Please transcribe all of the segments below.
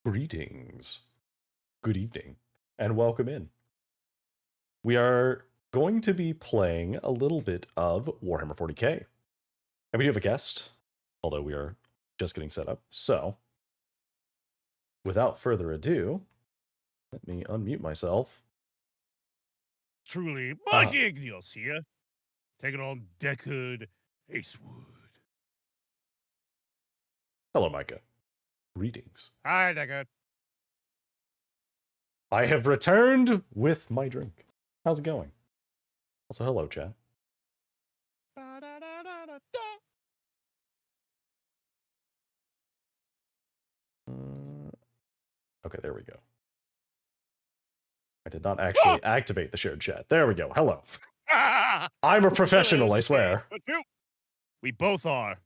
Greetings, good evening, and welcome in. We are going to be playing a little bit of Warhammer 40K. And we do have a guest, although we are just getting set up. So, without further ado, let me unmute myself. Truly, Micaigneous here, taking on Deckard Acewood. Hello, Micah. Greetings. Hi, Deckard. I have returned with my drink. How's it going? Also, hello, chat. Okay, there we go. I did not actually activate the shared chat. There we go. Hello. I'm a professional, I swear. We both are,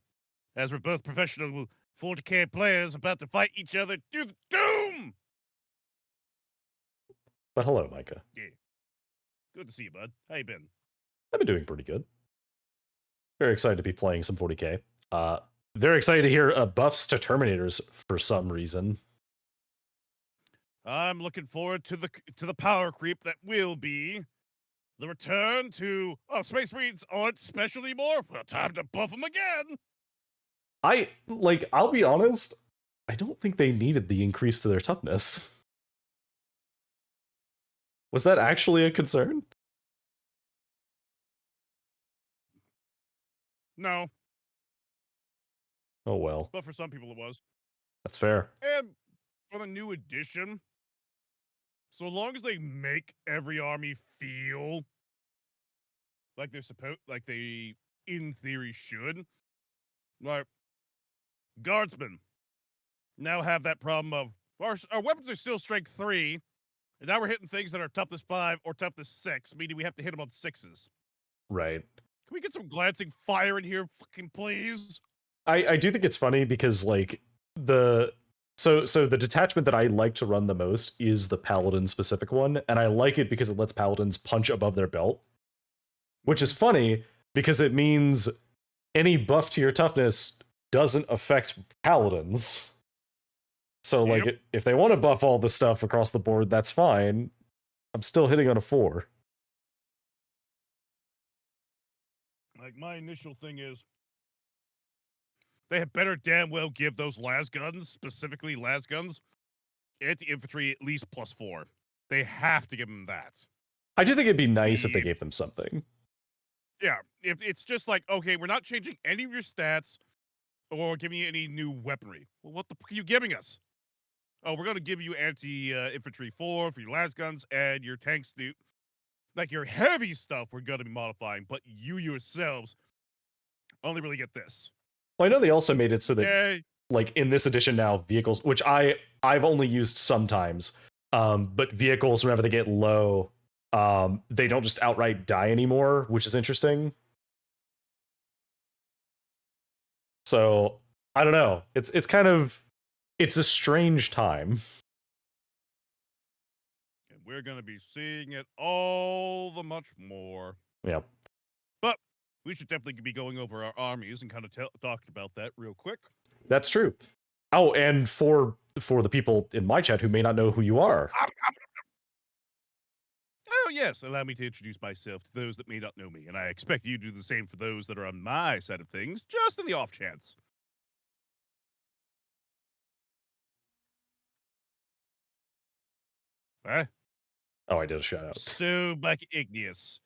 as we're both professional 40K players about to fight each other to the doom! But hello, Micah. Yeah. Good to see you, bud. How you been? I've been doing pretty good. Very excited to be playing some 40K. Very excited to hear buffs to Terminators for some reason. I'm looking forward to the power creep that will be the return to Space Marines aren't special anymore. Well, time to buff them again. I'll be honest, I don't think they needed the increase to their toughness. Was that actually a concern? No. Oh well. But for some people it was. That's fair. And for the new edition, so long as they make every army feel like they in theory should, like guardsmen now have that problem of our weapons are still strength 3, and now we're hitting things that are toughness 5 or toughness 6, meaning we have to hit them on 6s. Right. Can we get some glancing fire in here, fucking please? I do think it's funny because like the detachment that I like to run the most is the Paladin specific one, and I like it because it lets Paladins punch above their belt. Which is funny because it means any buff to your toughness doesn't affect Paladins. So like if they want to buff all the stuff across the board, that's fine. I'm still hitting on a 4. Like my initial thing is they had better damn well give those las guns, specifically las guns, anti-infantry at least +4. They have to give them that. I do think it'd be nice if they gave them something. Yeah, if it's just like, okay, we're not changing any of your stats or giving you any new weaponry. Well, what the fuck are you giving us? Oh, we're going to give you anti-infantry 4 for your las guns and your tanks, like your heavy stuff we're going to be modifying, but you yourselves only really get this. Well, I know they also made it so that, like, in this edition now, vehicles, which I've only used sometimes, but vehicles, whenever they get low, they don't just outright die anymore, which is interesting. So, I don't know. It's a strange time. And we're going to be seeing it all the much more. Yeah. But we should definitely be going over our armies and kind of talking about that real quick. That's true. Oh, and for the people in my chat who may not know who you are. Oh, yes. Allow me to introduce myself to those that may not know me, and I expect you to do the same for those that are on my side of things, just in the off chance. Huh? Oh, I did a shout out. So, Micaigneous.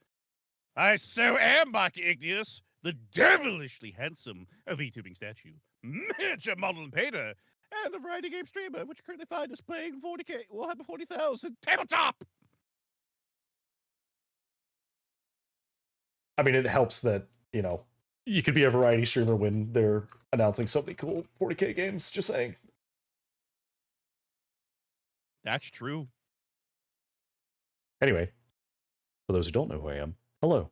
I so am Micaigneous, the devilishly handsome VTubing statue, miniature model and painter, and a variety game streamer, which you currently find us playing 40K. We'll have a 40,000 tabletop! I mean, it helps that, you know, you could be a variety streamer when they're announcing so many cool 40K games, just saying. That's true. Anyway, for those who don't know who I am, hello.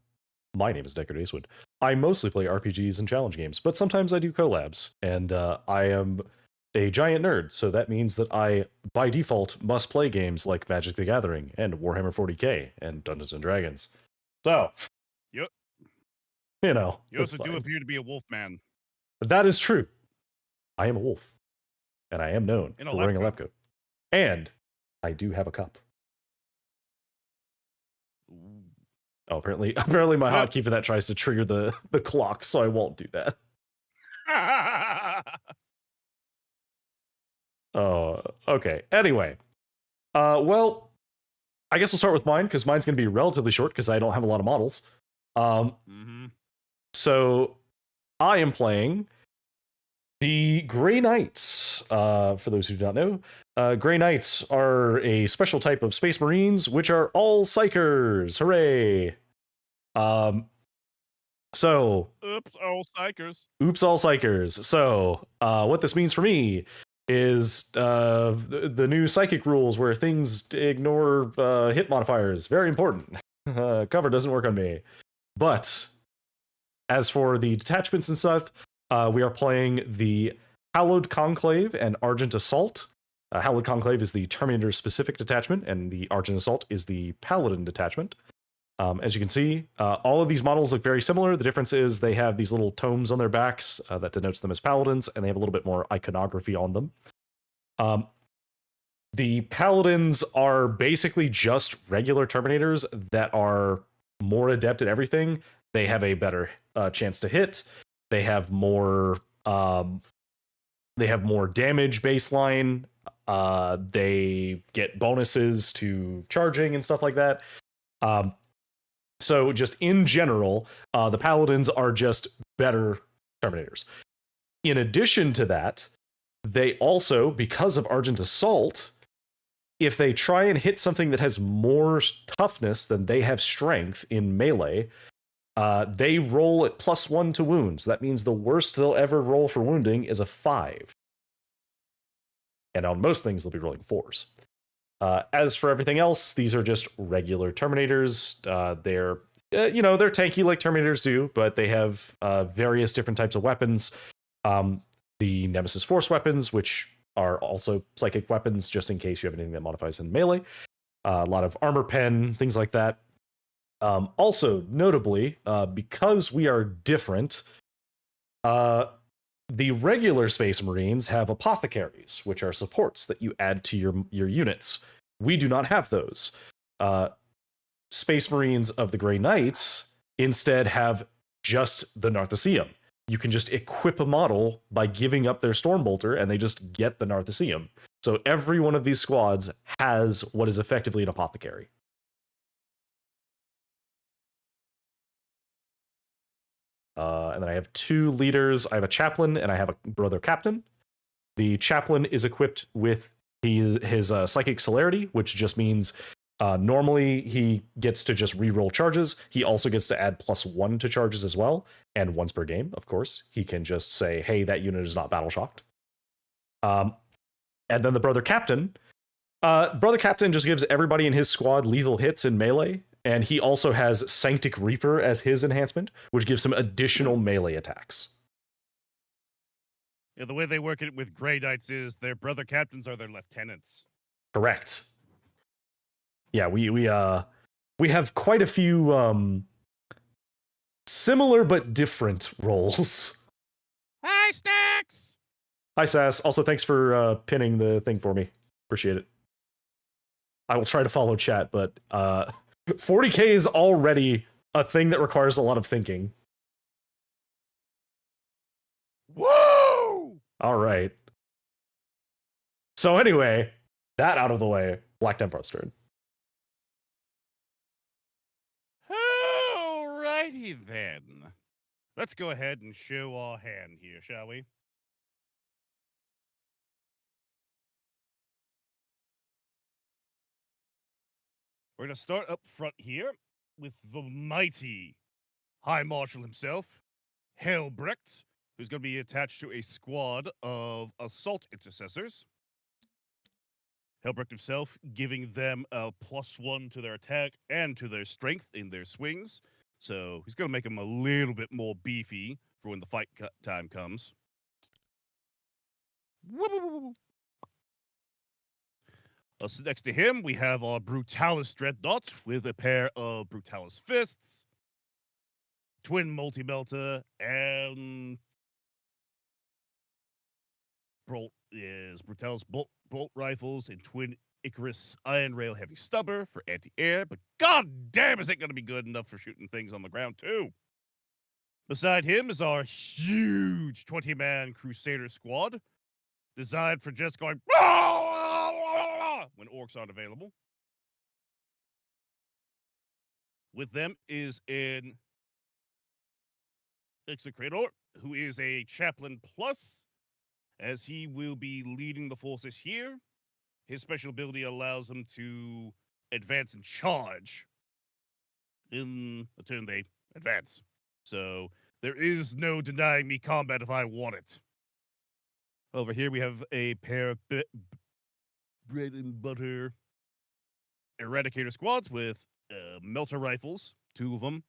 My name is Deckard Acewood. I mostly play RPGs and challenge games, but sometimes I do collabs, and I am a giant nerd, so that means that I, by default, must play games like Magic the Gathering and Warhammer 40K and Dungeons and Dragons. So, yep. You know, you also do appear to be a wolf man. That is true. I am a wolf, and I am known for wearing a lab coat. And I do have a cup. Oh, apparently my hotkey for that tries to trigger the clock, so I won't do that. Oh, okay. Anyway, well, I guess we'll start with mine because mine's going to be relatively short because I don't have a lot of models. So I am playing the Grey Knights. For those who do not know, Grey Knights are a special type of Space Marines, which are all Psychers. Hooray! So oops, all Psychers. Oops, all Psychers. So what this means for me is the new psychic rules where things ignore hit modifiers. Very important. Cover doesn't work on me. But as for the detachments and stuff, we are playing the Hallowed Conclave and Argent Assault. Hallowed Conclave is the Terminator specific detachment, and the Argent Assault is the Paladin detachment. As you can see, all of these models look very similar. The difference is they have these little tomes on their backs that denotes them as paladins, and they have a little bit more iconography on them. The paladins are basically just regular Terminators that are more adept at everything. They have a better chance to hit. They have more. They have more damage baseline. They get bonuses to charging and stuff like that. So just in general, the Paladins are just better Terminators. In addition to that, they also, because of Argent Assault, if they try and hit something that has more toughness than they have strength in melee, they roll at +1 to wounds. That means the worst they'll ever roll for wounding is a 5. And on most things, they'll be rolling 4s. As for everything else, these are just regular Terminators. They're they're tanky like Terminators do, but they have various different types of weapons. The Nemesis Force weapons, which are also psychic weapons, just in case you have anything that modifies in melee. A lot of armor pen, things like that. Also, notably, because we are different, the regular Space Marines have apothecaries, which are supports that you add to your units. We do not have those. Space Marines of the Grey Knights instead have just the Nartheseum. You can just equip a model by giving up their Stormbolter, and they just get the Nartheseum. So every one of these squads has what is effectively an apothecary. And then I have 2 leaders. I have a chaplain and I have a brother captain. The chaplain is equipped with his psychic celerity, which just means normally he gets to just reroll charges. He also gets to add +1 to charges as well. And once per game, of course, he can just say, hey, that unit is not battle shocked. And then the brother captain. Brother captain just gives everybody in his squad lethal hits in melee. And he also has Sanctic Reaper as his enhancement, which gives him additional melee attacks. Yeah, the way they work it with Grey Knights is their brother captains are their lieutenants. Correct. Yeah, we have quite a few similar but different roles. Hi, Stacks! Hi, Sass. Also, thanks for pinning the thing for me. Appreciate it. I will try to follow chat, but 40K is already a thing that requires a lot of thinking. Whoa! All right. So anyway, that out of the way, Black Templars turn. Alrighty then. Let's go ahead and show our hand here, shall we? We're going to start up front here with the mighty High Marshal himself, Helbrecht, who's going to be attached to a squad of assault intercessors. Helbrecht himself giving them a +1 to their attack and to their strength in their swings. So he's going to make them a little bit more beefy for when the fight time comes. Next to him, we have our Brutalis Dreadnought with a pair of Brutalis Fists, Twin Multi-Melter, and Brutalis bolt rifles and twin Icarus iron rail heavy stubber for anti-air, but god damn is it going to be good enough for shooting things on the ground too. Beside him is our huge 20-man Crusader squad, designed for just going when orcs aren't available. With them is an Execrator, who is a Chaplain Plus, as he will be leading the forces here. His special ability allows him to advance and charge in a turn they advance. So there is no denying me combat if I want it. Over here we have a pair of bread and butter Eradicator squads with melter rifles, 2 of them.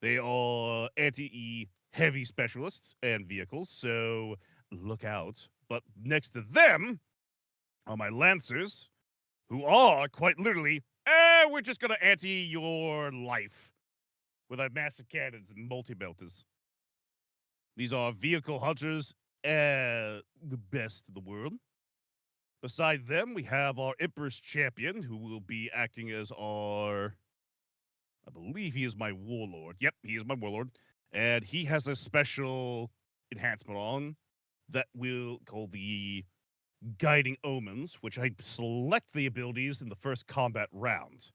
They are anti-E heavy specialists and vehicles, so look out. But next to them are my Lancers, who are quite literally, we're just gonna anti your life with our massive cannons and multi-belters. These are vehicle hunters, the best in the world. Beside them, we have our Empress Champion, who will be acting as our... I believe he is my warlord. Yep, he is my warlord. And he has a special enhancement on that we'll call the Guiding Omens, which I select the abilities in the first combat round.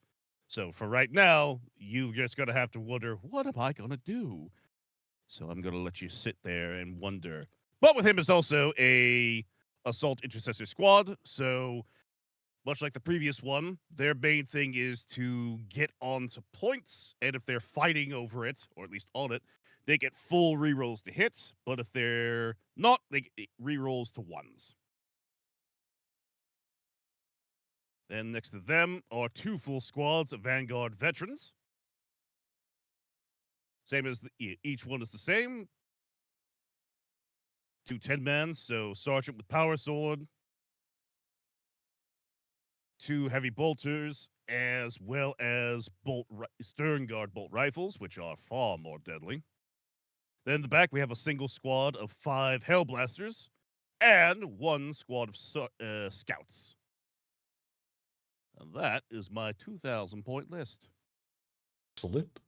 So for right now, you just gonna have to wonder, what am I gonna do? So I'm gonna let you sit there and wonder. But with him is also a Assault Intercessor squad, so much like the previous one, their main thing is to get onto points, and if they're fighting over it, or at least on it, they get full rerolls to hit, but if they're not, they get rerolls to ones. Then next to them are 2 full squads of Vanguard veterans. Same as each one is the same. 2 10-men, so Sergeant with Power Sword, 2 heavy bolters, as well as stern guard bolt rifles, which are far more deadly. Then in the back, we have a single squad of 5 Hellblasters and 1 squad of scouts. And that is my 2,000-point list. Excellent.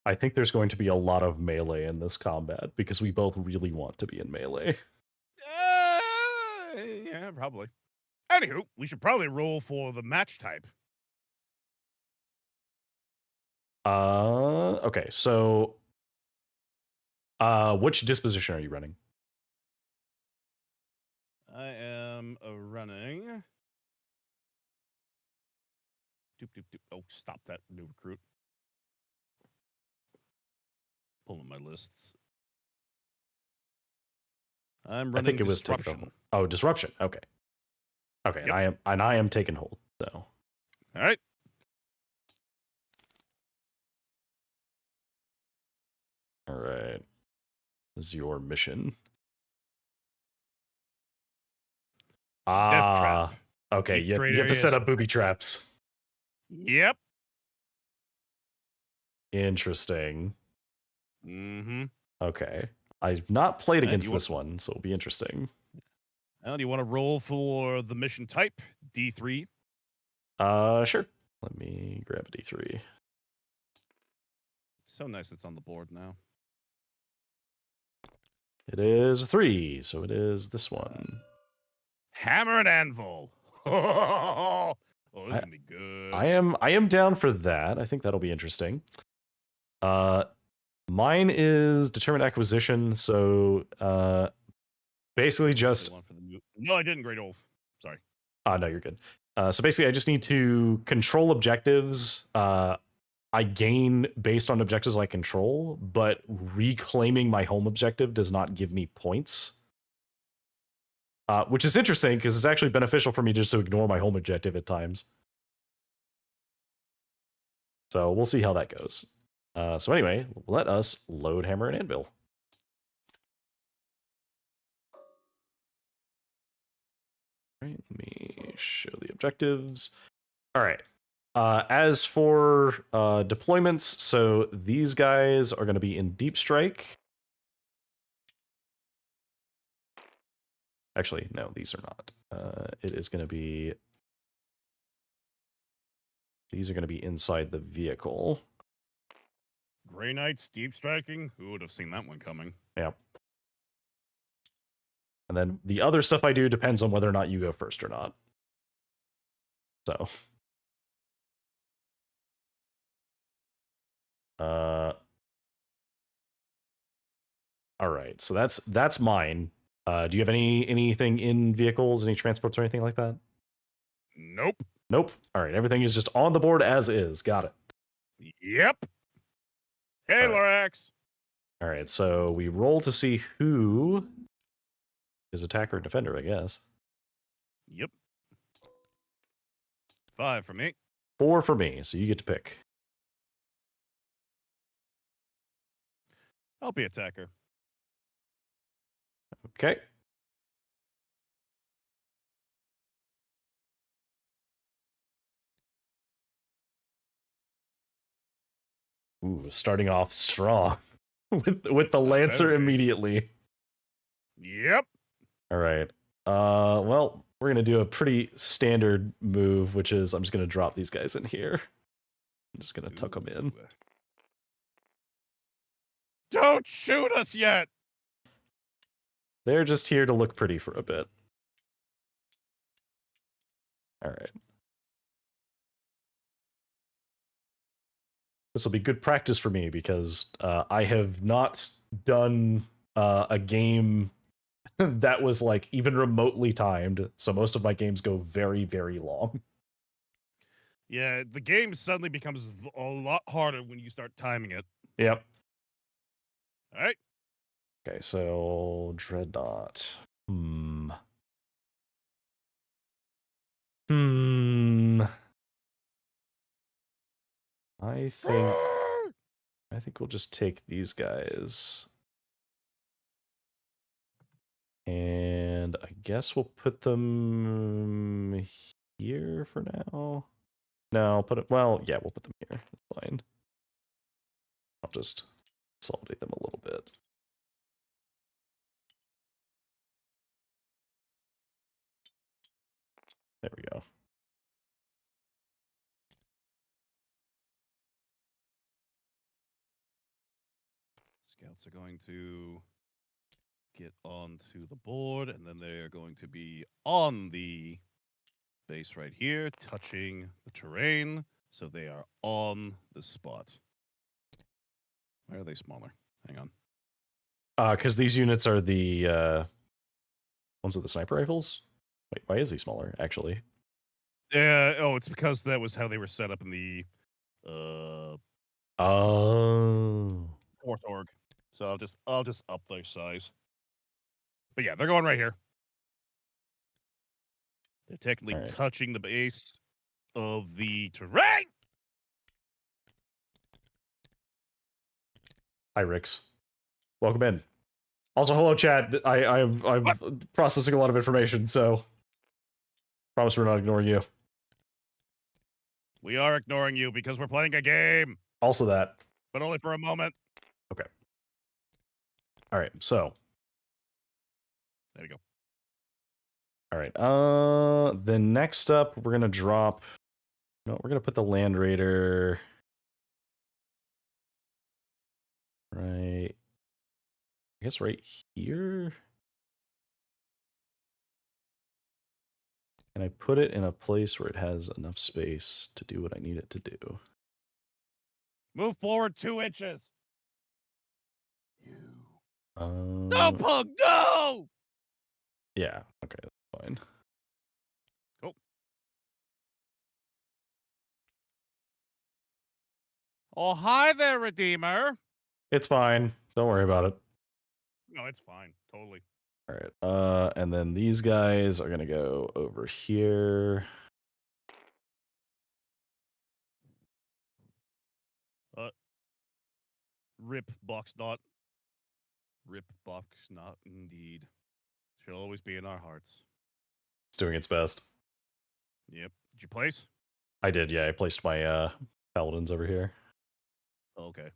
I think there's going to be a lot of melee in this combat because we both really want to be in melee. Yeah, probably. Anywho, we should probably roll for the match type. Okay, so which disposition are you running? I am running. Oh, stop that, new recruit. Pulling my lists. I'm running. I think it was Disruption. Oh, Disruption. Okay. Okay, yep. and I am taking hold. So. All right. All right. This is your mission. Death trap. Okay, you have to set up booby traps. Yep. Interesting. Mm-hmm. Okay. I've not played against this one, so it'll be interesting. Well, do you want to roll for the mission type? D3? Sure. Let me grab a D3. So nice it's on the board now. It is 3, so it is this one. Hammer and Anvil. Oh, this is gonna be good. I am down for that. I think that'll be interesting. Mine is Determined Acquisition, so basically just... No, I didn't, Great Wolf. Sorry. No, you're good. So basically, I just need to control objectives. I gain based on objectives I control, but reclaiming my home objective does not give me points. Which is interesting, because it's actually beneficial for me just to ignore my home objective at times. So we'll see how that goes. So anyway, let us load Hammer and Anvil. All right, let me show the objectives. All right. As for deployments, so these guys are going to be in Deep Strike. Actually, no, these are not. It is going to be... These are going to be inside the vehicle. Grey Knights, deep striking. Who would have seen that one coming? Yep. And then the other stuff I do depends on whether or not you go first or not. So... all right, so that's mine. Do you have anything in vehicles, any transports or anything like that? Nope. Nope. All right, everything is just on the board as is. Got it. Yep. Hey, All right. Lorax. All right, so we roll to see who is attacker and defender, I guess. Yep. 5 for me. 4 for me, so you get to pick. I'll be attacker. Okay. Ooh, starting off strong with the Lancer immediately. Yep. All right. Well, we're gonna do a pretty standard move, which is I'm just gonna drop these guys in here. I'm just gonna tuck them in. Don't shoot us yet. They're just here to look pretty for a bit. All right. This will be good practice for me because I have not done a game that was like even remotely timed. So most of my games go very, very long. Yeah, the game suddenly becomes a lot harder when you start timing it. Yep. All right. Okay, so Dreadnought. I think we'll just take these guys. And I guess we'll put them here for now. No, I'll put it, well, yeah, we'll put them here. That's fine. I'll just consolidate them a little bit. There we go. Scouts are going to get onto the board, and then they're going to be on the base right here, touching the terrain, so they are on the spot. Why are they smaller? Hang on. Because these units are the ones with the sniper rifles. Wait, why is he smaller, actually? Yeah, oh, it's because that was how they were set up in the Oh. fourth org. So I'll just up their size. But yeah, they're going right here. They're technically touching the base of the terrain. Hi, Rix. Welcome in. Also, hello, chat. I'm processing a lot of information, so promise we're not ignoring you. We are ignoring you because we're playing a game. Also that. But only for a moment. Okay. All right, so. There we go. All right. Then next up, we're going to drop... No, we're going to put the Land Raider... Right... I guess right here? And I put it in a place where it has enough space to do what I need it to do. Move forward 2 inches. No, Pug, no! Yeah, okay, that's fine. Cool. Oh, hi there, Redeemer. It's fine. Don't worry about it. No, it's fine. Totally. All right. And then these guys are gonna go over here. Rip box knot. Rip box knot, indeed. She'll always be in our hearts. It's doing its best. Yep. Did you place? I did, yeah. I placed my paladins over here. Okay.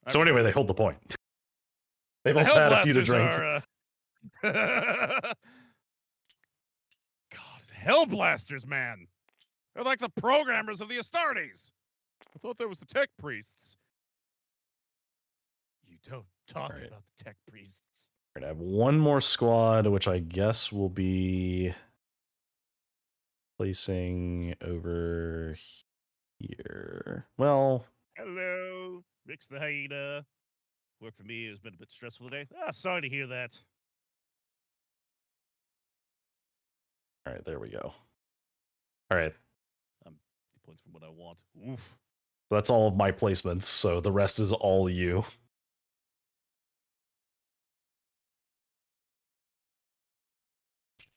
So anyway, they hold the point. They've The also had a few to Hellblasters drink. God, Hellblasters, man. They're like the programmers of the Astartes. I thought there was the tech priests. You don't talk Right. about the tech priests. Right, I have one more squad, which I guess will be placing over here. Well, Hello, Rick's the hyena. Work for me has been a bit stressful today. Sorry to hear that. all right, there we go. All right, Points from what I want. Oof. so that's all of my placements. So the rest is all you.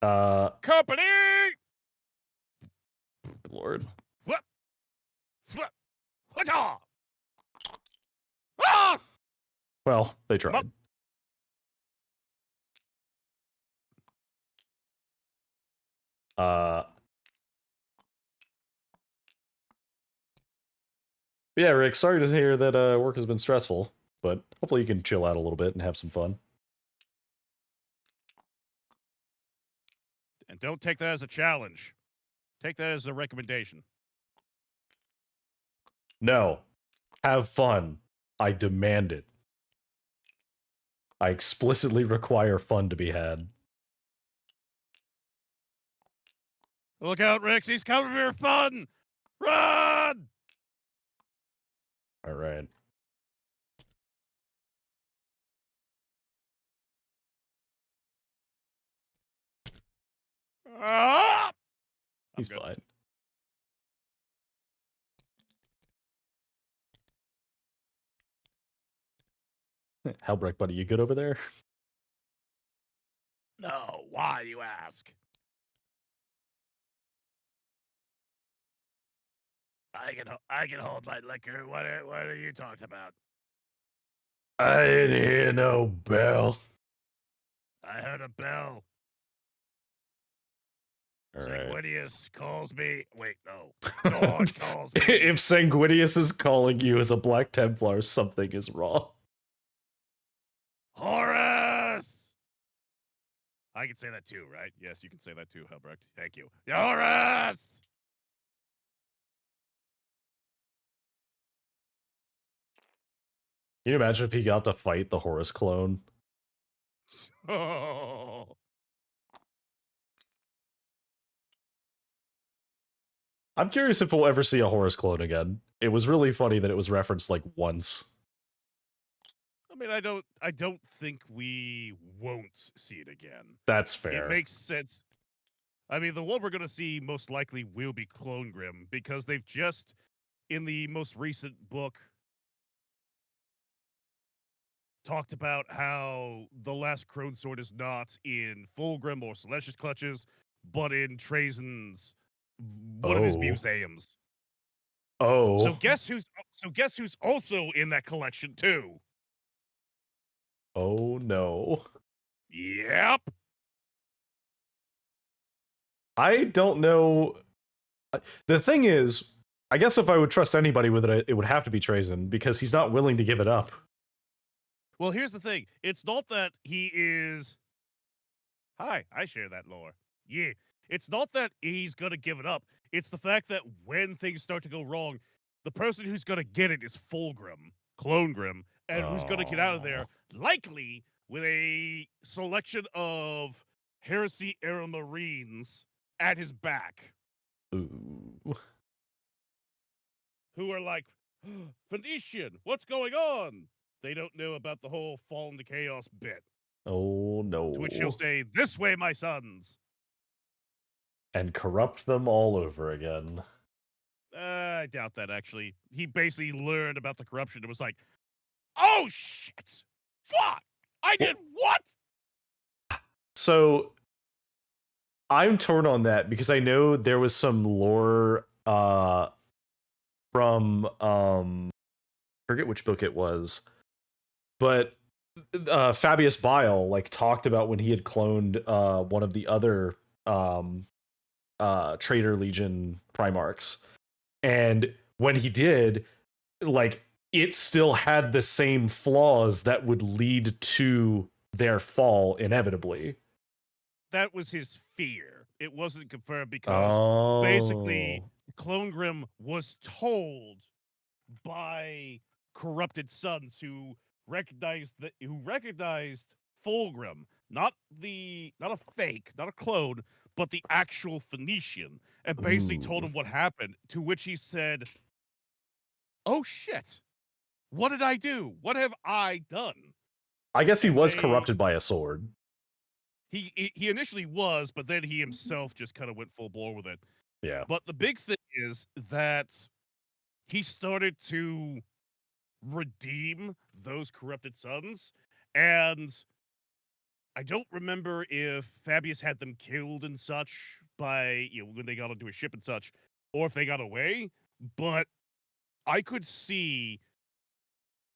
Company! Good lord. What? What? Hata! Ah! Well, they tried. Yeah, Rick, sorry to hear that work has been stressful, but hopefully you can chill out a little bit and have some fun. And don't take that as a challenge. Take that as a recommendation. No. Have fun. I demand it. I explicitly require fun to be had. Look out, Rex. He's coming for fun. Run! All right. Ah! He's fine. Halbrecht, buddy, you good over there? No, why, you ask? I can hold my liquor. What are you talking about? I didn't hear no bell. I heard a bell. Sanguinius calls me. Wait, no. Dawn calls me. If Sanguinius is calling you as a Black Templar, something is wrong. Horus! I can say that too, right? Yes, you can say that too, Helbrecht. Thank you. Horus! Can you imagine if he got to fight the Horus clone? Oh. I'm curious if we'll ever see a Horus clone again. It was really funny that it was referenced like once. I mean, I don't think we won't see it again. That's fair. It makes sense. I mean, the one we're going to see most likely will be Clone Grim, because they've just, in the most recent book, talked about how the last Crone Sword is not in Fulgrim or Celestia's clutches, but in Trazen's one of his museums. Oh. So guess who's also in that collection too? Oh no. Yep. I don't know. The thing is, I guess if I would trust anybody with it, it would have to be Trazen, because he's not willing to give it up. Well, here's the thing. It's not that he is... Hi, I share that lore. Yeah. It's not that he's going to give it up. It's the fact that when things start to go wrong, the person who's going to get it is Fulgrim, Clone Grim, and who's going to get out of there, likely with a selection of Heresy-era Marines at his back. Ooh. Who are like, Phoenician, what's going on? They don't know about the whole Fall into Chaos bit. Oh no. To which he'll say, this way, my sons. And corrupt them all over again. I doubt that, actually. He basically learned about the corruption and was like, oh, shit! Fuck! I did what? So, I'm torn on that, because I know there was some lore from, forget which book it was, but Fabius Bile, like, talked about when he had cloned one of the other Traitor Legion Primarchs. And when he did, like, it still had the same flaws that would lead to their fall inevitably. That was his fear. It wasn't confirmed because basically Oh. Clone Grim was told by corrupted sons who recognized Fulgrim, not a fake, not a clone, but the actual Phoenician, and basically told Ooh. him what happened. To which he said, "Oh shit, what did I do? What have I done?" I guess he And was corrupted by a sword. he initially was, but then he himself just kind of went full blown with it. Yeah. But the big thing is that he started to redeem those corrupted sons, and I don't remember if Fabius had them killed and such by, when they got onto a ship and such, or if they got away, but I could see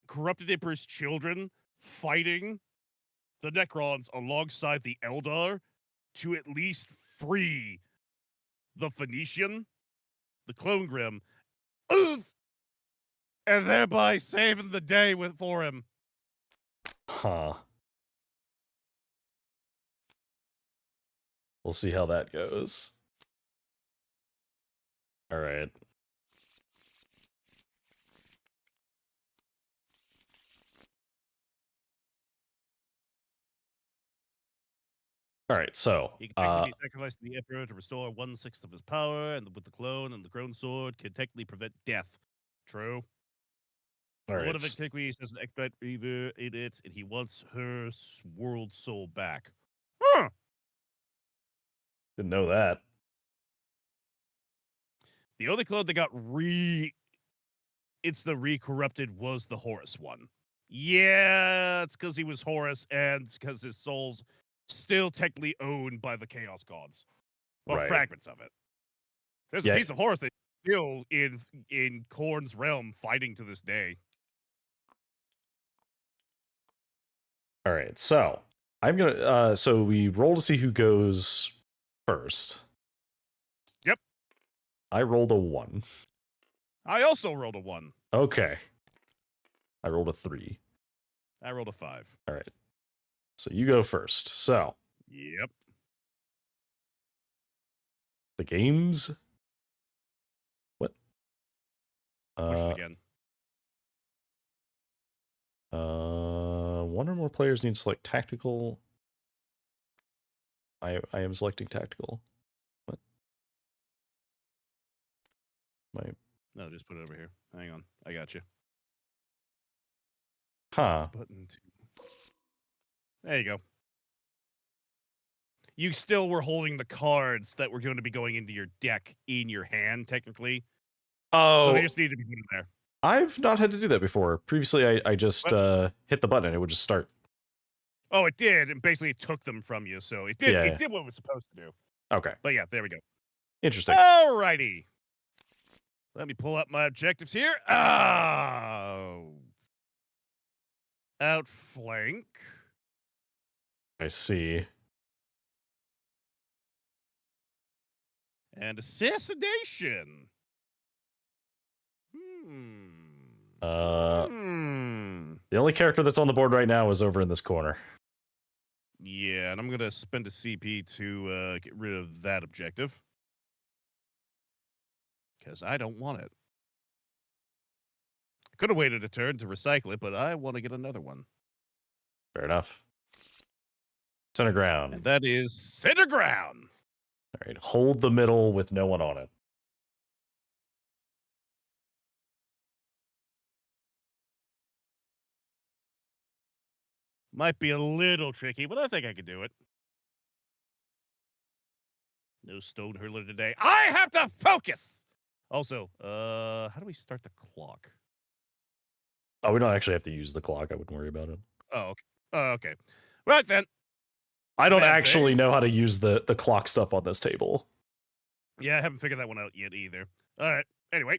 corrupted Emperor's children fighting the Necrons alongside the Eldar to at least free the Phoenician, the Clone Grim, and thereby saving the day for him. Huh. We'll see how that goes. All right. All right, so He can technically sacrifice the Emperor to restore 1/6 of his power, and with the clone and the Crone Sword, can technically prevent death. True. all One right. of Antiquities has an expert reaver in it, and he wants her world soul back. Huh! Didn't know that. The only clone that got it's the re-corrupted was the Horus one. Yeah, it's because he was Horus, and because his soul's still technically owned by the Chaos Gods. Well, Right. fragments of it. There's a piece of Horus that's still in Korn's realm fighting to this day. All right, so I'm gonna. So we roll to see who goes first. Yep. I rolled a 1. I also rolled a 1. Okay. I rolled a 3. I rolled a 5. All right. So you go first. So. Yep. The games. What? Push it again. One or more players need to select tactical. I am selecting tactical. What? No, just put it over here. Hang on. I got you. Huh. Button 2. There you go. You still were holding the cards that were going to be going into your deck in your hand, technically. Oh. So they just need to be put in there. I've not had to do that before. Previously, I just hit the button and it would just start. Oh, it did, and basically it took them from you. So it did. Yeah. It did what it was supposed to do. Okay. But yeah, there we go. Interesting. Alrighty. Let me pull up my objectives here. Oh. Outflank. I see. And assassination. The only character that's on the board right now is over in this corner. Yeah, and I'm gonna spend a CP to get rid of that objective. Because I don't want it. I could have waited a turn to recycle it, but I want to get another one. Fair enough. Center ground. And that is center ground. All right. Hold the middle with no one on it. Might be a little tricky, but I think I could do it. No stone hurler today. I have to focus. Also, how do we start the clock? Oh, we don't actually have to use the clock. I wouldn't worry about it. Oh, okay. Okay. Right then. I don't actually know how to use the clock stuff on this table. Yeah, I haven't figured that one out yet either. All right. Anyway.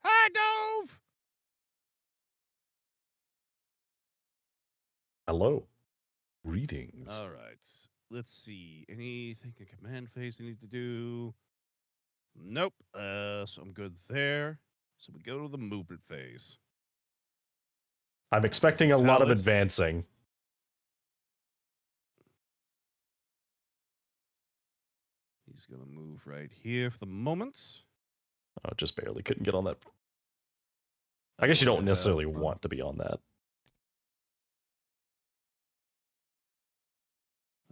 Hi, Dove. Hello. Greetings. All right. Let's see. Anything in command phase I need to do? Nope. So I'm good there. So we go to the movement phase. I'm expecting a lot of Talus. advancing. He's going to move right here for the moment. Oh, just barely couldn't get on that. I guess you don't necessarily want to be on that.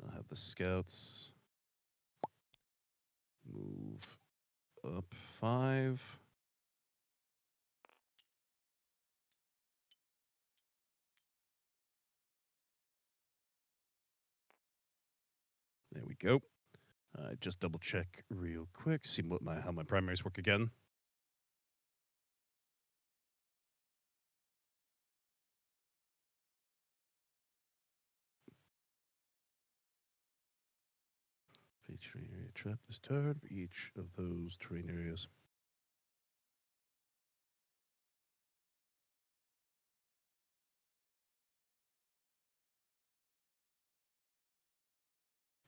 I'll have the scouts move up 5. There we go. Just double check real quick, see what how my primaries work again. Each terrain area trap this turn for each of those terrain areas.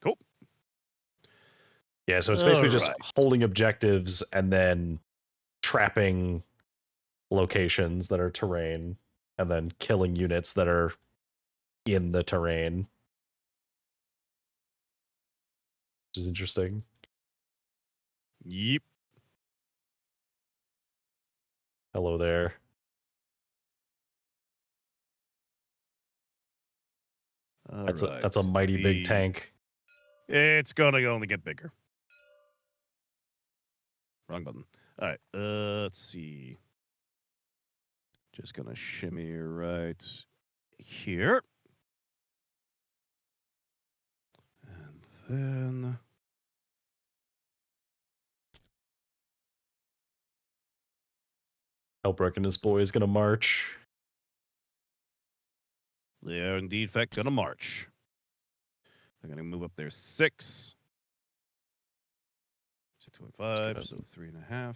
Cool. Yeah, so it's basically just Alright. holding objectives and then trapping locations that are terrain and then killing units that are in the terrain. Which is interesting. Yep. Hello there. That's a mighty big tank. It's gonna only get bigger. Wrong button. All right. Let's see. Just gonna shimmy right here. And then Elbrook and his boy is gonna march. they are indeed, in fact, gonna march. They're gonna move up there 6. 6.5, so 3.5.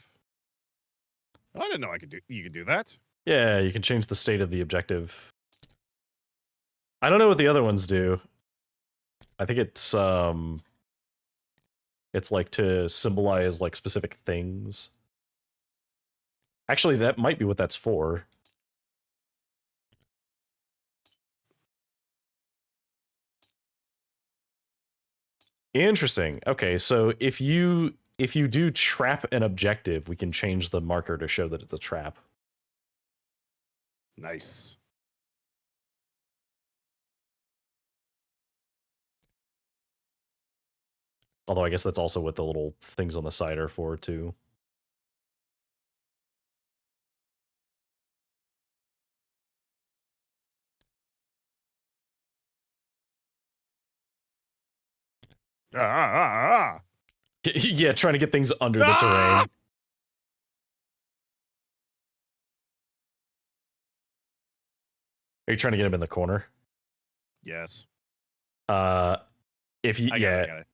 I didn't know you could do that. Yeah, you can change the state of the objective. I don't know what the other ones do. I think it's like to symbolize like specific things. Actually, that might be what that's for. Interesting. Okay, so if you do trap an objective, we can change the marker to show that it's a trap. Nice. Although I guess that's also what the little things on the side are for, too. Yeah, trying to get things under the terrain. Are you trying to get him in the corner? Yes. If you I got it.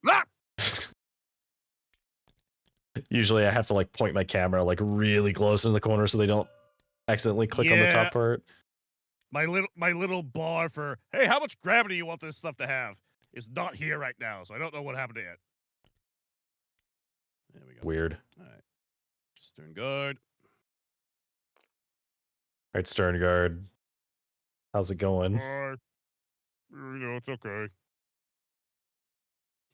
Ah! Usually I have to like point my camera like really close in the corner so they don't accidentally click on the top part. My little bar for, hey, how much gravity you want this stuff to have is not here right now, so I don't know what happened to it. There we go. Weird. All right. Stern guard. All right, stern guard. How's it going? It's okay.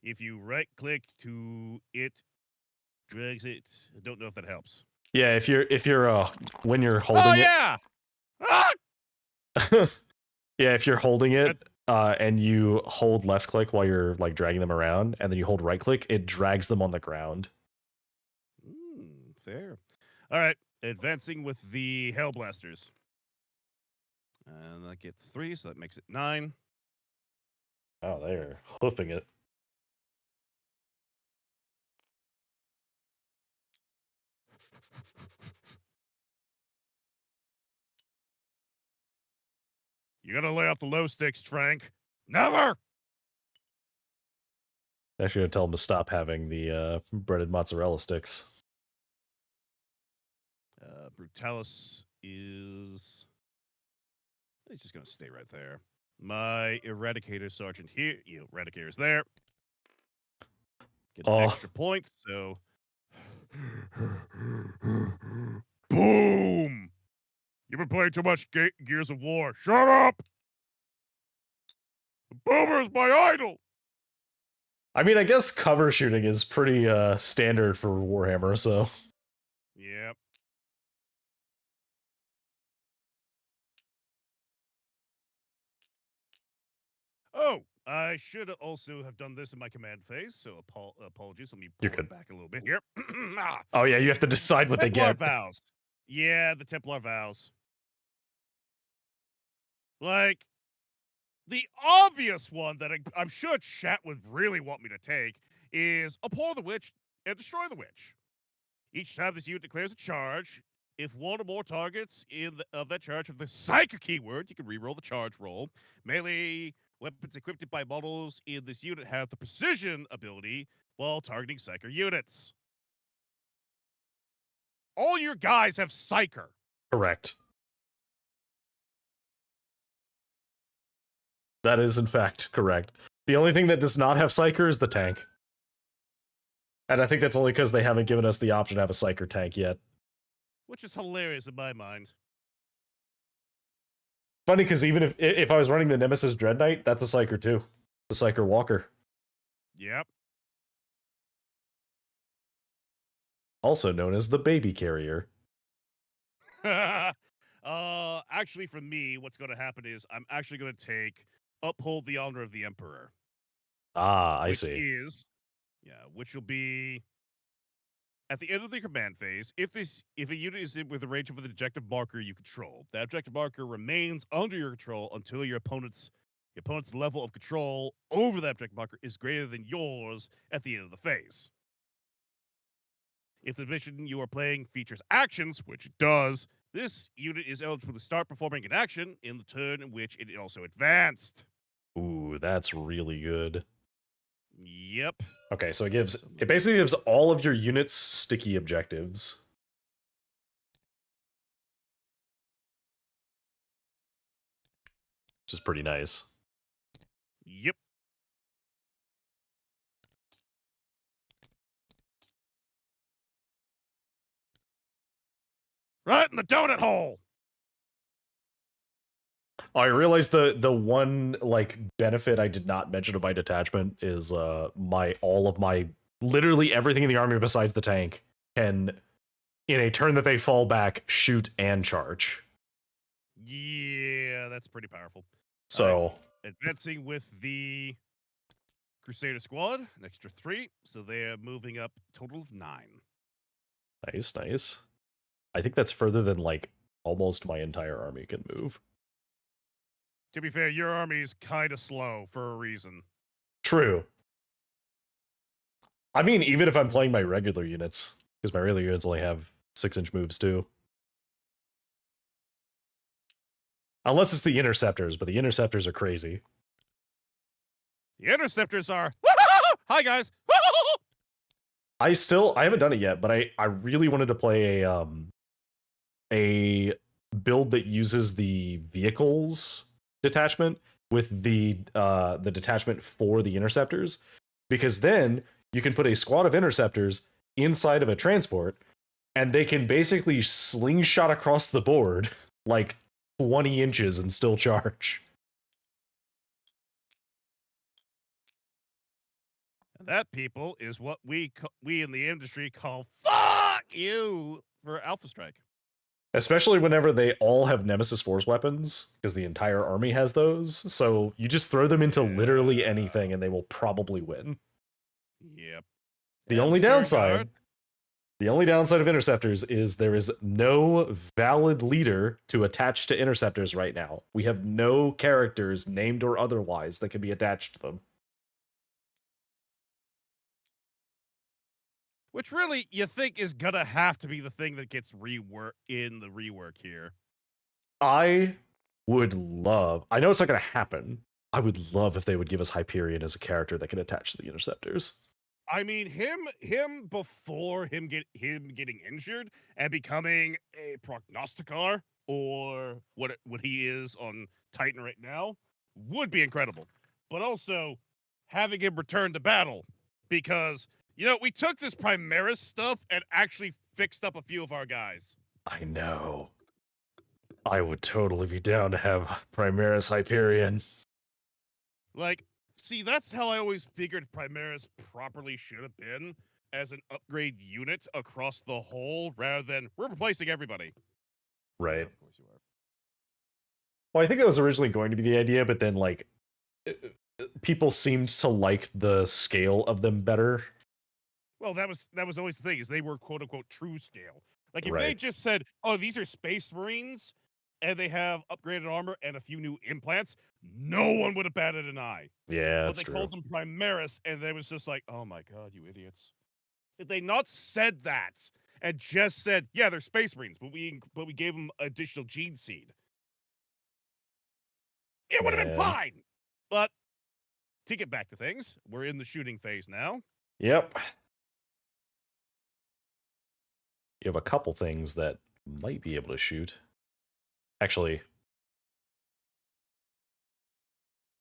If you right click to it, drags it. I don't know if that helps. Yeah, if you're when you're holding it. Yeah. Ah! Yeah, if you're holding it and you hold left click while you're like dragging them around, and then you hold right click, it drags them on the ground. Fair. All right, advancing with the Hellblasters. And that gets 3, so that makes it 9. Oh, they're hoofing it. You gotta lay off the low sticks, Frank. Never! Actually, gonna tell them to stop having the breaded mozzarella sticks. Brutalis is... He's just gonna stay right there. My Eradicator Sergeant here. Eradicator's there. Get an extra point, so... Boom! You've been playing too much Gears of War. Shut up! The boomer's my idol! I mean, I guess cover shooting is pretty standard for Warhammer, so. Yep. Oh, I should also have done this in my command phase, so apologies. Let me You're pull good. it back a little bit here. Oh yeah, you have to decide what they Templar get. vows. Yeah, the Templar vows. Like, the obvious one that I'm sure chat would really want me to take is Abhor the Witch and Destroy the Witch. Each time this unit declares a charge, if one or more targets of that charge have the Psyker keyword, you can reroll the charge roll. Melee weapons equipped by models in this unit have the Precision ability while targeting Psyker units. All your guys have Psyker. Correct. That is, in fact, correct. The only thing that does not have Psyker is the tank. And I think that's only because they haven't given us the option to have a Psyker tank yet. Which is hilarious in my mind. Funny, because even if I was running the Nemesis Dread Knight, that's a Psyker too. The Psyker Walker. Yep. Also known as the Baby Carrier. Actually, for me, what's going to happen is I'm actually going to take Uphold the Honor of the Emperor. Ah, I which see. which will be at the end of the command phase. If a unit is with a range of an objective marker you control, that objective marker remains under your control until your opponent's level of control over that objective marker is greater than yours at the end of the phase. If the mission you are playing features actions, which it does, this unit is eligible to start performing an action in the turn in which it also advanced. Ooh, that's really good. Yep. Okay, so it basically gives all of your units sticky objectives. Which is pretty nice. Yep. Right in the donut hole. I realized the one like benefit I did not mention of my detachment is literally everything in the army besides the tank can, in a turn that they fall back, shoot and charge. Yeah, that's pretty powerful. So advancing with the Crusader squad, an extra 3, so they're moving up total of 9. nice. I think that's further than like almost my entire army can move. To be fair, your army is kind of slow for a reason. True. I mean, even if I'm playing my regular units, because my regular units only have 6-inch moves too. Unless it's the interceptors, but the interceptors are crazy. The interceptors are hi guys. I haven't done it yet, but I really wanted to play a build that uses the vehicles detachment with the detachment for the interceptors, because then you can put a squad of interceptors inside of a transport and they can basically slingshot across the board like 20 inches and still charge. And that, people, is what we in the industry call fuck you for Alpha Strike. Especially whenever they all have Nemesis Force weapons, because the entire army has those. So you just throw them into literally anything and they will probably win. Yep. The only downside of interceptors is there is no valid leader to attach to interceptors right now. We have no characters, named or otherwise, that can be attached to them. Which really you think is gonna have to be the thing that gets rework here. I know it's not going to happen. I would love if they would give us Hyperion as a character that can attach to the interceptors. I mean, him before him getting injured and becoming a prognosticar, or what he is on Titan right now, would be incredible. But also having him return to battle, because we took this Primaris stuff and actually fixed up a few of our guys. I know. I would totally be down to have Primaris Hyperion. Like, see, that's how I always figured Primaris properly should have been as an upgrade unit across the whole, rather than we're replacing everybody. Right. Yeah, of course you are. Well, I think that was originally going to be the idea, but then, like, people seemed to like the scale of them better. Well, that was always the thing, is they were quote unquote true scale. Like if they Right. just said, "Oh, these are Space Marines," and they have upgraded armor and a few new implants, no one would have batted an eye. Yeah, But that's they true. called them Primaris, and they was just like, "Oh my god, you idiots!" If they not said that and just said, "Yeah, they're Space Marines," but we gave them additional gene seed, it would have been Man. fine. But to get back to things, we're in the shooting phase now. Yep. You have a couple things that might be able to shoot. Actually,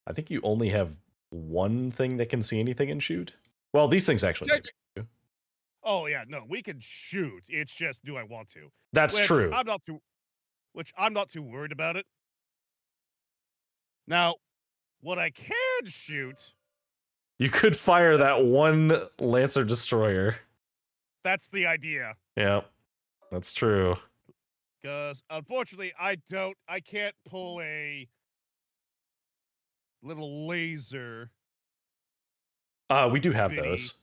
I think you only have one thing that can see anything and shoot. Well, these things actually might be. Oh yeah, no, we can shoot. It's just, do I want to? That's Which true. I'm not too worried about it. Now, what I can shoot, You could fire that one Lancer Destroyer. that's the idea. Yep, that's true. Because unfortunately, I can't pull a little laser. We do have Bitty. those.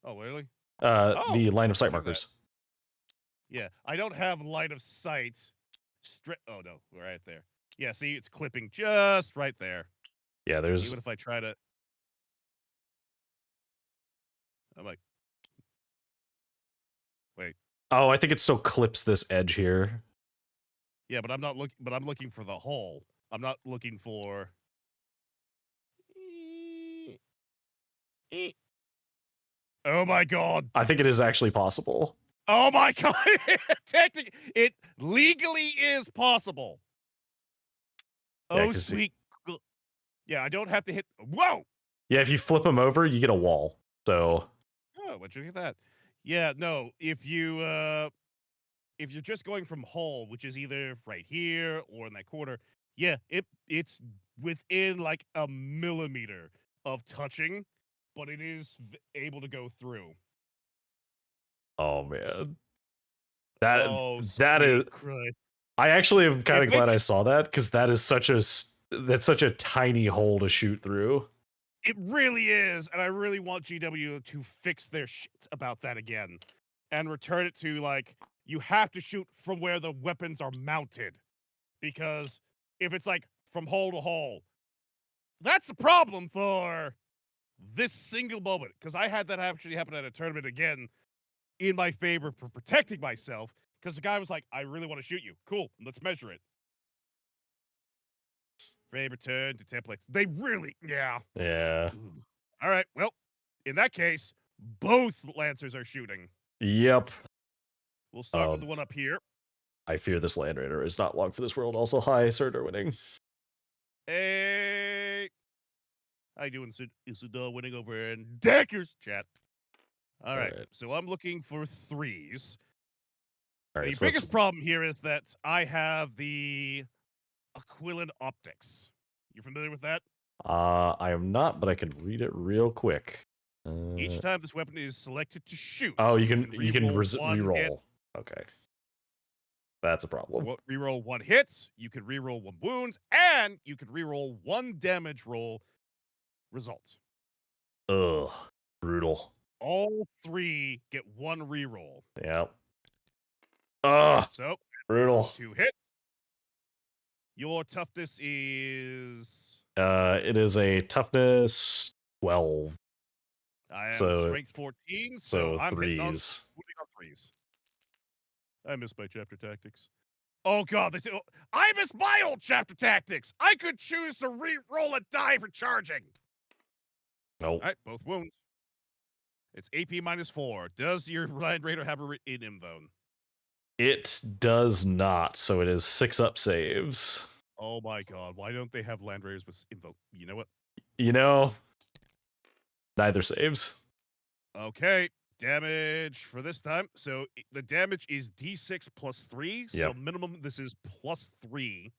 Oh, really? The line of sight look at that. markers. Yeah, I don't have line of sight. Oh no, right there. Yeah, see, it's clipping just right there. Yeah, there's. Even if I try to, I'm like, wait. Oh, I think it still clips this edge here. Yeah, but I'm not looking. But I'm looking for the hole. I'm not looking for. Oh my god! I think it is actually possible. Oh my god! Technically, it legally is possible. Yeah, Oh sweet. Yeah, I don't have to hit. Whoa! Yeah, if you flip them over, you get a wall. So. Oh, what'd you get that? Yeah, no. If you're just going from hull, which is either right here or in that corner, yeah, it's within like a millimeter of touching, but it is able to go through. Oh man. That Oh, that is. Christ. I actually am kind of If they glad I saw that, because that is that's such a tiny hole to shoot through. It really is, and I really want GW to fix their shit about that again, and return it to like, you have to shoot from where the weapons are mounted, because if it's like from hole to hole, that's the problem for this single moment. Because I had that actually happen at a tournament again, in my favor for protecting myself, because the guy was like, "I really want to shoot you. Cool, let's measure it." Frame return to templates. They really, yeah. Yeah. All right. Well, in that case, both Lancers are shooting. Yep. We'll start with the one up here. I fear this Land Raider is not long for this world. Also, hi, Surtur winning. Hey. How you doing, Isudor winning over in Decker's chat? All right. So I'm looking for threes. All right, The so biggest problem here is that I have the Aquilin Optics. You familiar with that? I am not, but I can read it real quick. Each time this weapon is selected to shoot, Oh, you can re-roll. reroll. Okay, that's a problem. Reroll one hit. You can reroll one wound, and you can reroll one damage roll result. Ugh, brutal. All three get one reroll. Yeah. Ugh, so brutal. 2 hits. Your toughness is. It is a toughness 12. I am So, strength 14, so I'm hitting on threes. I miss my chapter tactics. Oh god, I miss my old chapter tactics. I could choose to re-roll a die for charging. Nope. All right, both wounds. It's AP -4. Does your Land Raider have a in him, though? It does not, so it is 6 up saves. Oh my god, why don't they have Land Raiders with invoke? You know what? You know, neither saves. Okay, damage for this time. So the damage is d6 plus 3. So Yep. minimum, this is plus 3.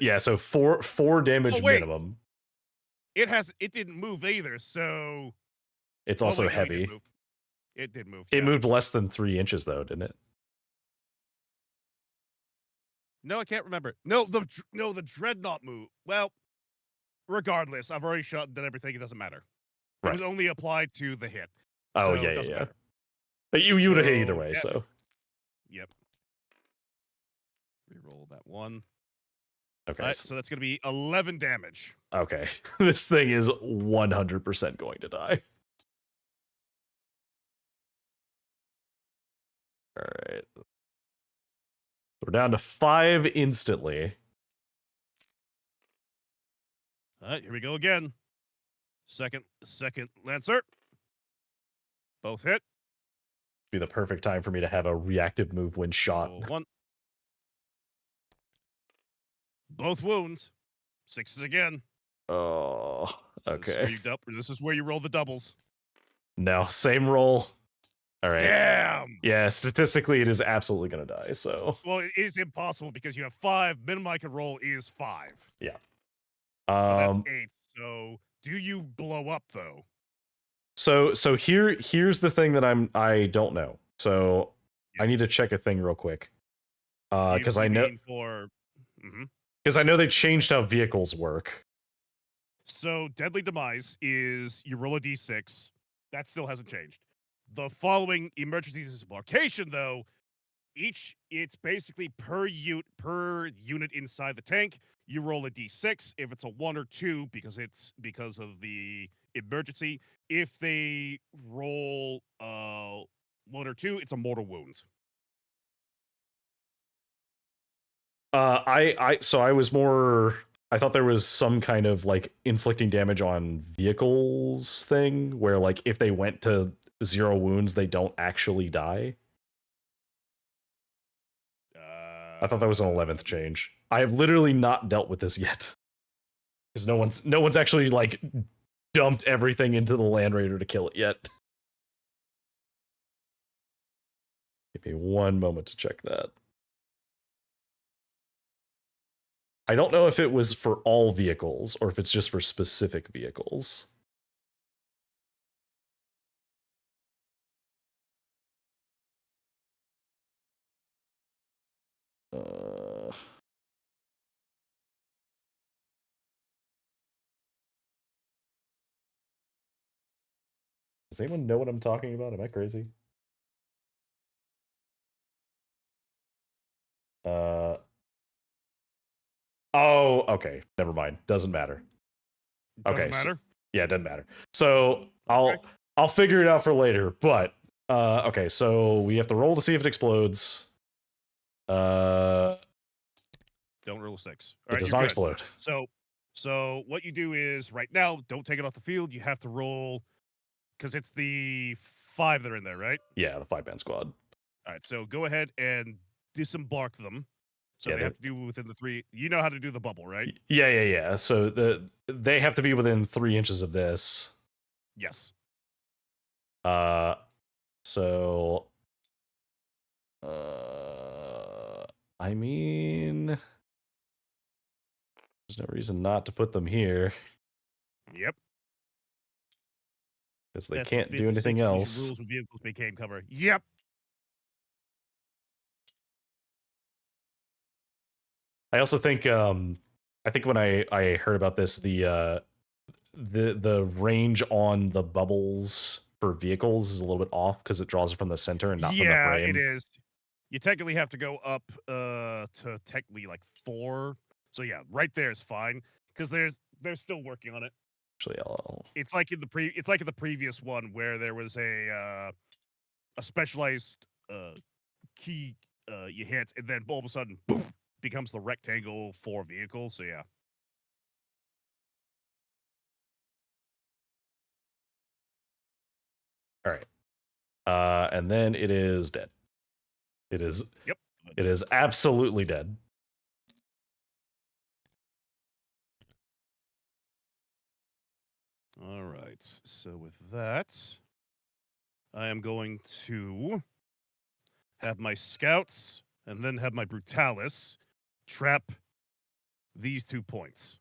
Yeah, so four damage Oh, wait. minimum. It didn't move either. So It's oh, also wait, no, it did heavy. move. It did move. It Yeah. moved less than 3 inches though, didn't it? No, I can't remember. No, the dreadnought move. Well, regardless, I've already shot and done everything. It doesn't matter. It Right. was only applied to the hit. Oh So yeah, it doesn't matter. But you would have hit either So, way, yeah. so. Yep. Reroll that one. Okay. All right, so that's going to be 11 damage. Okay. This thing is 100% going to die. All right. We're down to 5 instantly. All right, here we go again. Second Lancer. Both hit. Be the perfect time for me to have a reactive move when shot. Roll one. Both wounds. 6s again. Oh, okay. This is where you roll the doubles. No, same roll. All right. Damn. Yeah, statistically, it is absolutely going to die, so. Well, it is impossible because you have 5. Minimum I can roll is 5. Yeah. But that's 8. So, do you blow up though? So here's the thing that I don't know. So Yeah. I need to check a thing real quick. Because I know because I know they changed how vehicles work. So Deadly Demise is you roll a d6. That still hasn't changed. The following emergency disembarkation, though, it's basically per unit inside the tank. You roll a d6 if it's a 1 or 2 because of the emergency. If they roll 1 or 2, it's a mortal wound. I thought there was some kind of like inflicting damage on vehicles thing where like if they went to 0 wounds, they don't actually die. I thought that was an 11th change. I have literally not dealt with this yet. Because no one's actually like dumped everything into the Land Raider to kill it yet. Give me one moment to check that. I don't know if it was for all vehicles or if it's just for specific vehicles. Does anyone know what I'm talking about? Am I crazy? Oh, okay. Never mind. Doesn't matter. Doesn't matter? Yeah, it doesn't matter. So I'll figure it out for later. But okay, so we have to roll to see if it explodes. Don't roll a 6. It does not explode. So what you do is right now, don't take it off the field. You have to roll because it's the 5 that are in there, right? Yeah, the 5-man squad. All right, so go ahead and disembark them. So Yeah, they have to do within the 3. You know how to do the bubble, right? Yeah. So they have to be within 3 inches of this. Yes. So I mean, there's no reason not to put them here. Yep. Because they can't do anything else. Rules when vehicles became cover. Yep. I also think when I heard about this, the range on the bubbles for vehicles is a little bit off because it draws it from the center and not from the frame. Yeah, it is. You technically have to go up to technically like 4. So yeah, right there is fine because they're still working on it. Actually, it's like in the previous one where there was a specialized key you hit and then all of a sudden boom becomes the rectangle for vehicle. So yeah. All right. And then it is dead. It is. Yep. It is absolutely dead. All right. So with that, I am going to have my scouts and then have my brutalis trap these 2 points.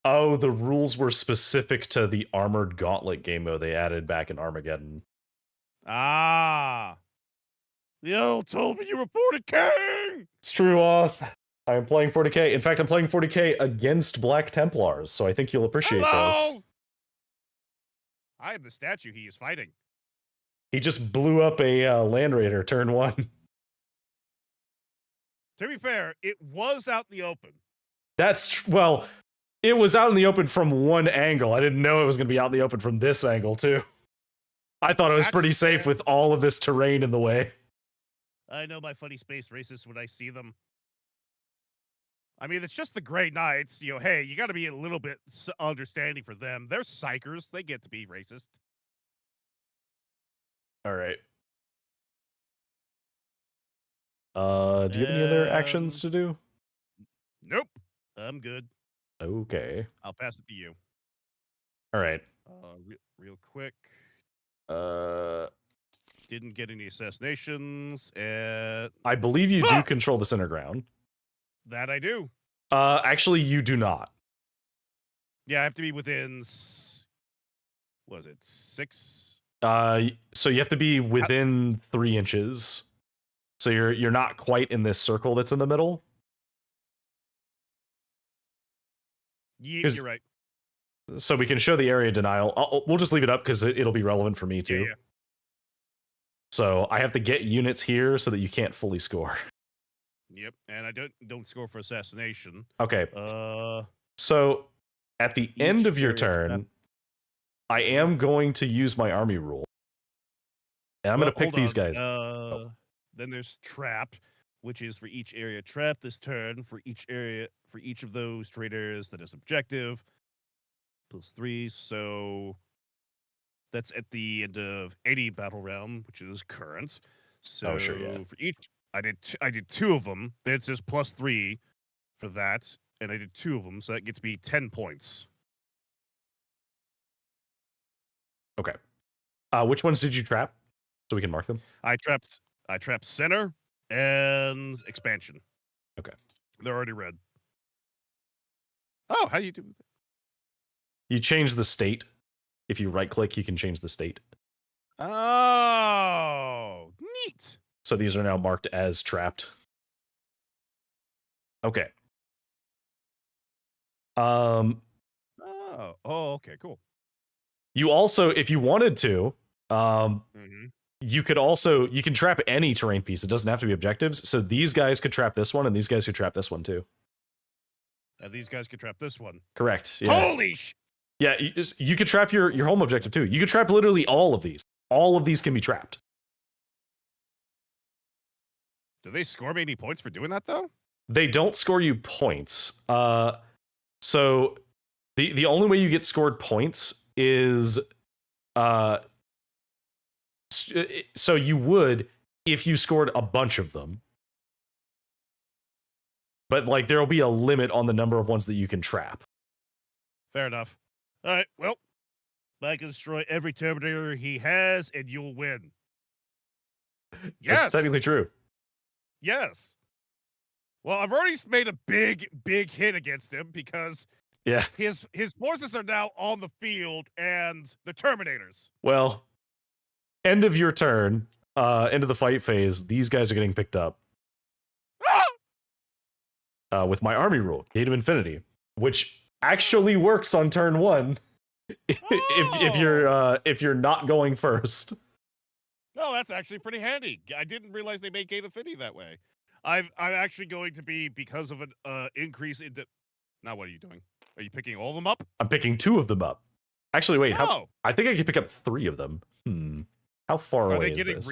Oh, the rules were specific to the Armored Gauntlet game mode they added back in Armageddon. Ah! The old told me you were 40K! It's true, I am playing 40k. In fact, I'm playing 40k against Black Templars, so I think you'll appreciate Hello! this. I am the statue he is fighting. He just blew up a Land Raider turn 1. To be fair, it was out in the open. Well, it was out in the open from one angle. I didn't know it was going to be out in the open from this angle, too. I thought it was pretty safe with all of this terrain in the way. I know my funny space racists when I see them. I mean, it's just the Grey Knights. You know, hey, you got to be a little bit understanding for them. They're psychers. They get to be racist. All right. Do you have any other actions to do? Nope. I'm good. Okay. I'll pass it to you. All right. Real quick. Didn't get any assassinations. I believe you do control the center ground. That I do. Actually, you do not. Yeah, I have to be within. What is it? 6? So you have to be within 3 inches. So you're not quite in this circle that's in the middle. Yeah, you're right. So we can show the area denial. We'll just leave it up because it'll be relevant for me too. Yeah. So I have to get units here so that you can't fully score. Yep, and I don't score for assassination. Okay. So at the end of your turn, I am going to use my army rule. And I'm going to pick these guys. Then there's trap, which is for each area trap this turn, for each of those traders that is objective. +3, so that's at the end of any battle round, which is current. So sure, yeah. For each, I did 2 of them. Then it says +3 for that, and I did 2 of them, so that gets me 10 points. Okay. Which ones did you trap? So we can mark them. I trapped center and expansion. Okay. They're already red. Oh, how do you do that? You change the state. If you right click, you can change the state. Oh, neat. So these are now marked as trapped. Okay. Okay, cool. You also, if you wanted to, you can trap any terrain piece. It doesn't have to be objectives. So these guys could trap this one, and these guys could trap this one too. These guys could trap this one. Correct. Yeah. Holy sh! Yeah, you could trap your home objective too. You could trap literally all of these. All of these can be trapped. Do they score me any points for doing that though? They don't score you points. So the only way you get scored points is so you would if you scored a bunch of them. But like there'll be a limit on the number of ones that you can trap. Fair enough. All right, well, I can destroy every Terminator he has and you'll win. Yes. That's technically true. Yes. Well, I've already made a big hit against him because his forces are now on the field and the Terminators. Well, end of your turn, end of the fight phase, these guys are getting picked up. With my army rule, Gate of Infinity, which actually works on turn 1 if you're not going first. Oh, that's actually pretty handy. I didn't realize they made Gate of Infinity that way. I'm actually going to be, because of an increase in... Now what are you doing? Are you picking all of them up? I'm picking 2 of them up. Actually, wait. I think I can pick up 3 of them. How far away is this?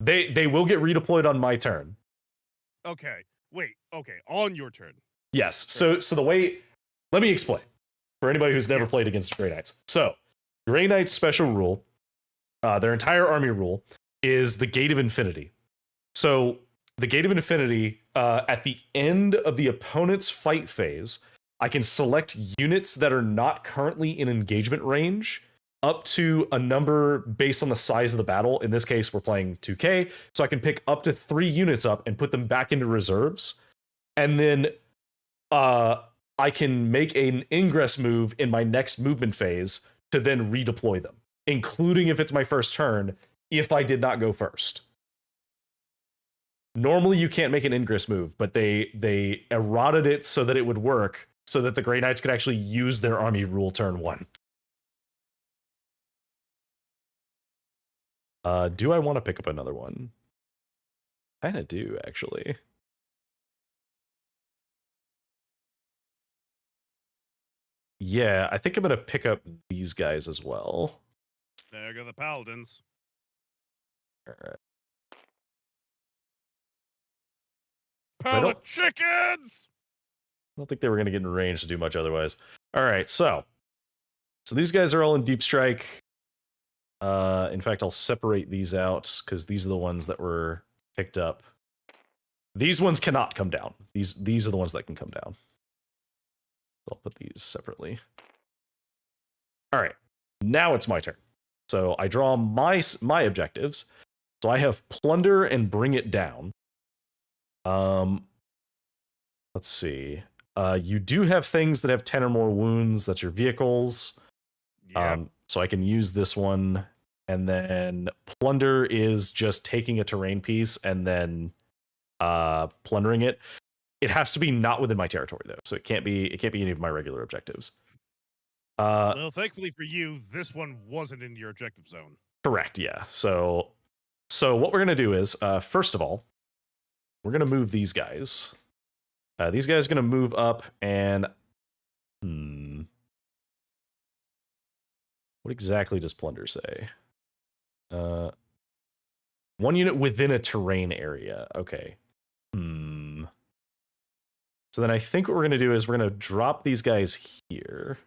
They will get redeployed on my turn. Okay. Wait. Okay. On your turn. Yes. So the way... Let me explain. For anybody who's never played against Grey Knights. So, Grey Knights' special rule, their entire army rule, is the Gate of Infinity. So, the Gate of Infinity, at the end of the opponent's fight phase, I can select units that are not currently in engagement range up to a number based on the size of the battle. In this case, we're playing 2K, so I can pick up to 3 units up and put them back into reserves, and then I can make an ingress move in my next movement phase to then redeploy them, including if it's my first turn, if I did not go first. Normally you can't make an ingress move, but they eroded it so that it would work, so that the Grey Knights could actually use their army rule turn 1. Do I want to pick up another one? Kinda do, actually. Yeah, I think I'm gonna pick up these guys as well. There go the paladins. Alright. Pallet chickens! I don't think they were gonna get in range to do much otherwise. Alright, so these guys are all in deep strike. In fact, I'll separate these out, because these are the ones that were picked up. These ones cannot come down. These are the ones that can come down. I'll put these separately. All right, now it's my turn. So I draw my objectives. So I have plunder and bring it down. Let's see. You do have things that have 10 or more wounds. That's your vehicles. Yep. So I can use this one. And then plunder is just taking a terrain piece and then plundering it. It has to be not within my territory though, so it can't be any of my regular objectives. Well, thankfully for you, this one wasn't in your objective zone. Correct, yeah. So what we're gonna do is, first of all, we're gonna move these guys. These guys are gonna move up and what exactly does plunder say? 1 unit within a terrain area. Okay. So then I think what we're going to do is we're going to drop these guys here.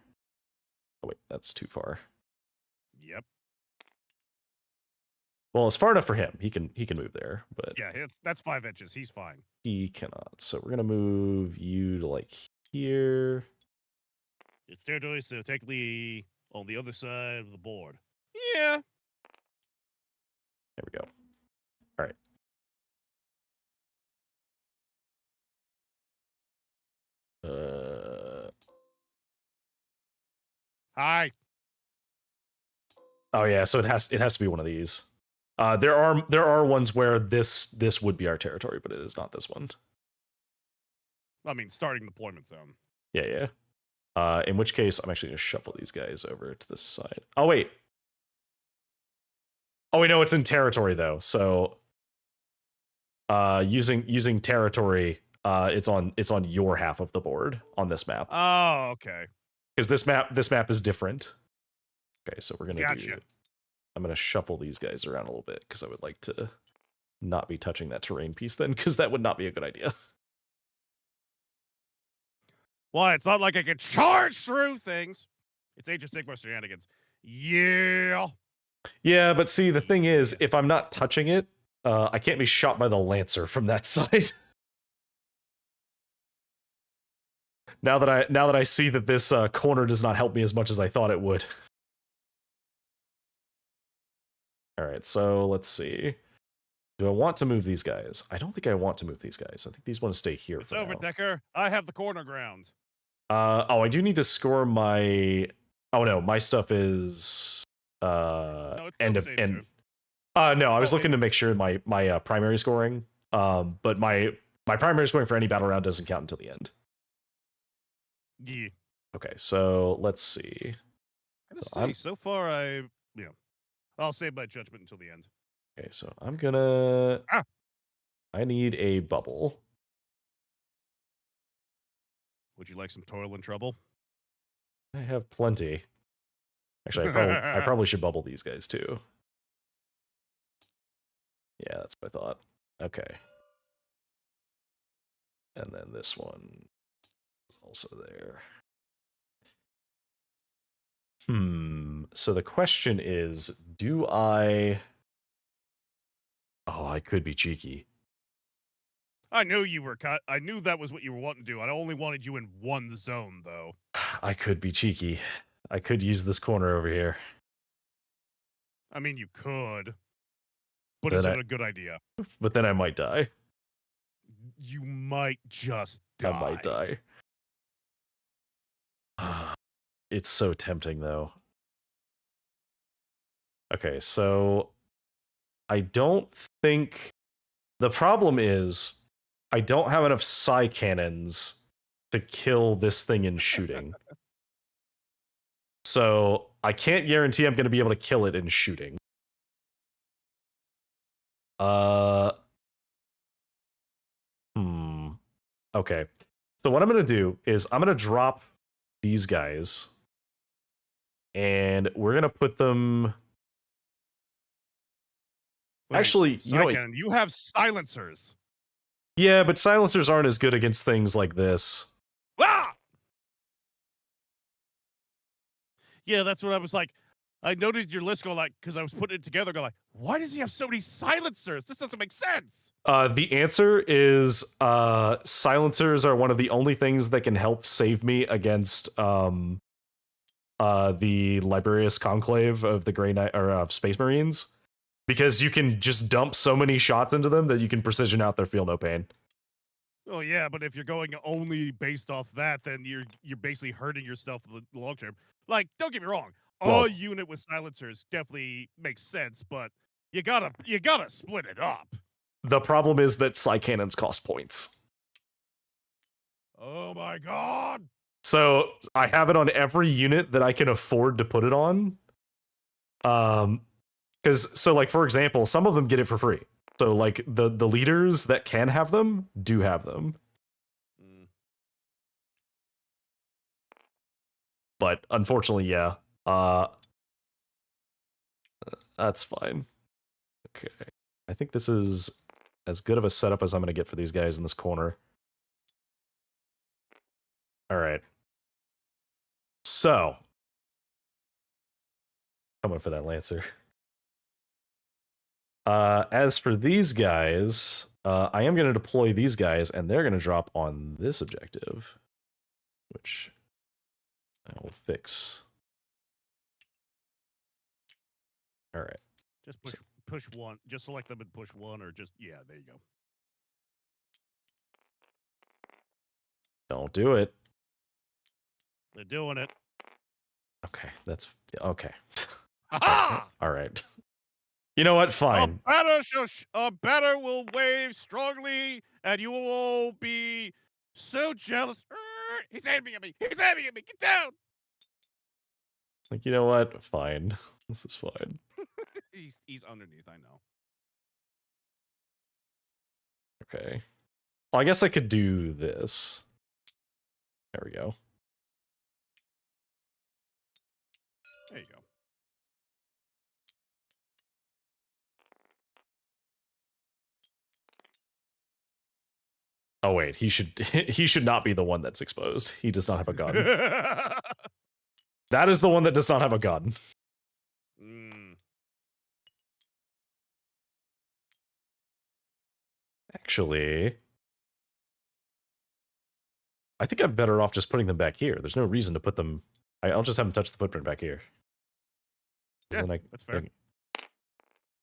Oh, wait, that's too far. Yep. Well, it's far enough for him. He can move there, but yeah, that's 5 inches. He's fine. He cannot. So we're going to move you to like here. It's territory, so technically on the other side of the board. Yeah. There we go. All right. Hi. Oh yeah, so it has to be one of these. There are ones where this would be our territory, but it is not this one. I mean, starting deployment zone. Yeah. In which case, I'm actually going to shuffle these guys over to this side. Oh wait. Oh, we know it's in territory though. So, using territory, it's on your half of the board on this map. Oh, okay. Because this map is different. Okay, so we're gonna I'm gonna shuffle these guys around a little bit because I would like to not be touching that terrain piece then, because that would not be a good idea. Why? It's not like I can charge through things. It's Age of Sigmar shenanigans. Yeah. Yeah, but see, the thing is, if I'm not touching it, I can't be shot by the Lancer from that side. Now that I see that this corner does not help me as much as I thought it would. All right, so let's see. Do I want to move these guys? I don't think I want to move these guys. I think these want to stay here for over, now. Decker. I have the corner ground. I do need to score my. Oh no, my stuff is no, end of end. No, I was looking to make sure my primary scoring. But my primary scoring for any battle round doesn't count until the end. Yeah. Okay, so let's see. So far I'll save my judgment until the end. Okay, so I'm gonna. I need a bubble. Would you like some toil and trouble? I have plenty. Actually, I probably should bubble these guys too. Yeah, that's what I thought. Okay. And then this one is also there. So the question is, do I... Oh, I could be cheeky. I knew you were I knew that was what you were wanting to do. I only wanted you in one zone, though. I could be cheeky. I could use this corner over here. I mean, you could, but Then is I, it a good idea? but then I might die. You might just I die. might die. It's so tempting, though. Okay, so I don't think the problem is I don't have enough psi cannons to kill this thing in shooting. So I can't guarantee I'm going to be able to kill it in shooting. Okay. So what I'm going to do is I'm going to drop these guys and we're going to put them. Wait, Actually, you know what? Psycannon, you have silencers. Yeah, but silencers aren't as good against things like this. Ah! Yeah, that's what I was like. I noted your list go like, because I was putting it together, go like, why does he have so many silencers? This doesn't make sense. The answer is silencers are one of the only things that can help save me against the Liberius Conclave of the Grey Knight or Space Marines, because you can just dump so many shots into them that you can precision out their feel no pain. Oh yeah, but if you're going only based off that, then you're basically hurting yourself in the long term. Like, don't get me wrong, Well, a unit with silencers definitely makes sense, but you gotta split it up. The problem is that psi cannons cost points. Oh my god! So I have it on every unit that I can afford to put it on. Because so like for example, some of them get it for free. So like the leaders that can have them do have them. But unfortunately, yeah. That's fine. Okay. I think this is as good of a setup as I'm going to get for these guys in this corner. All right. So, coming for that Lancer. As for these guys, I am going to deploy these guys, and they're going to drop on this objective, which I will fix. All right. Just push one. Just select them and push one, or just yeah. There you go. Don't do it. They're doing it. Okay, that's okay. Ha! All right. You know what? Fine. A batter will wave strongly, and you will all be so jealous. He's aiming at me. He's aiming at me. Get down. Like, you know what? Fine. This is fine. He's underneath. I know. Okay. Well, I guess I could do this. There we go. There you go. Oh wait, he should not be the one that's exposed. He does not have a gun. That is the one that does not have a gun. Actually, I think I'm better off just putting them back here. There's no reason to put them. I'll just have them touch the footprint back here. Yeah, that's fair.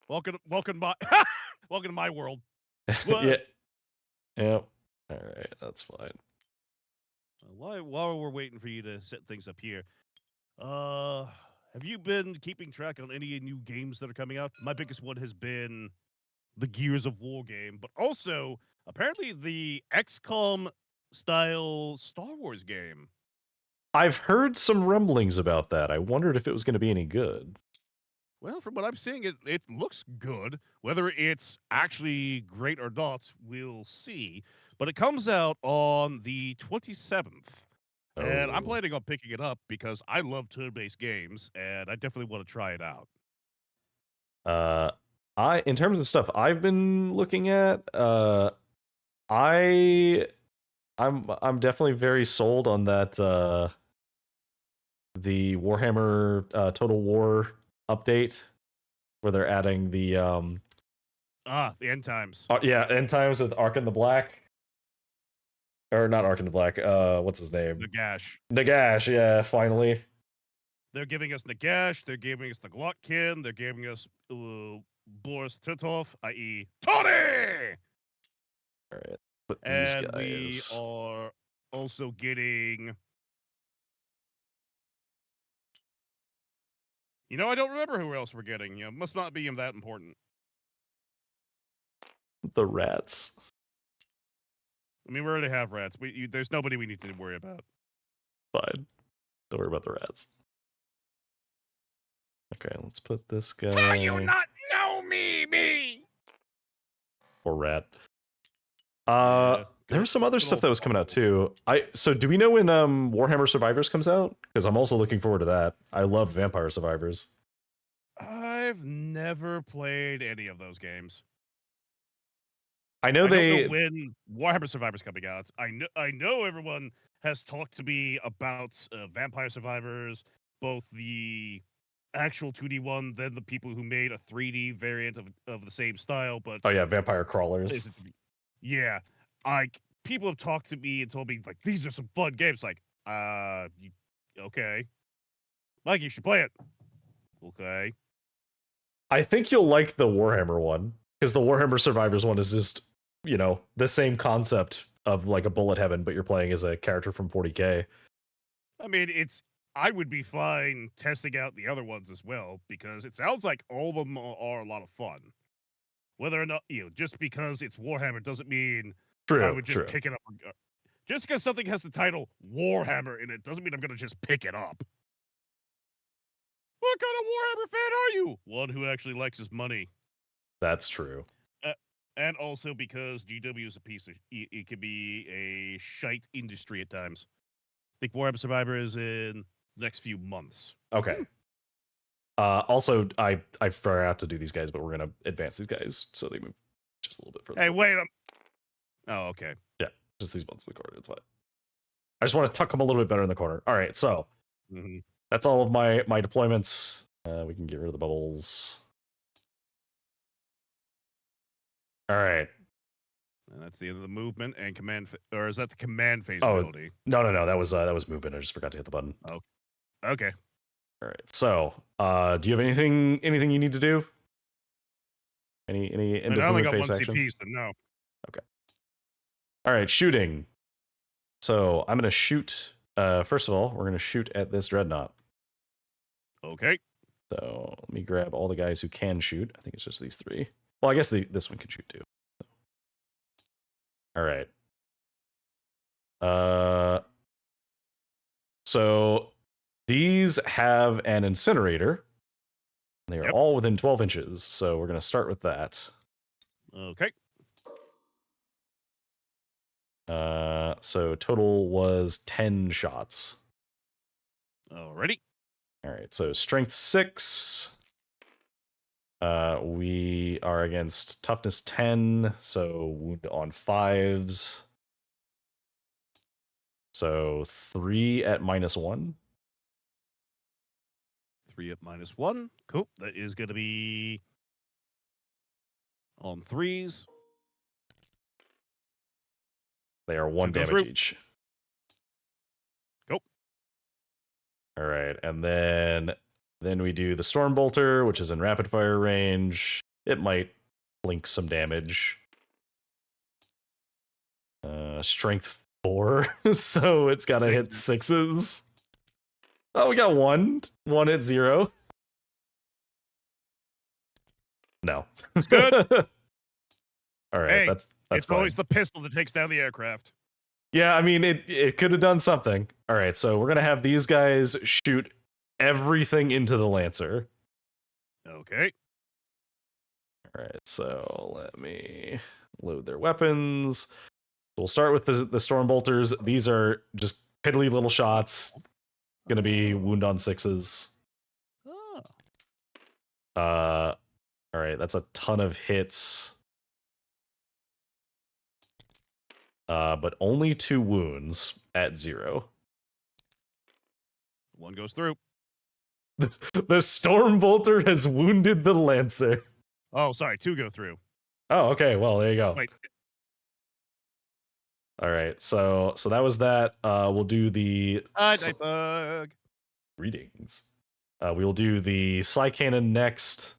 Welcome to my world. Yeah. Yep. All right, that's fine. While we're waiting for you to set things up here, have you been keeping track on any new games that are coming out? My biggest one has been the Gears of War game, but also apparently the XCOM style Star Wars game. I've heard some rumblings about that. I wondered if it was going to be any good. Well, from what I'm seeing, it looks good. Whether it's actually great or not, we'll see. But it comes out on the 27th. Oh. And I'm planning on picking it up because I love turn-based games, and I definitely want to try it out. In terms of stuff I've been looking at, I'm definitely very sold on that the Warhammer Total War update where they're adding the the end times. Yeah, end times with Ark in the Black. Or not Ark in the Black. What's his name? Nagash. Nagash, yeah, finally. They're giving us Nagash, they're giving us the Glotkin, they're giving us Boris Titov, i.e. Tony! All right, put these And we guys. are also getting... I don't remember who else we're getting. Must not be that important. The rats. I mean, we already have rats. There's nobody we need to worry about. Fine. Don't worry about the rats. Okay, let's put this guy. How you not know me? Or rat. Yeah, there was some other stuff that was coming out too. So do we know when Warhammer Survivors comes out? Because I'm also looking forward to that. I love Vampire Survivors. I've never played any of those games. I know I they don't know when Warhammer Survivors coming out. I know everyone has talked to me about Vampire Survivors, both the actual 2D one, then the people who made a 3D variant of the same style. But oh yeah, Vampire Crawlers. Yeah, people have talked to me and told me like these are some fun games. Like, okay, Mike, you should play it. Okay. I think you'll like the Warhammer one because the Warhammer Survivors one is just the same concept of like a bullet heaven, but you're playing as a character from 40K. I mean, I would be fine testing out the other ones as well because it sounds like all of them are a lot of fun. Whether or not just because it's Warhammer doesn't mean I would just pick it up. Just because something has the title Warhammer in it doesn't mean I'm going to just pick it up. What kind of Warhammer fan are you? One who actually likes his money. That's true. And also because GW is a piece of... It can be a shite industry at times. I think Warhammer Survivor is in the next few months. Okay. Also, I forgot to do these guys, but we're going to advance these guys so they move just a little bit further. Hey, wait. Oh, okay. Yeah, just these ones in the corner. It's fine. I just want to tuck them a little bit better in the corner. All right, so that's all of my deployments. We can get rid of the bubbles. All right. And that's the end of the movement and command, or is that the command phase ability? No. That was movement. I just forgot to hit the button. Oh, okay. All right. So, do you have anything you need to do? Any end of movement phase actions? CP, so no. Okay. All right, shooting. So I'm gonna shoot. First of all, we're gonna shoot at this dreadnought. Okay. So let me grab all the guys who can shoot. I think it's just these three. Well, I guess this one can shoot too. All right. So these have an incinerator. They are all within 12 inches. So we're going to start with that. Okay. So total was 10 shots. Alrighty. All right. So strength 6. We are against toughness 10, so wound on 5s. So 3 at -1. 3 at -1. Cool. That is going to be on 3s. They are 1 damage each. Go. All right, and then we do the Stormbolter, which is in rapid fire range. It might blink some damage. Strength 4, so it's got to hit 6s. Oh, we got 1. 1 at 0. No. Good. All right, hey, that's it's fine. always the pistol that takes down the aircraft. Yeah, I mean, it could have done something. All right, so we're going to have these guys shoot everything into the Lancer. Okay. All right, so let me load their weapons. We'll start with the Stormbolters. These are just piddly little shots. Going to be wound on 6s. Oh. All right, that's a ton of hits. But only 2 wounds at 0. 1 goes through. The Stormbolter has wounded the Lancer. Oh, sorry, 2 go through. Oh, okay. Well, there you go. Wait. All right. So that was that. We'll do the Nightbug. Greetings. We will do the Psy Cannon next.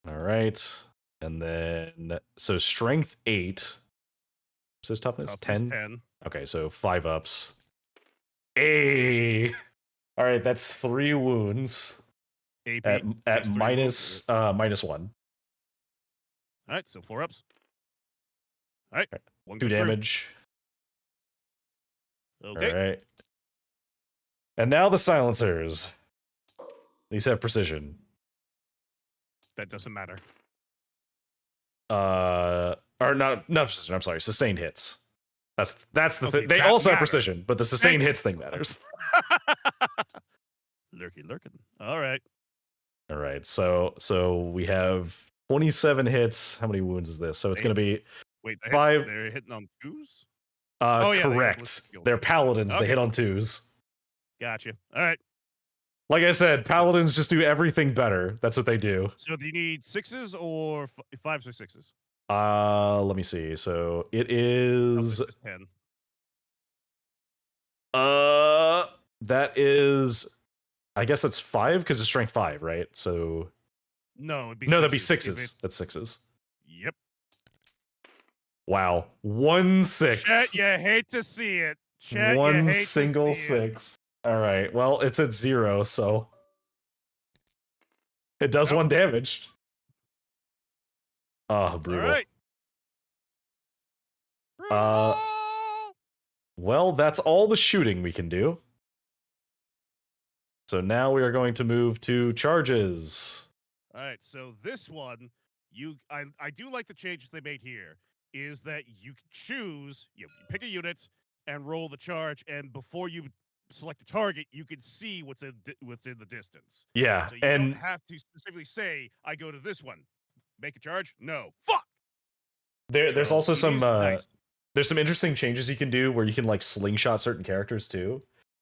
All right. And then, so strength 8. What's toughness? 10? 10. Okay, so 5 ups. Hey! All right, that's 3 wounds. AP At minus minus 1. All right, so 4 ups. All right, 1 2 goes through. damage. Okay. All right. And now the silencers. These have precision. That doesn't matter. Or not precision, I'm sorry, sustained hits. That's the Okay, thing. They that also have matters. precision, but the sustained hits thing matters. Lurking. All right. All right, so we have 27 hits. How many wounds is this? So it's going to be Wait, 5. They're hitting on 2s? Correct. They're paladins. Okay. They hit on 2s. Gotcha. All right. Like I said, paladins just do everything better. That's what they do. So do you need 6s or 5s or 6s? Let me see. So it is 10. That is, I guess that's 5 because it's strength 5, right? So no, that'd be 6s. That's 6s. Yep. Wow, 1 6. Chat, you hate to see it. Chat, One you hate single to see 6. All right. Well, it's at 0, so it does 1 damage. Oh, brutal. All right. Well, that's all the shooting we can do. So now we are going to move to charges. All right, so this one, I do like the changes they made here. Is that you can choose, you pick a unit and roll the charge, and before you select a target, you can see within the distance. Yeah, So you and don't have to specifically say, I go to this one. Make a charge? No. Fuck! there's So also it some is nice. there's some interesting changes you can do where you can like slingshot certain characters too.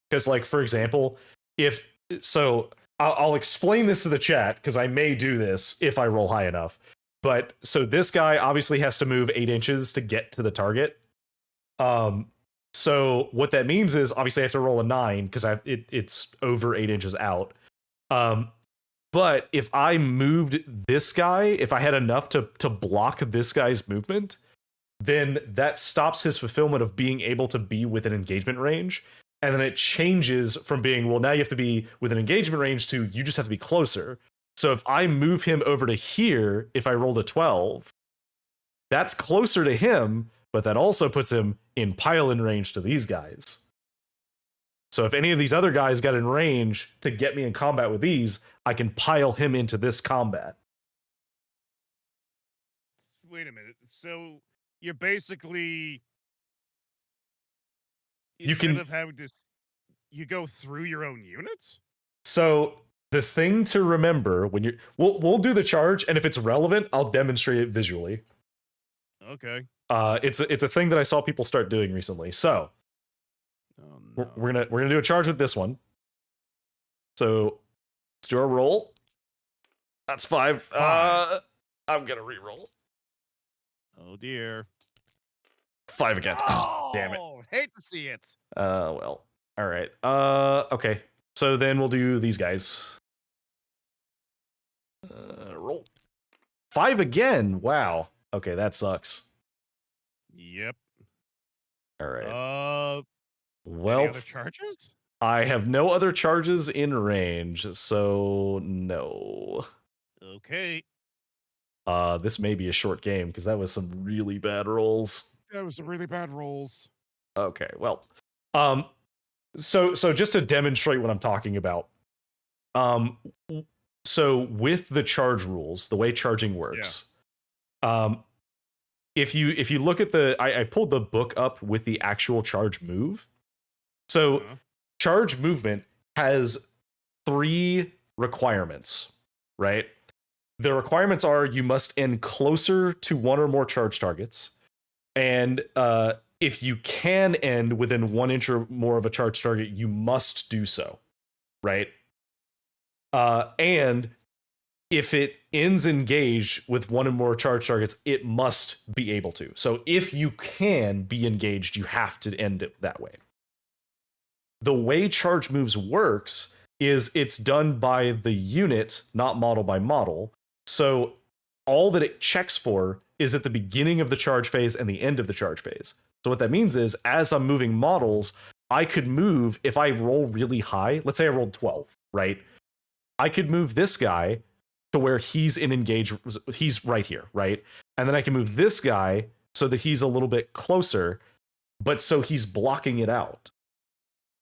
Because like, for example, I'll explain this to the chat because I may do this if I roll high enough. But so this guy obviously has to move 8 inches to get to the target. So what that means is obviously I have to roll a 9 because it's over 8 inches out. But if I moved this guy, if I had enough to block this guy's movement, then that stops his fulfillment of being able to be within engagement range. And then it changes from being, well, now you have to be within engagement range to you just have to be closer. So if I move him over to here, if I rolled a 12, that's closer to him, but that also puts him in pile-in range to these guys. So if any of these other guys got in range to get me in combat with these, I can pile him into this combat. Wait a minute. So you're basically instead of having this, you go through your own units? So the thing to remember when we'll do the charge, and if it's relevant, I'll demonstrate it visually. Okay. It's a thing that I saw people start doing recently. So we're gonna do a charge with this one. So let's do our roll. That's 5. I'm gonna re-roll. Oh dear. 5 again. Oh, damn it. Hate to see it. Well. All right. Okay. So then we'll do these guys. Roll. 5 again. Wow. Okay, that sucks. Yep. All right. Any other charges? I have no other charges in range, so no. Okay. This may be a short game because that was some really bad rolls. That was some really bad rolls. Okay, well, so just to demonstrate what I'm talking about, so with the charge rules, the way charging works, if you look at I pulled the book up with the actual charge move. So charge movement has 3 requirements, right? The requirements are you must end closer to 1 or more charge targets, and if you can end within 1 inch or more of a charge target, you must do so, right? And if it ends engaged with 1 or more charge targets, it must be able to. So if you can be engaged, you have to end it that way. the way charge moves works is it's done by the unit, not model by model. So all that it checks for is at the beginning of the charge phase and the end of the charge phase. So what that means is as I'm moving models, I could move, if I roll really high, let's say I rolled 12, right? I could move this guy to where he's in engage, he's right here, right? And then I can move this guy so that he's a little bit closer, but so he's blocking it out,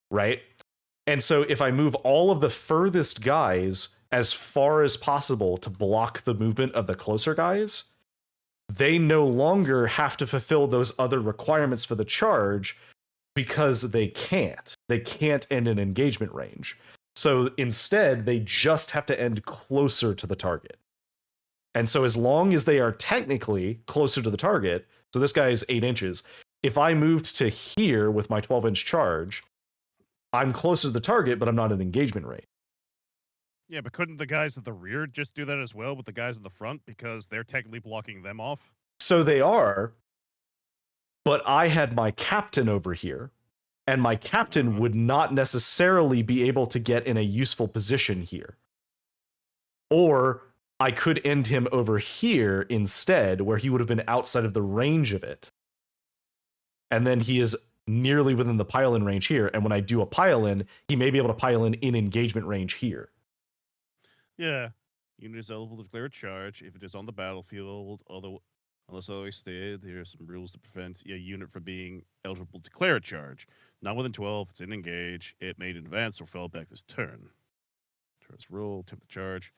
right? And so if I move all of the furthest guys as far as possible to block the movement of the closer guys, they no longer have to fulfill those other requirements for the charge because they can't. They can't end in engagement range. So instead, they just have to end closer to the target. And so as long as they are technically closer to the target, so this guy is 8 inches, if I moved to here with my 12-inch charge, I'm closer to the target, but I'm not in engagement range. Yeah, but couldn't the guys at the rear just do that as well with the guys in the front because they're technically blocking them off? So they are, but I had my captain over here, and my captain would not necessarily be able to get in a useful position here. Or I could end him over here instead, where he would have been outside of the range of it. And then he is nearly within the pile-in range here, and when I do a pile-in, he may be able to pile in engagement range here. Yeah. Unit is eligible to declare a charge if it is on the battlefield, although unless always stated, there are some rules to prevent a unit from being eligible to declare a charge. Not within 12, it's in engage, it made advance or fell back this turn. Turns roll, attempt the charge.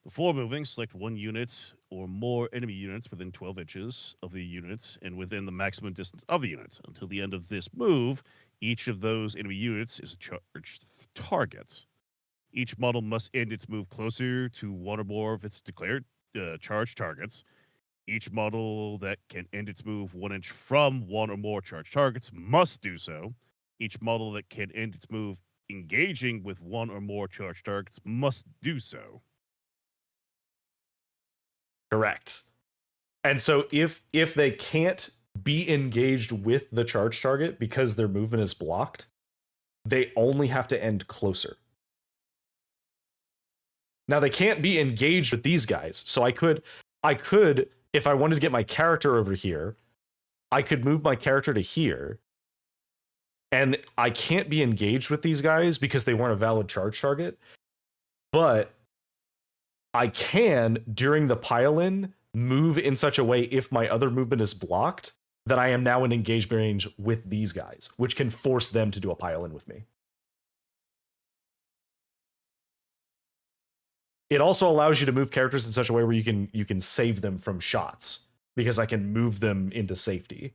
Before moving, select one unit or more enemy units within 12 inches of the units and within the maximum distance of the unit. Until the end of this move, each of those enemy units is a charged target. Each model must end its move closer to one or more of its declared charged targets. Each model that can end its move 1 inch from one or more charged targets must do so. Each model that can end its move engaging with one or more charged targets must do so. Correct. And so if they can't be engaged with the charge target because their movement is blocked, they only have to end closer. Now they can't be engaged with these guys. So I could, if I wanted to get my character over here, I could move my character to here. And I can't be engaged with these guys because they weren't a valid charge target. But I can, during the pile-in, move in such a way if my other movement is blocked that I am now in engagement range with these guys, which can force them to do a pile-in with me. It also allows you to move characters in such a way where you can save them from shots because I can move them into safety.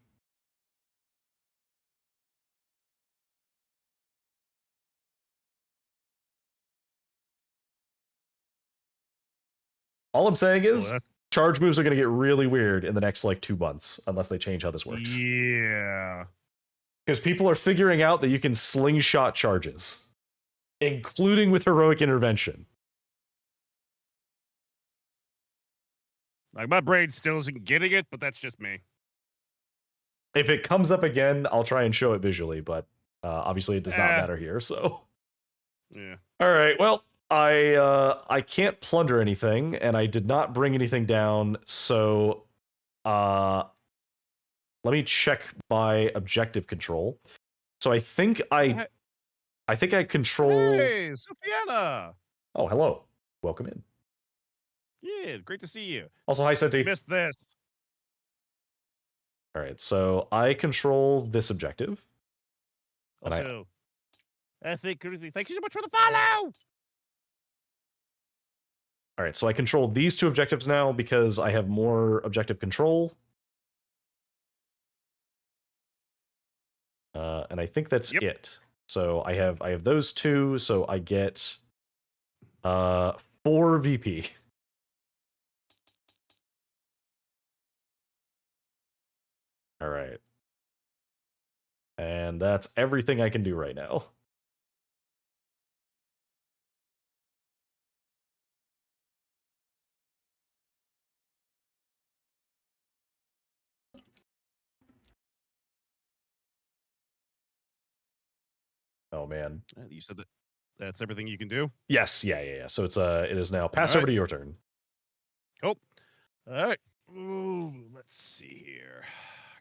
All I'm saying is charge moves are going to get really weird in the next like 2 months unless they change how this works. Yeah. Because people are figuring out that you can slingshot charges, including with heroic intervention. Like, my brain still isn't getting it, but that's just me. If it comes up again, I'll try and show it visually, but obviously it does not matter here, so. Yeah. All right, well, I can't plunder anything, and I did not bring anything down, so let me check my objective control. So I think I control. Hey, Sofiana! Oh, hello. Welcome in. Yeah, great to see you. Also, hi, Senti. Missed this. All right, so I control this objective. Also, thank you so much for the follow! All right, so I control these 2 objectives now because I have more objective control. And I think that's it. So I have those 2, so I get 4 VP. All right. And that's everything I can do right now. Oh man. You said that that's everything you can do? Yes, yeah. So it is now pass All over right. to your turn. Cool. All right. Ooh, let's see here.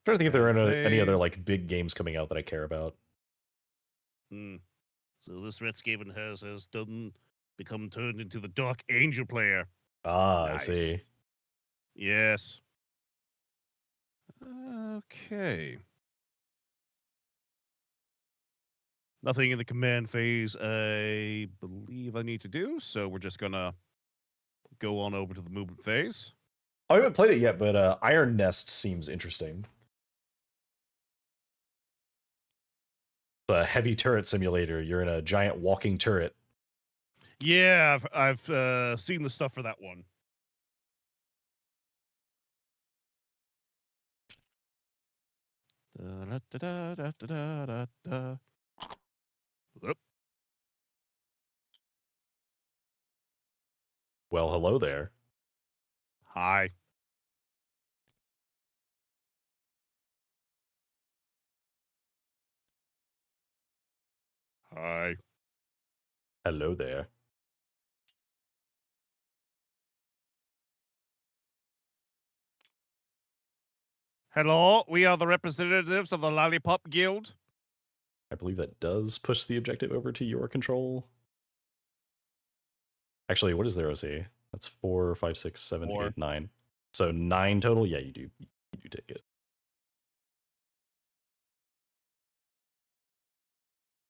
Trying to think if there are any other Phase. like big games coming out that I care about. So this Redscaven has become turned into the Dark Angel player. Ah, Nice. I see. Yes. Okay. Nothing in the command phase I believe I need to do, so we're just gonna go on over to the movement phase. I haven't played it yet, but Iron Nest seems interesting. It's a heavy turret simulator. You're in a giant walking turret. Yeah, I've seen the stuff for that one. Oop. Well, hello there. Hi. Hi. Hello there. Hello, we are the representatives of the Lollipop Guild. I believe that does push the objective over to your control. Actually, what is their OC? That's 4, 5, 6, 7, 4. 8, 9. So 9 total? Yeah, you do take it.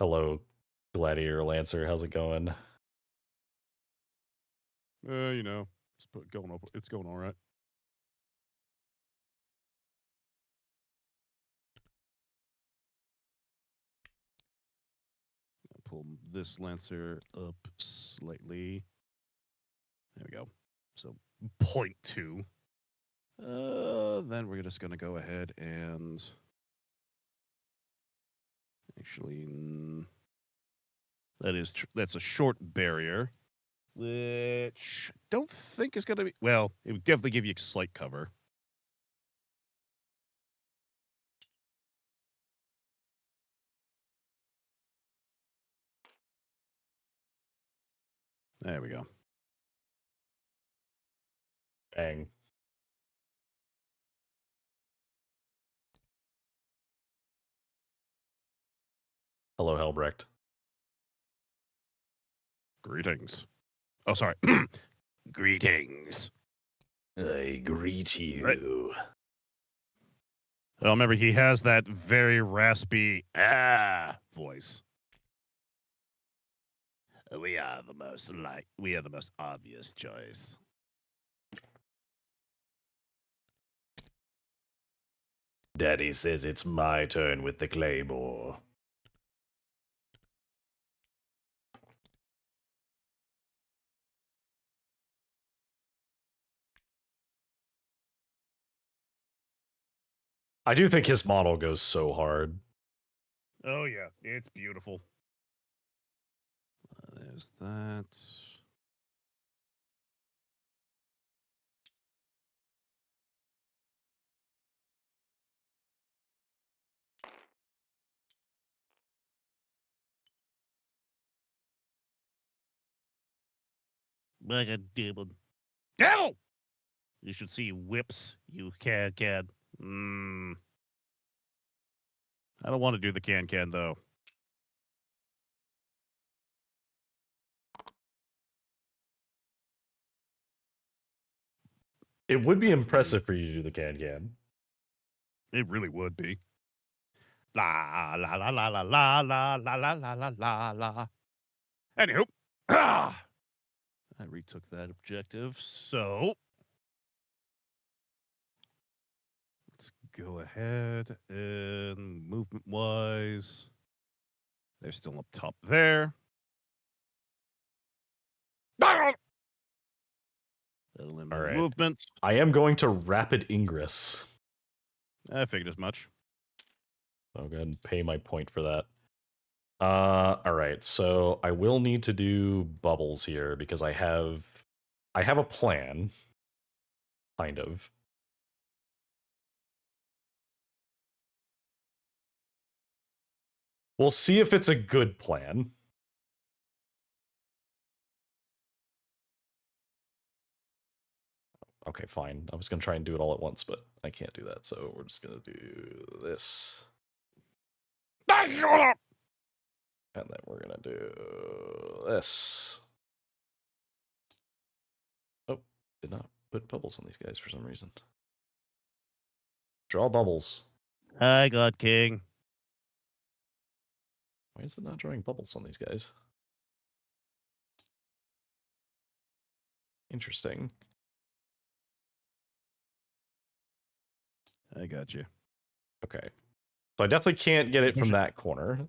Hello, Gladiator Lancer. How's it going? You know, it's going all right. Pull this Lancer up slightly. There we go. So 0.2. Then we're just going to go ahead and actually that's a short barrier, which I don't think is going to be, well, it would definitely give you slight cover. There we go. Bang. Hello, Helbrecht. Greetings. Oh, sorry. Greetings. I greet you. Right. Well, remember, he has that very raspy voice. We are the most obvious choice. Daddy says it's my turn with the claymore. I do think his model goes so hard. Oh, yeah. It's beautiful. There's that. Like a demon. Devil! You should see whips, you cad. I don't want to do the can, though. It would be impressive for you to do the can. It really would be. La la la la la la la la la la la la la. Anywho, I retook that objective, so let's go ahead and movement-wise, they're still up top there. That'll limit All right. movement. I am going to rapid ingress. I figured as much. I'll go ahead and pay my point for that. All right. So I will need to do bubbles here because I have a plan, kind of. We'll see if it's a good plan. Okay, fine. I was going to try and do it all at once, but I can't do that. So we're just going to do this. And then we're going to do this. Oh, did not put bubbles on these guys for some reason. Draw bubbles. Hi, God King. Why is it not drawing bubbles on these guys? Interesting. I got you. Okay. So I definitely can't get it from that corner.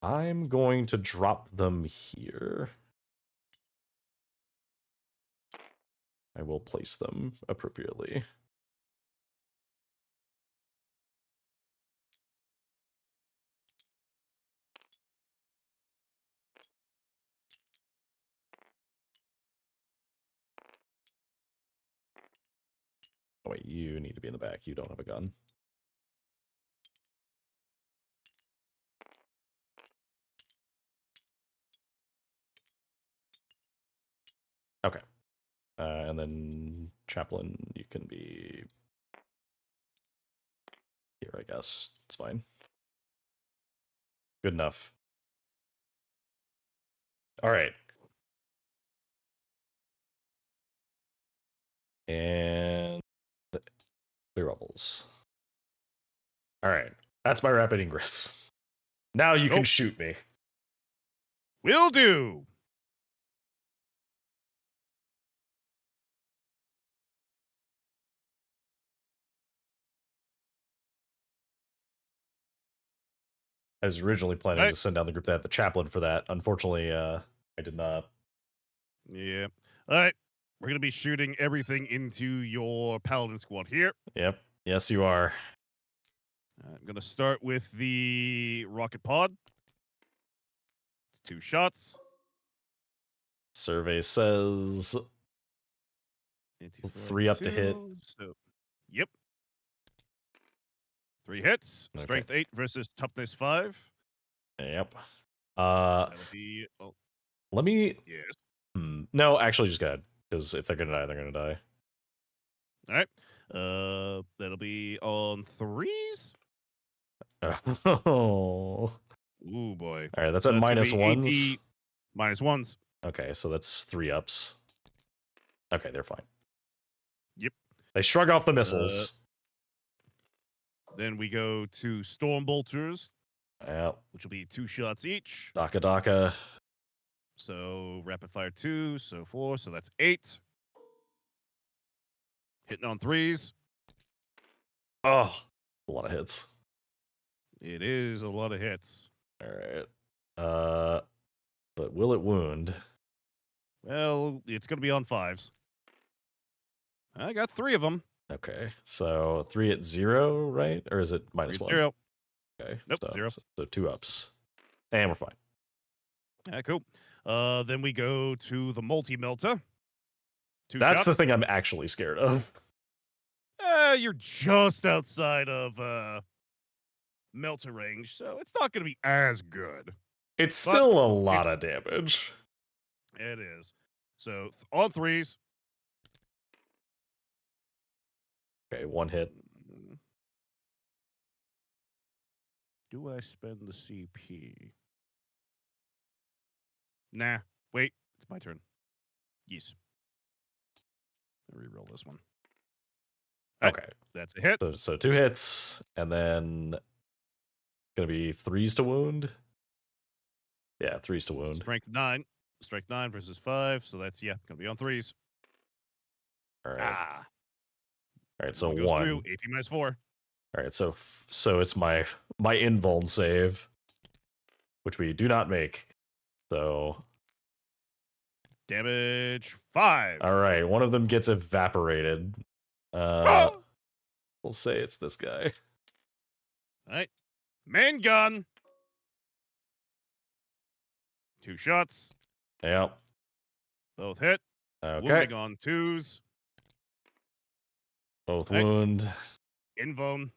I'm going to drop them here. I will place them appropriately. Oh, wait, you need to be in the back. You don't have a gun. Okay. And then Chaplain, you can be here, I guess. It's fine. Good enough. All right. And clear bubbles. All right. That's my rapid ingress. Now you can shoot me. Will do. I was originally planning to send down the group that had the chaplain for that. Unfortunately, I did not. Yeah. All right. We're going to be shooting everything into your paladin squad here. Yep. Yes, you are. I'm going to start with the rocket pod. It's 2 shots. Survey says 3 up to hit. So, yep. 3 hits. Okay. Strength 8 versus toughness 5. Yep. That'll be. Oh, let me. yes. No, actually, just go ahead. Because if they're gonna die, they're gonna die. All right. That'll be on 3s. Oh. Ooh, boy. All right, that's at minus 1s. Minus 1s. Okay, so that's 3 ups. Okay, they're fine. Yep. They shrug off the missiles. Then we go to Storm Bolters. Yep. Which will be 2 shots each. Daka Daka. So rapid fire 2, so 4, so that's 8. Hitting on 3s. Oh, a lot of hits. It is a lot of hits. All right. But will it wound? Well, it's going to be on 5s. I got 3 of them. Okay, so 3 at 0, right? Or is it minus 1? 0. Okay, Nope, 0. So 2 ups. And we're fine. Yeah, cool. Then we go to the multi-melter. 2 That's shots. the thing I'm actually scared of. You're just outside of melter range, so it's not going to be as good. It's still a lot of damage. It is. So on 3s. Okay, 1 hit. Do I spend the CP? Nah. Wait. It's my turn. Yes. I'll reroll this one. Okay. That's a hit. So 2 hits, and then gonna be 3s to wound. Yeah, 3s to wound. Strength 9. Strength 9 versus 5. So that's, gonna be on 3s. All right. All right, so goes 1. Through, AP minus 4. All right, so it's my invuln save, which we do not make. So damage 5. All right, one of them gets evaporated. We'll say it's this guy. All right. Main gun. 2 shots. Yep. Both hit. Okay. Wounding on 2s. Both wound. Invuln.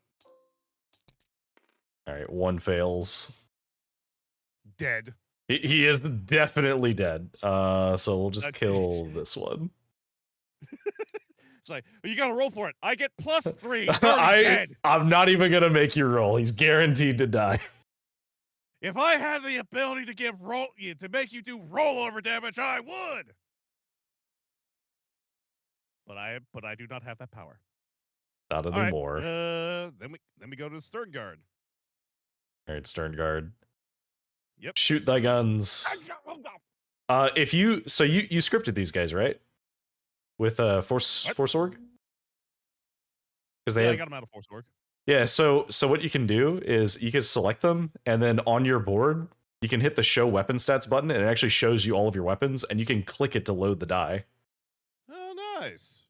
All right, one fails. Dead. He is definitely dead. So we'll just That's kill this one. It's like, you gotta roll for it. I get +3. He's already dead. I'm not even gonna make you roll. He's guaranteed to die. If I had the ability to to make you do rollover damage, I would. But I do not have that power. Not All right. anymore. Then we go to the stern guard. All right, stern guard. Yep. Shoot thy guns. If you you scripted these guys, right? With force org? Because they I have, got him out of force org. yeah, so what you can do is you can select them, and then on your board you can hit the show weapon stats button, and it actually shows you all of your weapons, and you can click it to load the die. Oh, nice.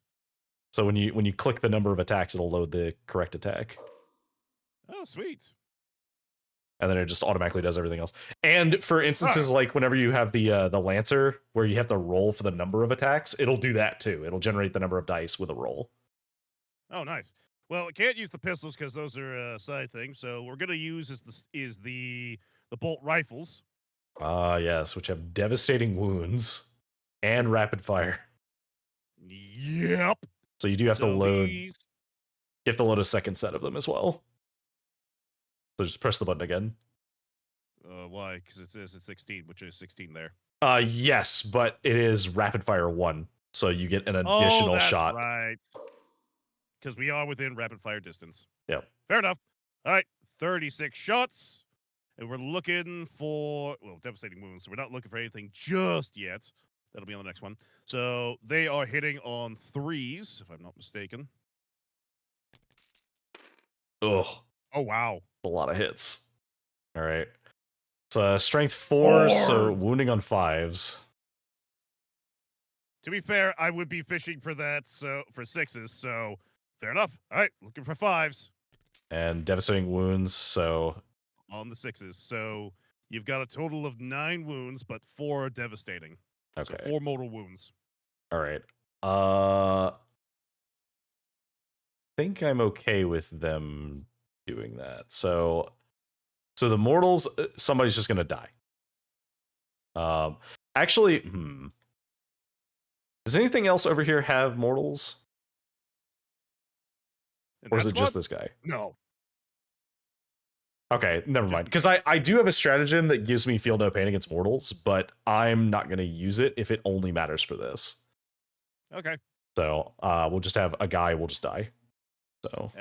So when you click the number of attacks, it'll load the correct attack. Oh, sweet. And then it just automatically does everything else. And for instances like whenever you have the Lancer, where you have to roll for the number of attacks, it'll do that too. It'll generate the number of dice with a roll. Oh, nice. Well, it can't use the pistols because those are side things. So we're gonna use the bolt rifles. Yes, which have devastating wounds and rapid fire. Yep. So you do have to load. These... You have to load a second set of them as well. So just press the button again. Why? Because it says it's 16, which is 16 there. Yes, but it is rapid fire 1, so you get an additional shot. Right. Because we are within rapid fire distance. Yep. Fair enough. All right, 36 shots, and we're looking for devastating wounds. So we're not looking for anything just yet. That'll be on the next one. So they are hitting on 3s, if I'm not mistaken. Ugh. Oh wow. A lot of hits. All right. It's strength 4, so wounding on 5s. To be fair, I would be fishing for that, so for 6s, so fair enough. All right, looking for 5s. And devastating wounds, so on the 6s. So you've got a total of 9 wounds, but 4 are devastating. Okay. So 4 mortal wounds. All right. Think I'm okay with them doing that. So the mortals, somebody's just gonna die. Actually, does anything else over here have mortals? Or is it just this guy? No. Okay, never mind. Because I do have a stratagem that gives me feel no pain against mortals, but I'm not going to use it if it only matters for this. Okay. So we'll just have a guy will just die. So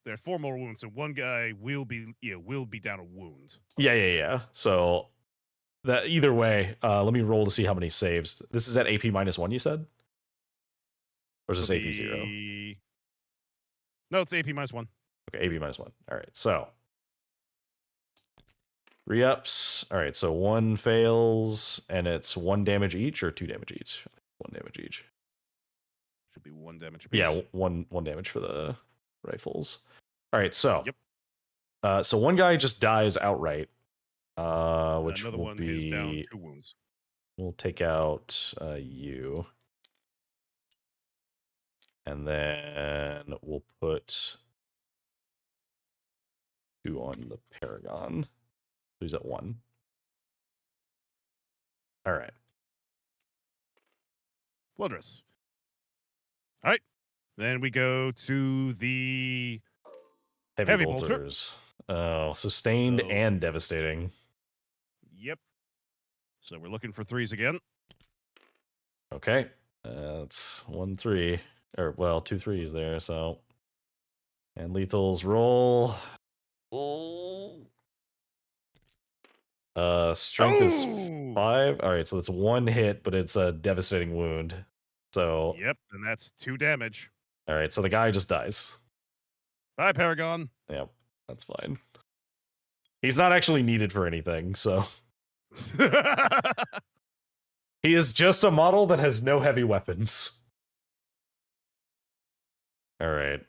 there are 4 more wounds, so one guy will be down a wound. Yeah. So that either way, let me roll to see how many saves. This is at AP -1, you said? Or is this AP 0? No, it's AP -1. Okay, AP -1. All right, so re-ups. All right, so 1 fails, and it's 1 damage each or 2 damage each? 1 damage each. Should be 1 damage apiece. Yeah, one damage for the rifles. All right, so so one guy just dies outright, which another will one be is down 2 wounds. We'll take out you, and then we'll put 2 on the Paragon, who's at 1. All right. Bloodress. All right. Then we go to the heavy bolters. Oh, sustained and devastating. Yep. So we're looking for 3s again. Okay. That's 1 3. Or, well, 2 3s there, so. And lethals roll. Strength is 5. All right, so that's 1 hit, but it's a devastating wound. So. Yep, and that's 2 damage. All right, so the guy just dies. Bye, Paragon. Yep, that's fine. He's not actually needed for anything, so. He is just a model that has no heavy weapons. All right.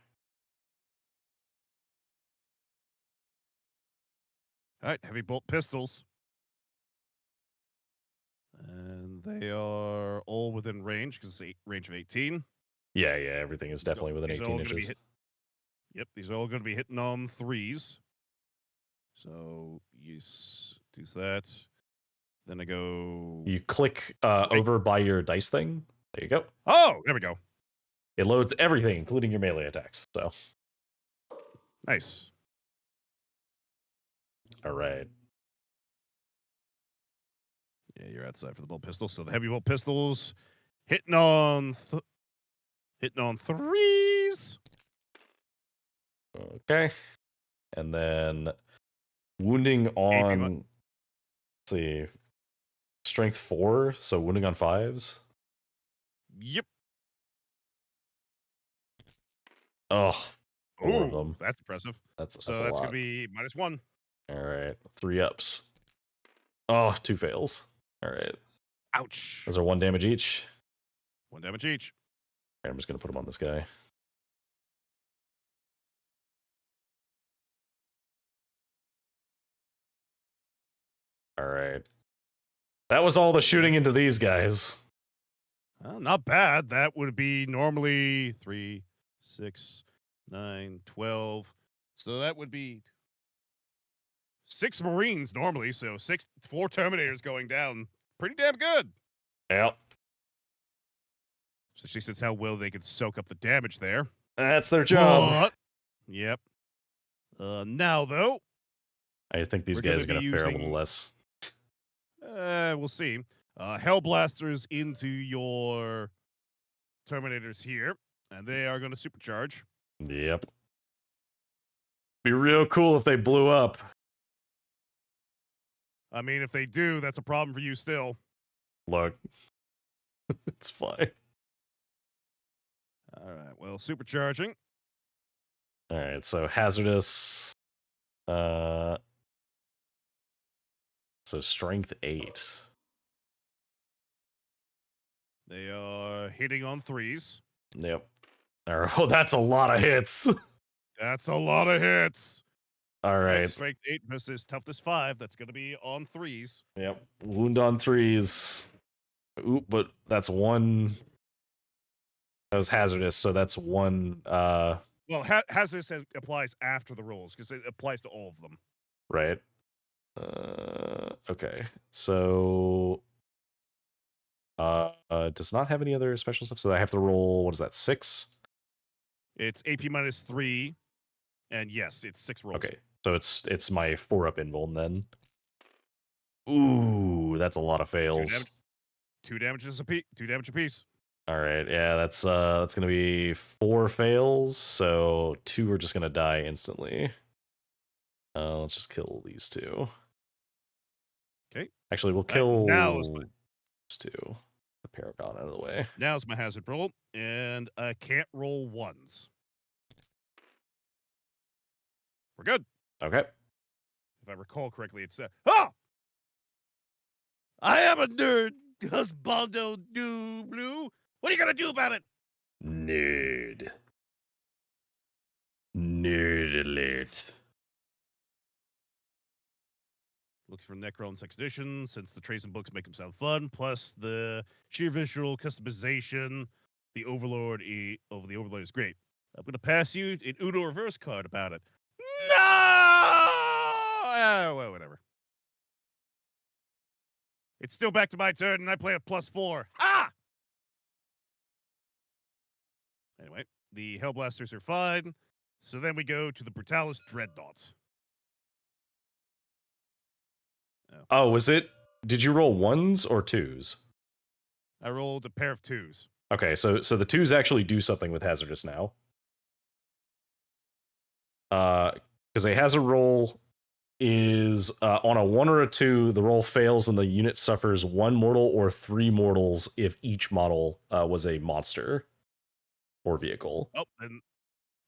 All right, heavy bolt pistols. And they are all within range because it's range of 18. Yeah, everything is definitely within 18 inches. Yep, these are all going to be hitting on 3s. So you do that. Then I go. You click over by your dice thing. There you go. Oh, there we go. It loads everything, including your melee attacks. So, Nice. all right. Yeah, you're outside for the bolt pistol. So the heavy bolt pistols hitting on threes. Okay. And then wounding on, let's see, strength 4, so wounding on 5s. Yep. Oh, 4 of Ooh, them. that's impressive. That's So a that's lot. gonna be -1. All right, 3 ups. Oh, 2 fails. All right. Ouch. Those are 1 damage each. 1 damage each. Okay, I'm just gonna put them on this guy. All right. That was all the shooting into these guys. Well, not bad. That would be normally 3, 6, 9, 12. So that would be 6 Marines normally. So 4 Terminators going down. Pretty damn good. Yep. Especially since how well they could soak up the damage there. That's their job. But, yep. Now, though. I think these we're guys are gonna going to be fare a using- little less. We'll see. Hellblasters into your Terminators here. And they are going to supercharge. Yep. Be real cool if they blew up. I mean, if they do, that's a problem for you still. Look. It's fine. All right. Well, supercharging. All right, so hazardous. So strength 8. They are hitting on 3s. Yep. All right, well, that's a lot of hits. That's a lot of hits. All right. Strength 8 versus toughness 5. That's going to be on 3s. Yep. Wound on 3s. Oop, but that's 1. That was hazardous, so that's 1. Well, hazardous applies after the rolls because it applies to all of them. Right. Okay. So does not have any other special stuff, so I have to roll, what is that, 6? It's AP -3, and yes, it's 6 rolls. Okay, so it's my 4-up invuln then. Ooh, that's a lot of fails. 2 damages apiece. 2 damage apiece. All right, yeah, that's gonna be 4 fails, so 2 are just gonna die instantly. Let's just kill these 2. Okay. Actually, we'll kill now these 2. The Paragon out of the way. Now's my hazard roll, and I can't roll 1s. We're good. Okay. If I recall correctly, it's oh! I am a nerd, husbando do blue. What are you gonna do about it? Nerd. Nerd alert. Looking for Necron's Expedition, since the Trace and books make them sound fun, plus the sheer visual customization. The Overlord over the Overlord is great. I'm gonna pass you an Uno reverse card about it. No! Well, whatever. It's still back to my turn, and I play a +4. Ha! Anyway, the Hellblasters are fine. So then we go to the Brutalis Dreadnoughts. Oh, was it? Did you roll 1s or 2s? I rolled a pair of 2s. Okay, so the 2s actually do something with hazardous now. Because a hazard roll is on a 1 or a 2, the roll fails and the unit suffers 1 mortal or 3 mortals if each model was a monster or vehicle. Oh, then,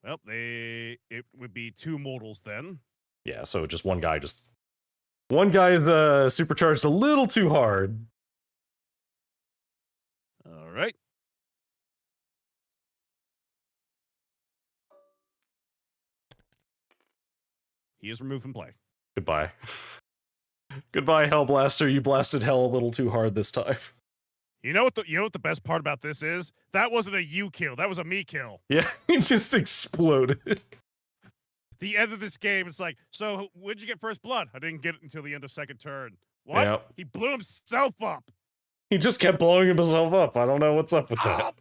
well, it would be 2 mortals then. Yeah, so just one guy's supercharged a little too hard. All right. He is removed from play. Goodbye. Goodbye, Hellblaster. You blasted hell a little too hard this time. You know what the best part about this is? That wasn't a you kill. That was a me kill. Yeah, it just exploded. the end of this game, it's like, so when'd you get first blood? I didn't get it until the end of second turn. What? Yep. He blew himself up. He just kept blowing himself up. I don't know what's up with that.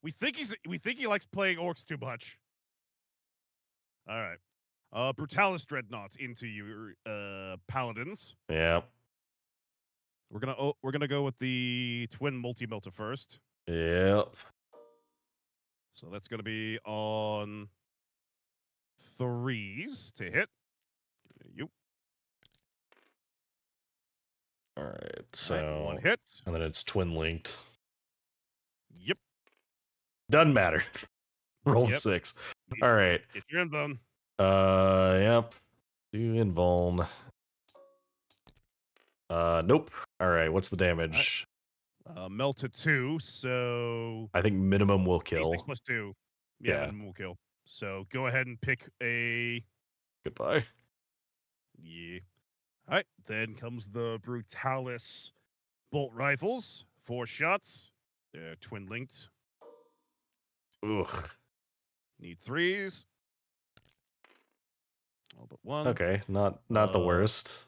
We think he likes playing orcs too much. All right. Brutalis dreadnoughts into your paladins. Yeah. We're gonna go with the twin multi-melter first. Yep. So that's gonna be on 3s to hit. You. All right. So one hit. and then it's twin linked. Yep. Doesn't matter. Roll Yep. 6. All right. Get your invuln. Yep. Do invuln. Nope. All right. What's the damage? Melt to 2, so I think minimum will kill. 6 plus 2. Yeah, minimum will kill. So go ahead and pick a. Goodbye. Yeah. All right. Then comes the Brutalis bolt rifles. 4 shots. They're twin linked. Ugh. Need 3s. All but 1. Okay. Not the worst.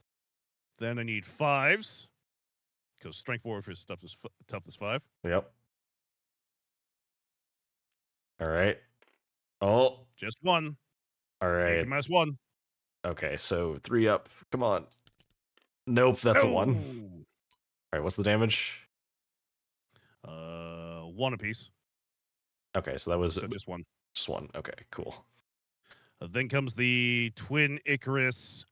Then I need 5s. Because strength warfare is toughness 5. Yep. All right. Oh. Just 1. All right. -1. Okay, so 3 up. Come on. Nope, that's a 1. All right, what's the damage? 1 apiece. Okay, so that was So just 1. Just 1. Okay, cool. Then comes the Twin Icarus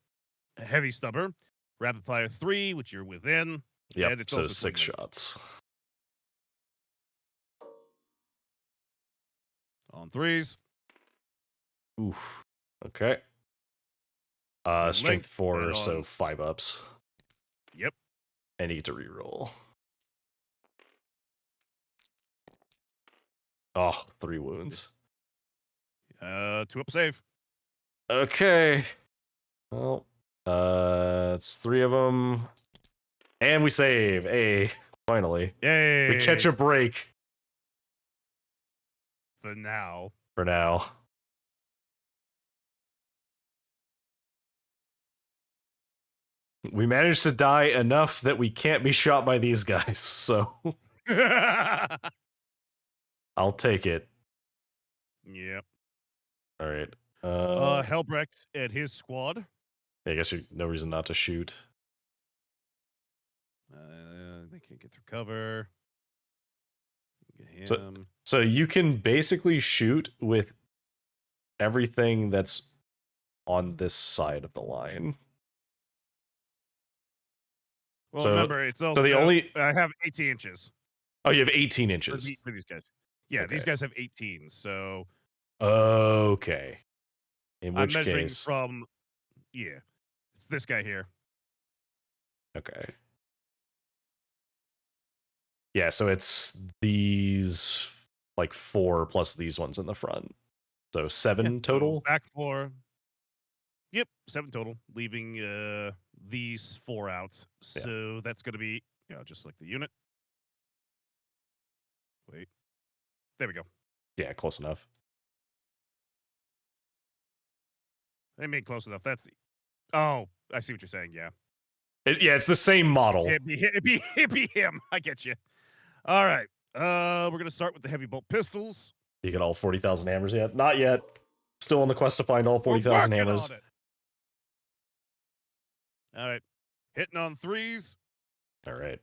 Heavy Stubber. Rapid Fire 3, which you're within. Yep, and it's so also 6 twin shots. on 3s. Oof. Okay. Strength 4, so 5 ups. Yep. I need to reroll. Oh, 3 wounds. 2 up save. Okay. Well, it's 3 of them. And we save. Hey, finally. Yay! We catch a break. For now. For now. We managed to die enough that we can't be shot by these guys, so I'll take it. Yep. All right. Helbrecht and his squad. I guess no reason not to shoot. They can't get through cover. Get him. So you can basically shoot with everything that's on this side of the line. Well, so, remember, it's also I have 18 inches. Oh, you have 18 inches for these guys. Yeah, okay. These guys have 18. So okay. In which I'm measuring case, from it's this guy here. Okay. Yeah, so it's these like 4 plus these ones in the front. So 7 total. So back 4. Yep, 7 total, leaving these 4 out. So that's going to be, just like the unit. Wait. There we go. Yeah, close enough. I mean, close enough. That's. Oh, I see what you're saying. Yeah. It's the same model. It'd be him. I get you. All right. We're going to start with the heavy bolt pistols. You get all 40,000 hammers yet? Not yet. Still on the quest to find all 40,000 hammers. All right. Hitting on 3s. All right.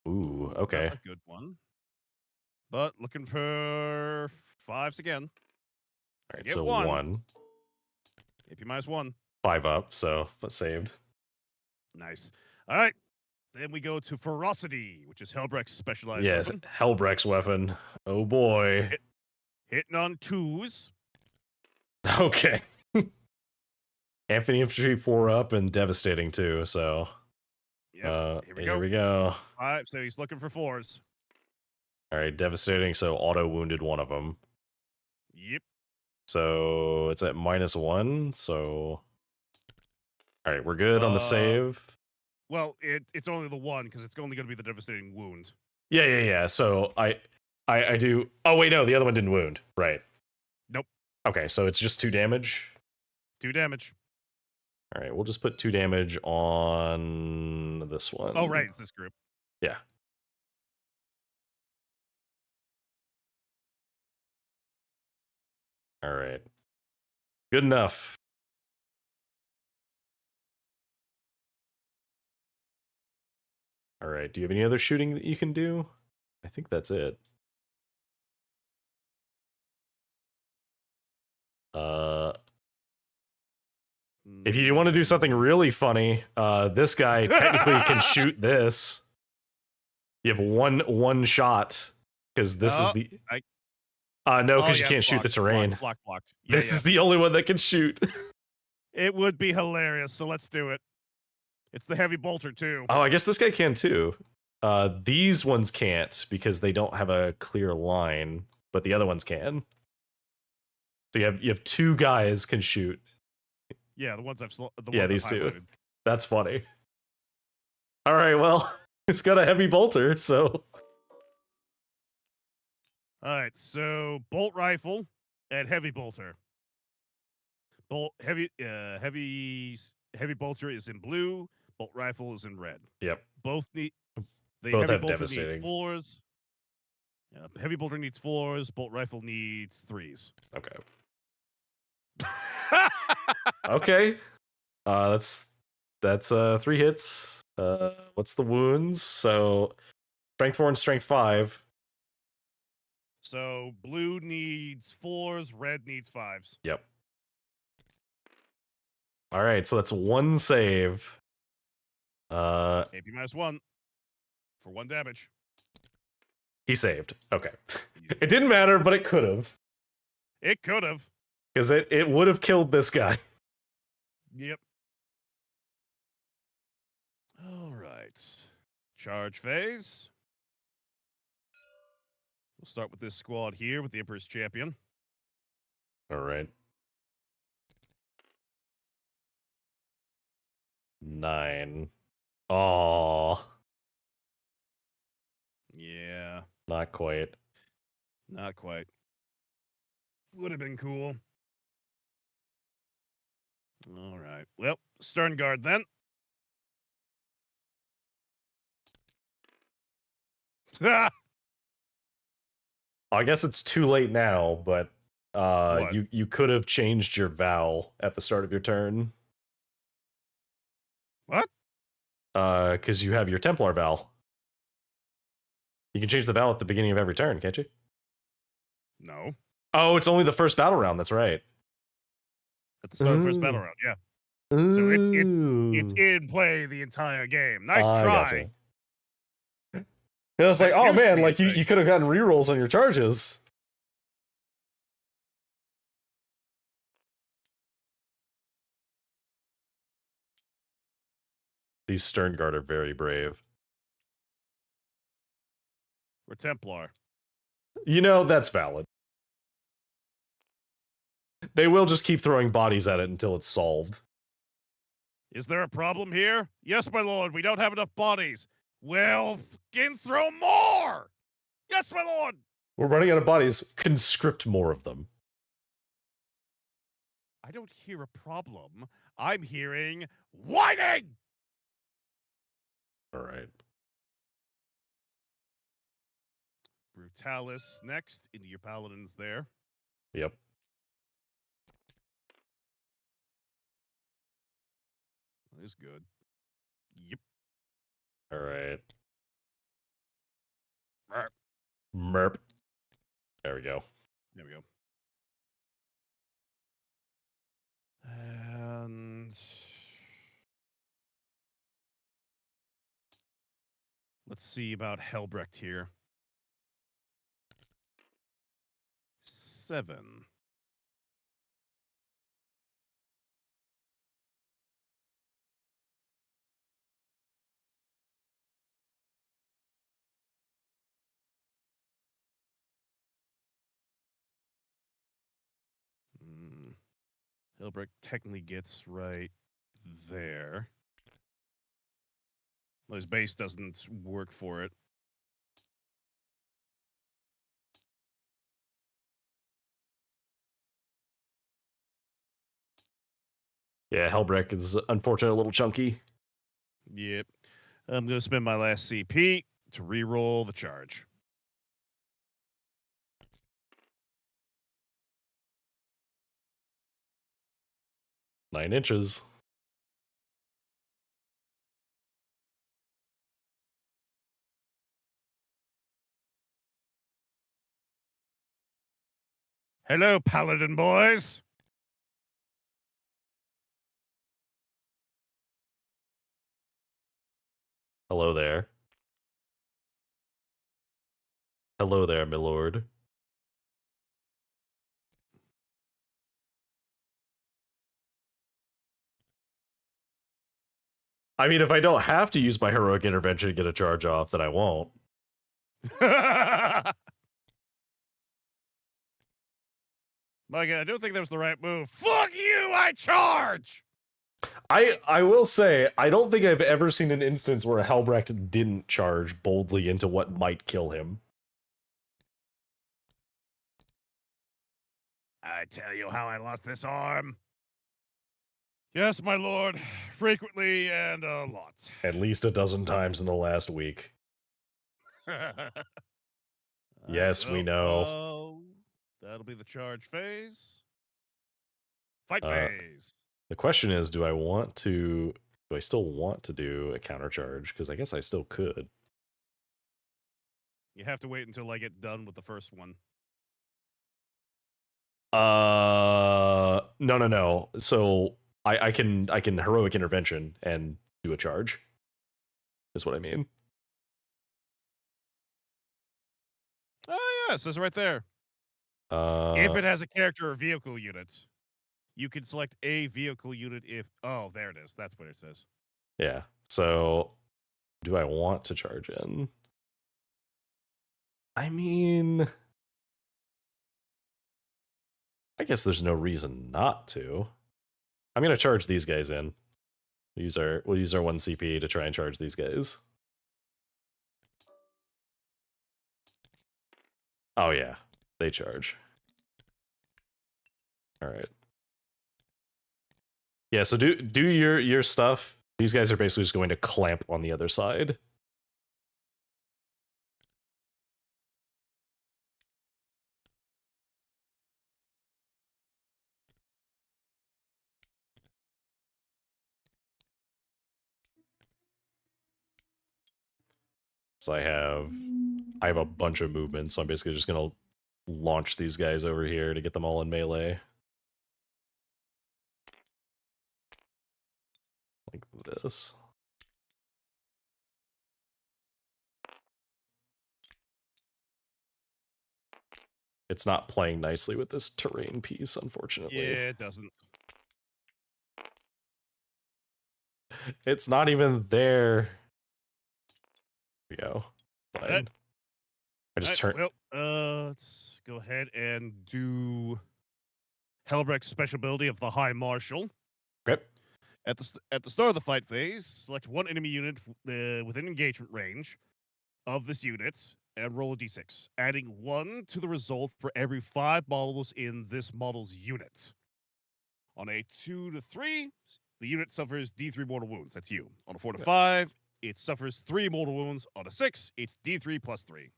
Ooh, okay. A good one. But looking for 5s again. All right, so 1. AP -1. 5 up, so that's saved. Nice. All right. Then we go to Ferocity, which is Helbrecht's specialized weapon. Yes, Helbrecht's weapon. Oh boy. Hitting on 2s. Okay. Anthony Infantry 4 up and devastating too, so. Yeah. Here we go. 5, so he's looking for 4s. All right, devastating, so auto wounded one of them. Yep. So it's at -1, so. All right, we're good on the save. Well, it's only the 1 because it's only going to be the devastating wound. Yeah. So I do. Oh wait, no, the other one didn't wound. Right. Nope. Okay, so it's just 2 damage. 2 damage. All right, we'll just put 2 damage on this one. Oh, right, it's this group. Yeah. All right. Good enough. All right, do you have any other shooting that you can do? I think that's it. If you want to do something really funny, this guy technically can shoot this. You have one shot because this is the. No, because you can't shoot the terrain. Blocked. Yeah, this is the only one that can shoot. It would be hilarious, so let's do it. It's the heavy bolter too. Oh, I guess this guy can too. These ones can't because they don't have a clear line, but the other ones can. So you have 2 guys can shoot. Yeah, the ones I've these 2. That's funny. All right, well, it's got a heavy bolter, so. All right, so bolt rifle and heavy bolter. Heavy bolter is in blue. Bolt rifle is in red. Yep. Both need. The Both heavy have bolter devastating. needs 4s. Heavy bolter needs 4s. Bolt rifle needs 3s. Okay. Okay. That's 3 hits. What's the wounds? So strength 4 and strength 5. So blue needs 4s, red needs 5s. Yep. All right, so that's 1 save. AP -1 for 1 damage. He saved. Okay. It didn't matter, but it could have. It could have. Because it would have killed this guy. Yep. All right. Charge phase. We'll start with this squad here with the Emperor's Champion. All right. 9. Oh. Yeah. Not quite. Not quite. Would have been cool. All right. Well, Stern Guard then. I guess it's too late now, but you could have changed your vow at the start of your turn. What? Because you have your Templar vow. You can change the vow at the beginning of every turn, can't you? No. Oh, it's only the first battle round. That's right. At the start of the first battle round, yeah. So it's in play the entire game. Nice try. Gotcha. It was like, oh man, like you could have gotten rerolls on your charges. These Stern Guard are very brave. We're Templar. You know, that's valid. They will just keep throwing bodies at it until it's solved. Is there a problem here? Yes, my lord, we don't have enough bodies. Well, fucking throw more! Yes, my lord! We're running out of bodies. Conscript more of them. I don't hear a problem. I'm hearing whining! All right. Brutalis next into your paladins there. Yep. That is good. Yep. All right. Merp. Merp. There we go. There we go. And let's see about Helbrecht here. 7. Helbrecht technically gets right there. Well, his base doesn't work for it. Yeah, Hellbreck is unfortunately a little chunky. Yep. I'm going to spend my last CP to re-roll the charge. Nine inches. Hello, Paladin boys. Hello there. Hello there, my lord. I mean, if I don't have to use my heroic intervention to get a charge off, then I won't. Mike, I don't think that was the right move. Fuck you, I charge! I will say, I don't think I've ever seen an instance where a Hellbrecht didn't charge boldly into what might kill him. I tell you how I lost this arm. Yes, my lord. Frequently and a lot. At least a dozen times in the last week. Yes, we know. That'll be the charge phase. Fight phase. The question is, do I still want to do a counter charge? Because I guess I still could. You have to wait until I get done with the first one. No. So I can heroic intervention and do a charge. Is what I mean. Oh yeah, it says right there. If it has a character or vehicle unit, you can select a vehicle unit if... Oh, there it is. That's what it says. Yeah. So, do I want to charge in? I mean, I guess there's no reason not to. I'm gonna charge these guys in. We'll use our 1 CP to try and charge these guys. Oh yeah, they charge. All right. Yeah, so do your stuff. These guys are basically just going to clamp on the other side. So I have a bunch of movement, so I'm basically just gonna launch these guys over here to get them all in melee. Like this. It's not playing nicely with this terrain piece, unfortunately. Yeah, it doesn't. It's not even there. Here we go. Fine. I just turned. Well, let's go ahead and do Hellbrecht's special ability of the High Marshal. Okay. At the start of the fight phase, select one enemy unit within engagement range of this unit and roll a d6, adding 1 to the result for every 5 models in this model's unit. On a 2 to 3, the unit suffers d3 mortal wounds. That's you. On a 4 to 5, it suffers 3 mortal wounds. On a 6, it's d3 plus 3.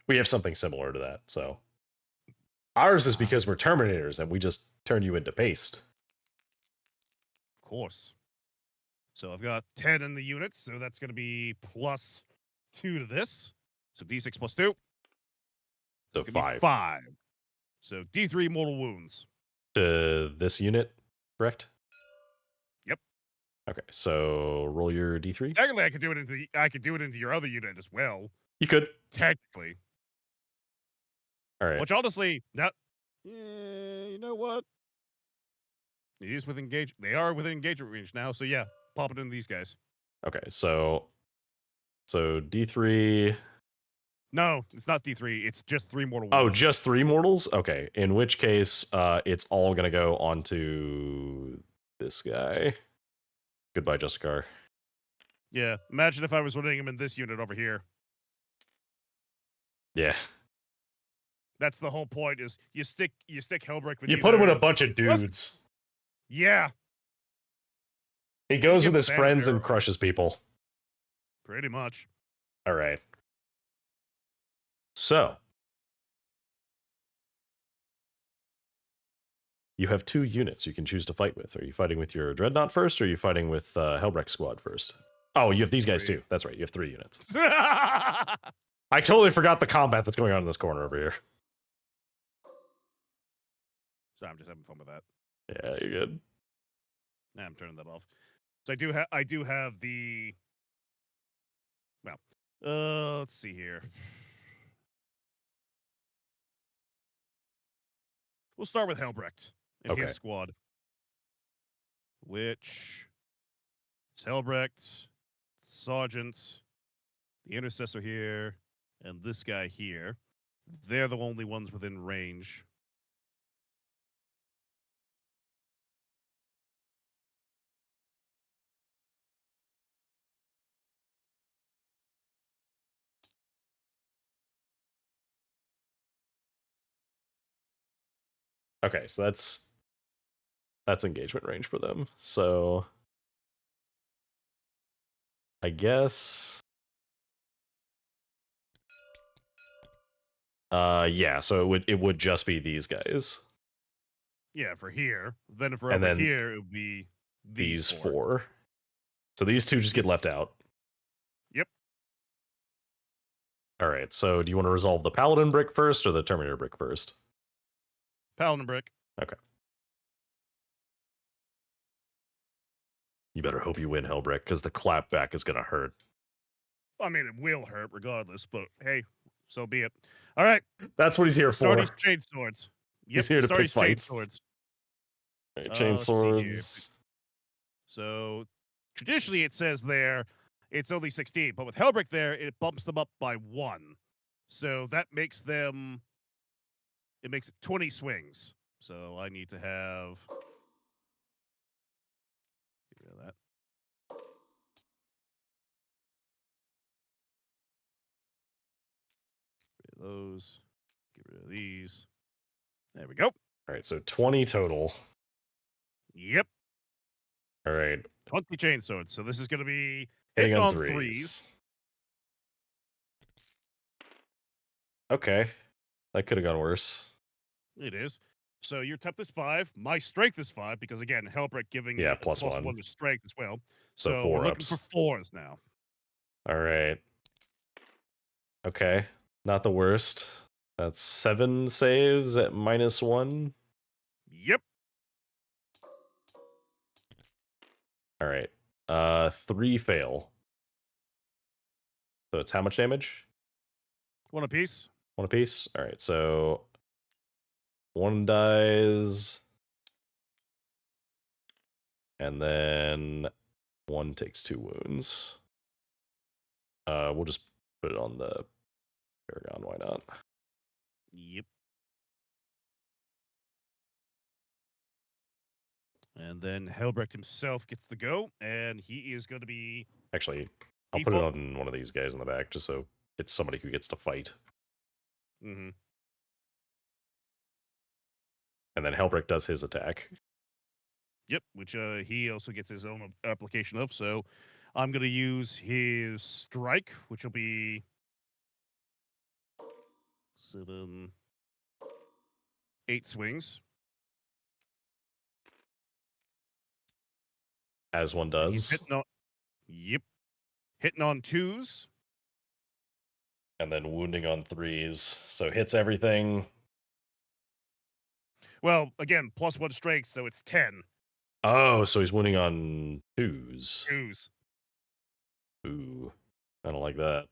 We have something similar to that, so. Ours is because we're Terminators and we just turn you into paste. Of course. So I've got 10 in the unit, so that's going to be plus 2 to this. So d6 plus 2. So 5. 5. So d3 mortal wounds. To this unit, correct? Yep. Okay, so roll your d3. Technically, I could do it into your other unit as well. You could. Technically. All right. Which honestly, you know what? It is with engage. They are within engagement range now, so yeah, pop it into these guys. Okay, so d3. No, it's not d3. It's just 3 mortal wounds. Oh, just 3 mortals? Okay, in which case, it's all gonna go onto this guy. Goodbye, Justicar. Yeah, imagine if I was running him in this unit over here. Yeah. That's the whole point. Is you stick Hellbrecht with you put him with a bunch of dudes. Yeah. He goes Give with his him a friends and arrow. crushes people. Pretty much. All right. So you have 2 units you can choose to fight with. Are you fighting with your Dreadnought first, or are you fighting with Helbrecht squad first? Oh, you have these guys too. That's right. You have 3 units. I totally forgot the combat that's going on in this corner over here. So I'm just having fun with that. Yeah, you're good. Nah, I'm turning that off. So I do have the. Well, let's see here. We'll start with Helbrecht and Okay. his squad, which it's Helbrecht, Sergeant, the Intercessor here, and this guy here. They're the only ones within range. Okay, so that's engagement range for them. So I guess yeah, so it would just be these guys. Yeah, for here. Then for And over then here, it would be these 4. 4. So these 2 just get left out. Yep. All right. So do you want to resolve the Paladin brick first or the Terminator brick first? Paladin brick. Okay. You better hope you win, Hellbrick, because the clapback is gonna hurt. I mean, it will hurt regardless, but hey, so be it. All right. That's what he's here for. Stardy's chain swords. Yep. He's here to pick Stardy's chain fights. swords. Right, chain Let's see here. swords. So traditionally it says there it's only 16, but with Hellbrick there, it bumps them up by 1. So that makes them it makes it 20 swings. So I need to have get rid of that. Get rid of those. Get rid of these. There we go. All right, so 20 total. Yep. All right. 20 chain swords. So this is going to be Hitting on threes. threes. Okay. That could have gone worse. It is. So your temp is 5. My strength is 5 because again, Hellbrick giving Yeah, me plus plus 1. 1 to strength as well. So So 4 we're looking ups. for 4s now. All right. Okay. Not the worst. That's 7 saves at -1. Yep. All right. 3 fail. So it's how much damage? 1 apiece. 1 apiece. All right. So 1 dies, and then 1 takes 2 wounds. We'll just put it on the Paragon. Why not? Yep. And then Hellbrecht himself gets the go, and he is going to be. Actually, I'll put it on one of these guys in the back, just so it's somebody who gets to fight. Mm-hmm. And then Hellbrecht does his attack. Yep, which he also gets his own application of. So I'm going to use his strike, which will be 7, 8 swings. As one And he's does. hitting on. Yep, hitting on 2s. And then wounding on 3s. So hits everything. Well, again, plus 1 strength, so it's 10. Oh, so he's wounding on 2s. 2s. Ooh, I don't like that.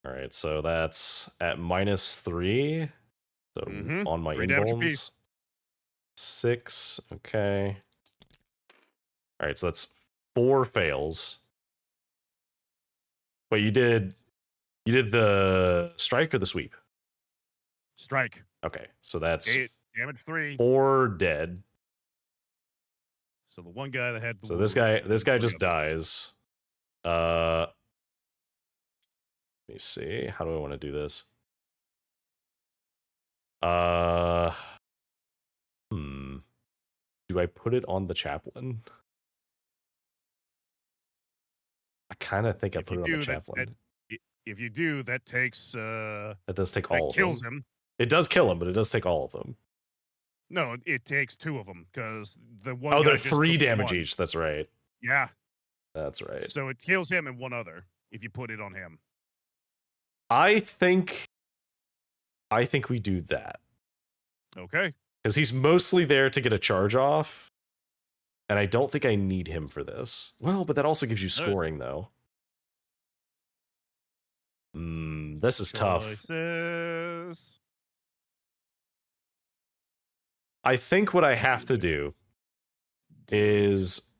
All right, so that's at -3. So on my 3 damage inbones. apiece. 6. Okay. All right, so that's 4 fails. Wait, you did the strike or the sweep? Strike. Okay, so that's 8 damage 3. 4 dead. So the one guy that had the So wounds, this guy just others. dies. Let me see. How do I want to do this? Hmm. do I put it on the chaplain? I kind of think I put it on the chaplain. If you do, that takes That does take that all of kills them. him. It does kill him, but it does take all of them. No, it takes 2 of them because the one. Oh, guy they're just 3 took damage 1. each. That's right. Yeah, That's right. so it kills him and one other if you put it on him. I think we do that. Okay. Because he's mostly there to get a charge off. And I don't think I need him for this. Well, but that also gives you scoring, though. This is tough. I think what I have to do is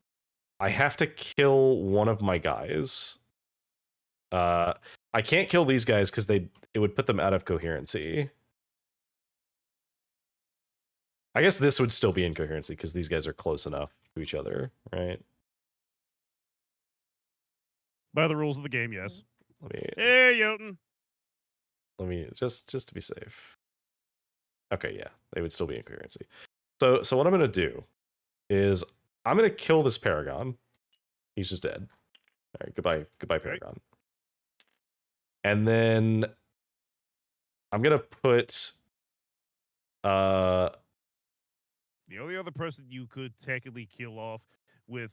I have to kill one of my guys. I can't kill these guys because it would put them out of coherency. I guess this would still be in coherency because these guys are close enough to each other, right? By the rules of the game, yes. Hey, Jotun. Let me just to be safe. Okay, yeah, they would still be in coherency. So what I'm gonna do is I'm gonna kill this Paragon. He's just dead. All right, goodbye, Paragon. And then I'm gonna put the only other person you could technically kill off with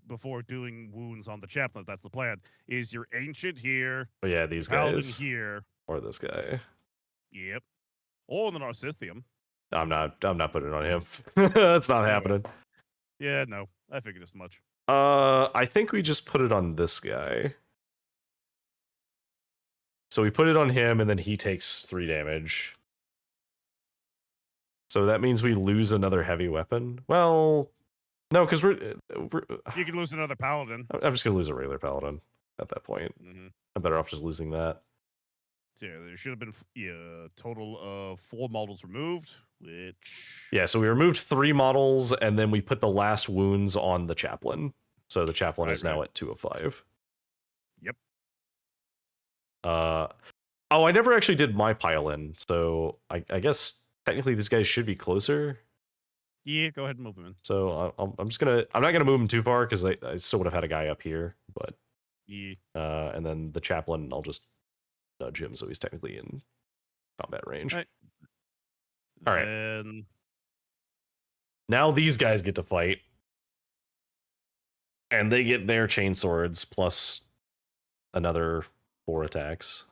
before doing wounds on the chaplain, if that's the plan, is your ancient here. Oh yeah, these guys here, or this guy. Yep. Or the Narcithium. I'm not putting it on him. That's not happening. Yeah, no. I figured as much. I think we just put it on this guy. So we put it on him, and then he takes 3 damage. So that means we lose another heavy weapon. Well, no, because we're you can lose another paladin. I'm just gonna lose a regular paladin at that point. I'm better off just losing that. So yeah, there should have been a total of 4 models removed, which... Yeah, so we removed 3 models, and then we put the last wounds on the chaplain. So the chaplain is now at 2 of 5. Yep. Oh, I never actually did my pile-in, so I guess technically these guys should be closer. Yeah, go ahead and move them in. So I'm not gonna move them too far because I still would have had a guy up here, but yeah. And then the chaplain, I'll just nudge him so he's technically in combat range. All right. Now these guys get to fight, and they get their chain swords plus another 4 attacks.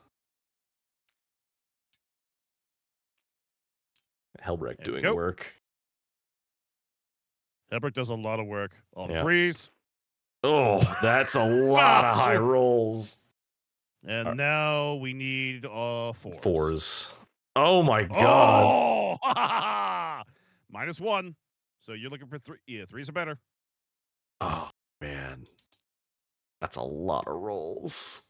Helbrecht doing work. Helbrecht does a lot of work on 3s. Oh, that's a lot of high rolls. And now we need 4s. 4s. Oh my god. Oh! -1. So you're looking for 3. Yeah, 3s are better. Oh man. That's a lot of rolls.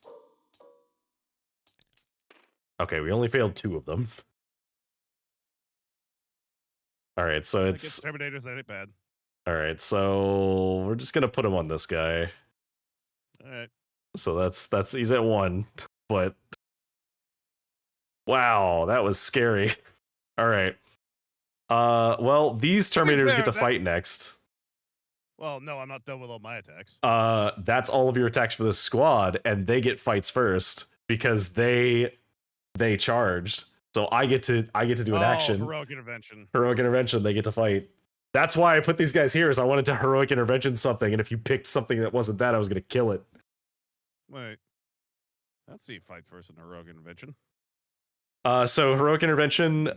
Okay, we only failed 2 of them. All right, so it's Terminators ain't bad. All right, so we're just gonna put him on this guy. All right. So that's he's at 1, but wow, that was scary. All right. Well, these Terminators get to fight next. Well, no, I'm not done with all my attacks. That's all of your attacks for this squad, and they get fights first because they charged. So I get to do an action. Heroic intervention. Heroic intervention. They get to fight. That's why I put these guys here. Is I wanted to heroic intervention something, and if you picked something that wasn't that, I was gonna kill it. Wait. Let's see. Fight first in heroic intervention. So heroic intervention,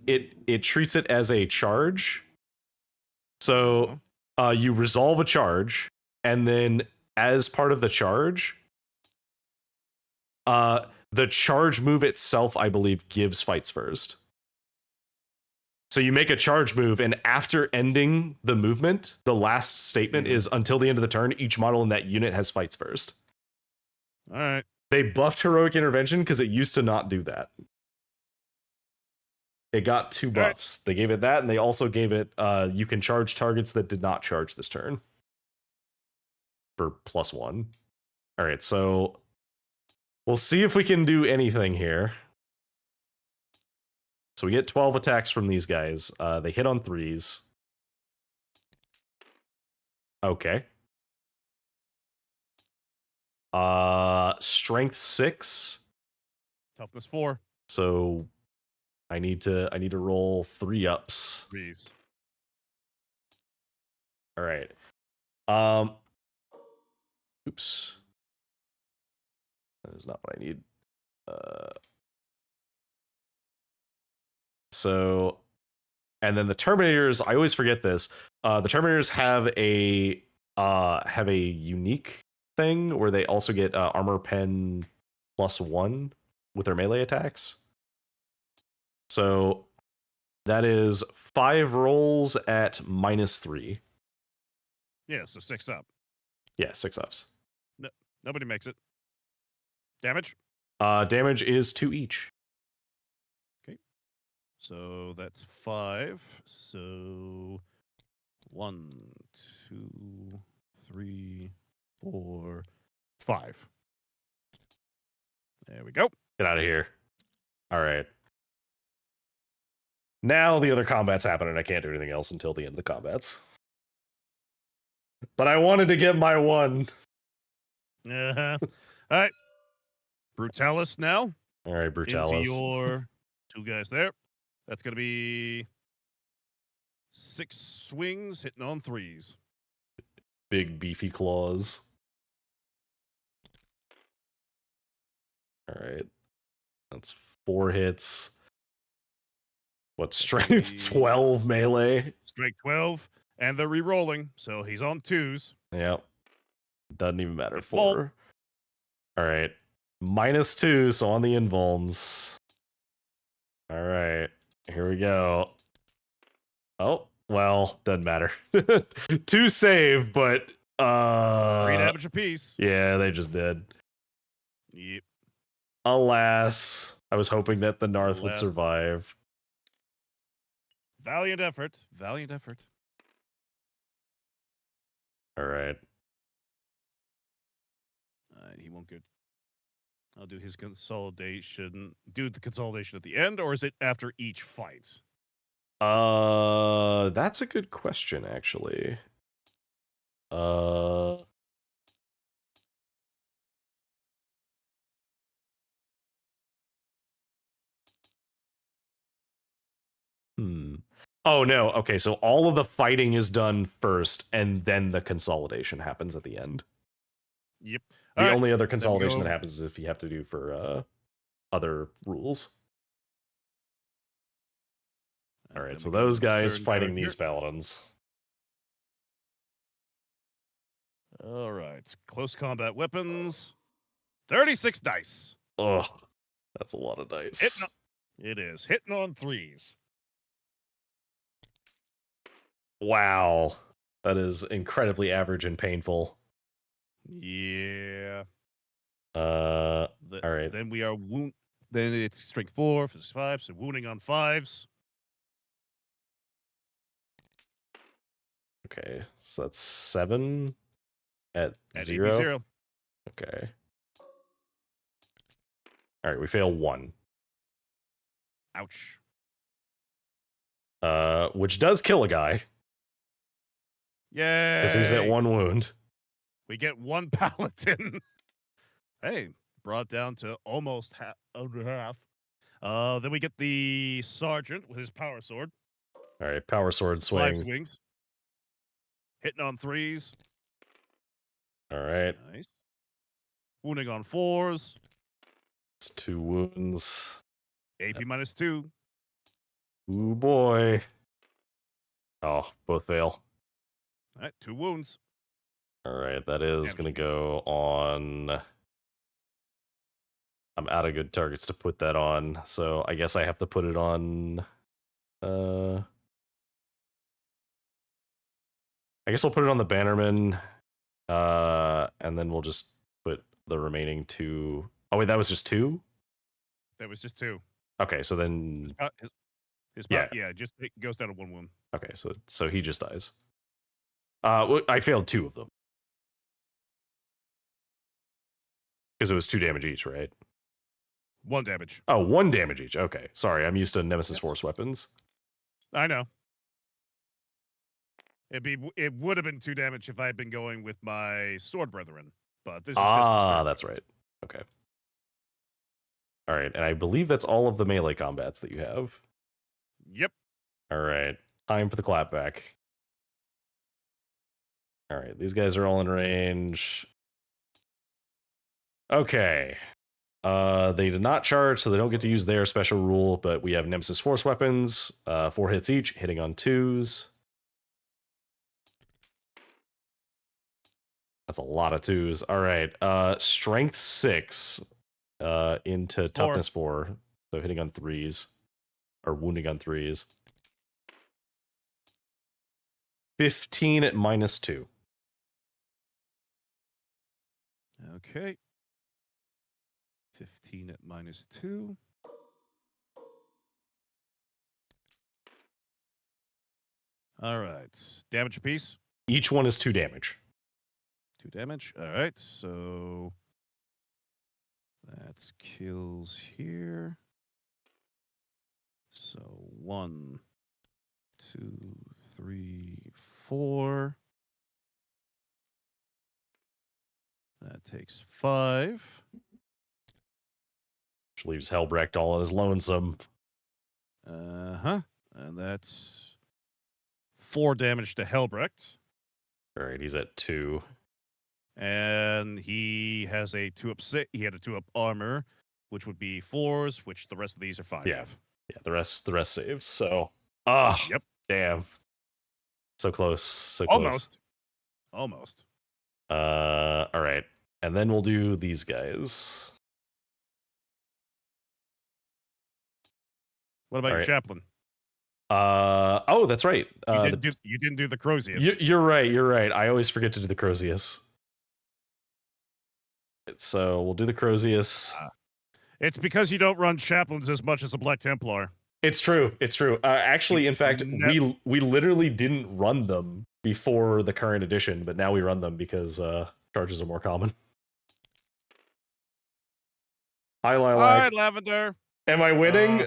it treats it as a charge. So you resolve a charge, and then as part of the charge, the charge move itself, I believe, gives fights first. So you make a charge move, and after ending the movement, the last statement is until the end of the turn, each model in that unit has fights first. All right. They buffed heroic intervention because it used to not do that. It got 2 buffs. They gave it that, and they also gave it you can charge targets that did not charge this turn for +1. All right, so we'll see if we can do anything here. So we get 12 attacks from these guys. They hit on 3s. Okay. Strength 6. Toughness 4. So I need to roll 3 ups. Threes. All right. Oops. That is not what I need. So, and then the Terminators, I always forget this. The Terminators have a unique thing where they also get armor pen +1 with their melee attacks. So that is 5 rolls at -3. Yeah, so 6 up. Yeah, 6 ups. No, nobody makes it. Damage? Damage is 2 each. So that's 5. So 1, 2, 3, 4, 5. There we go. Get out of here. All right. Now the other combat's happening. I can't do anything else until the end of the combats. But I wanted to get my 1. Uh-huh. All right. Brutalis now. All right, Brutalis. Into your 2 guys there. That's going to be 6 swings hitting on 3s. Big beefy claws. All right. That's 4 hits. What, strength 12 melee? Strength 12. And they're re-rolling, so he's on 2s. Yep. Doesn't even matter. It's 4. All right. -2, so on the invulns. All right. Here we go. Oh, well, doesn't matter. 2 save, but 3 damage apiece. Yeah, they just did. Yep. Alas, I was hoping that the Narth would survive. Valiant effort. Valiant effort. All right. He won't get. I'll do his consolidation. Do the consolidation at the end, or is it after each fight? That's a good question, actually. Oh no. Okay, so all of the fighting is done first, and then the consolidation happens at the end. Yep. The only other consolidation that happens is if you have to do for other rules. All right, so those guys fighting these paladins. All right, close combat weapons. 36 dice. Ugh, that's a lot of dice. It is hitting on 3s. Wow, that is incredibly average and painful. Yeah. All right. Then we are wound. Then it's strength 4, 5, so wounding on 5s. Okay, so that's 7 at 0. 0. Okay. All right, we fail 1. Ouch. Which does kill a guy. Yay! Because he was at 1 wound. We get 1 paladin. Hey, brought down to almost under half. Then we get the sergeant with his power sword. All right, power sword swing. 5 swings. Hitting on 3s. All right. Nice. Wounding on 4s. It's 2 wounds. AP -2. Ooh boy. Oh, both fail. All right, 2 wounds. All right, that is going to go on. I'm out of good targets to put that on, so I guess I have to put it on. I guess I'll put it on the Bannerman, and then we'll just put the remaining 2. Oh wait, that was just 2? That was just 2. Okay, so then yeah, just it goes down to 1 wound. Okay, so he just dies. I failed 2 of them because it was 2 damage each, right? 1 damage. Oh, 1 damage each. Okay, sorry, I'm used to Nemesis Force weapons. I know. It would have been 2 damage if I had been going with my sword brethren, but this is just a Ah, straight. that's right. Okay. All right, and I believe that's all of the melee combats that you have. Yep. All right, time for the clapback. All right, these guys are all in range. Okay. They did not charge, so they don't get to use their special rule, but we have Nemesis Force weapons, 4 hits each, hitting on 2s. That's a lot of 2s. All right, Strength 6 into Toughness 4, so hitting on 3s, or wounding on 3s. 15 at -2. Okay. 15 at -2. All right. Damage apiece. Each one is 2 damage. 2 damage. All right. So that's kills here. So 1, 2, 3, 4. That takes 5. Which leaves Helbrecht all on his lonesome. And that's 4 damage to Helbrecht. All right, he's at 2. And he has a 2-up. He had a 2-up armor, which would be 4s. Which the rest of these are 5. Yeah, the rest saves. So, Yep. Damn. So close. So Almost. close. Almost. All right, and then we'll do these guys. What about your chaplain? Oh, that's right. You didn't do the Crozius. You're right. You're right. I always forget to do the Crozius. So we'll do the Crozius. It's because you don't run chaplains as much as a Black Templar. It's true. It's true. Actually, in fact, we literally didn't run them before the current edition, but now we run them because charges are more common. Hi, Lilac. Hi, Lavender. Am I winning?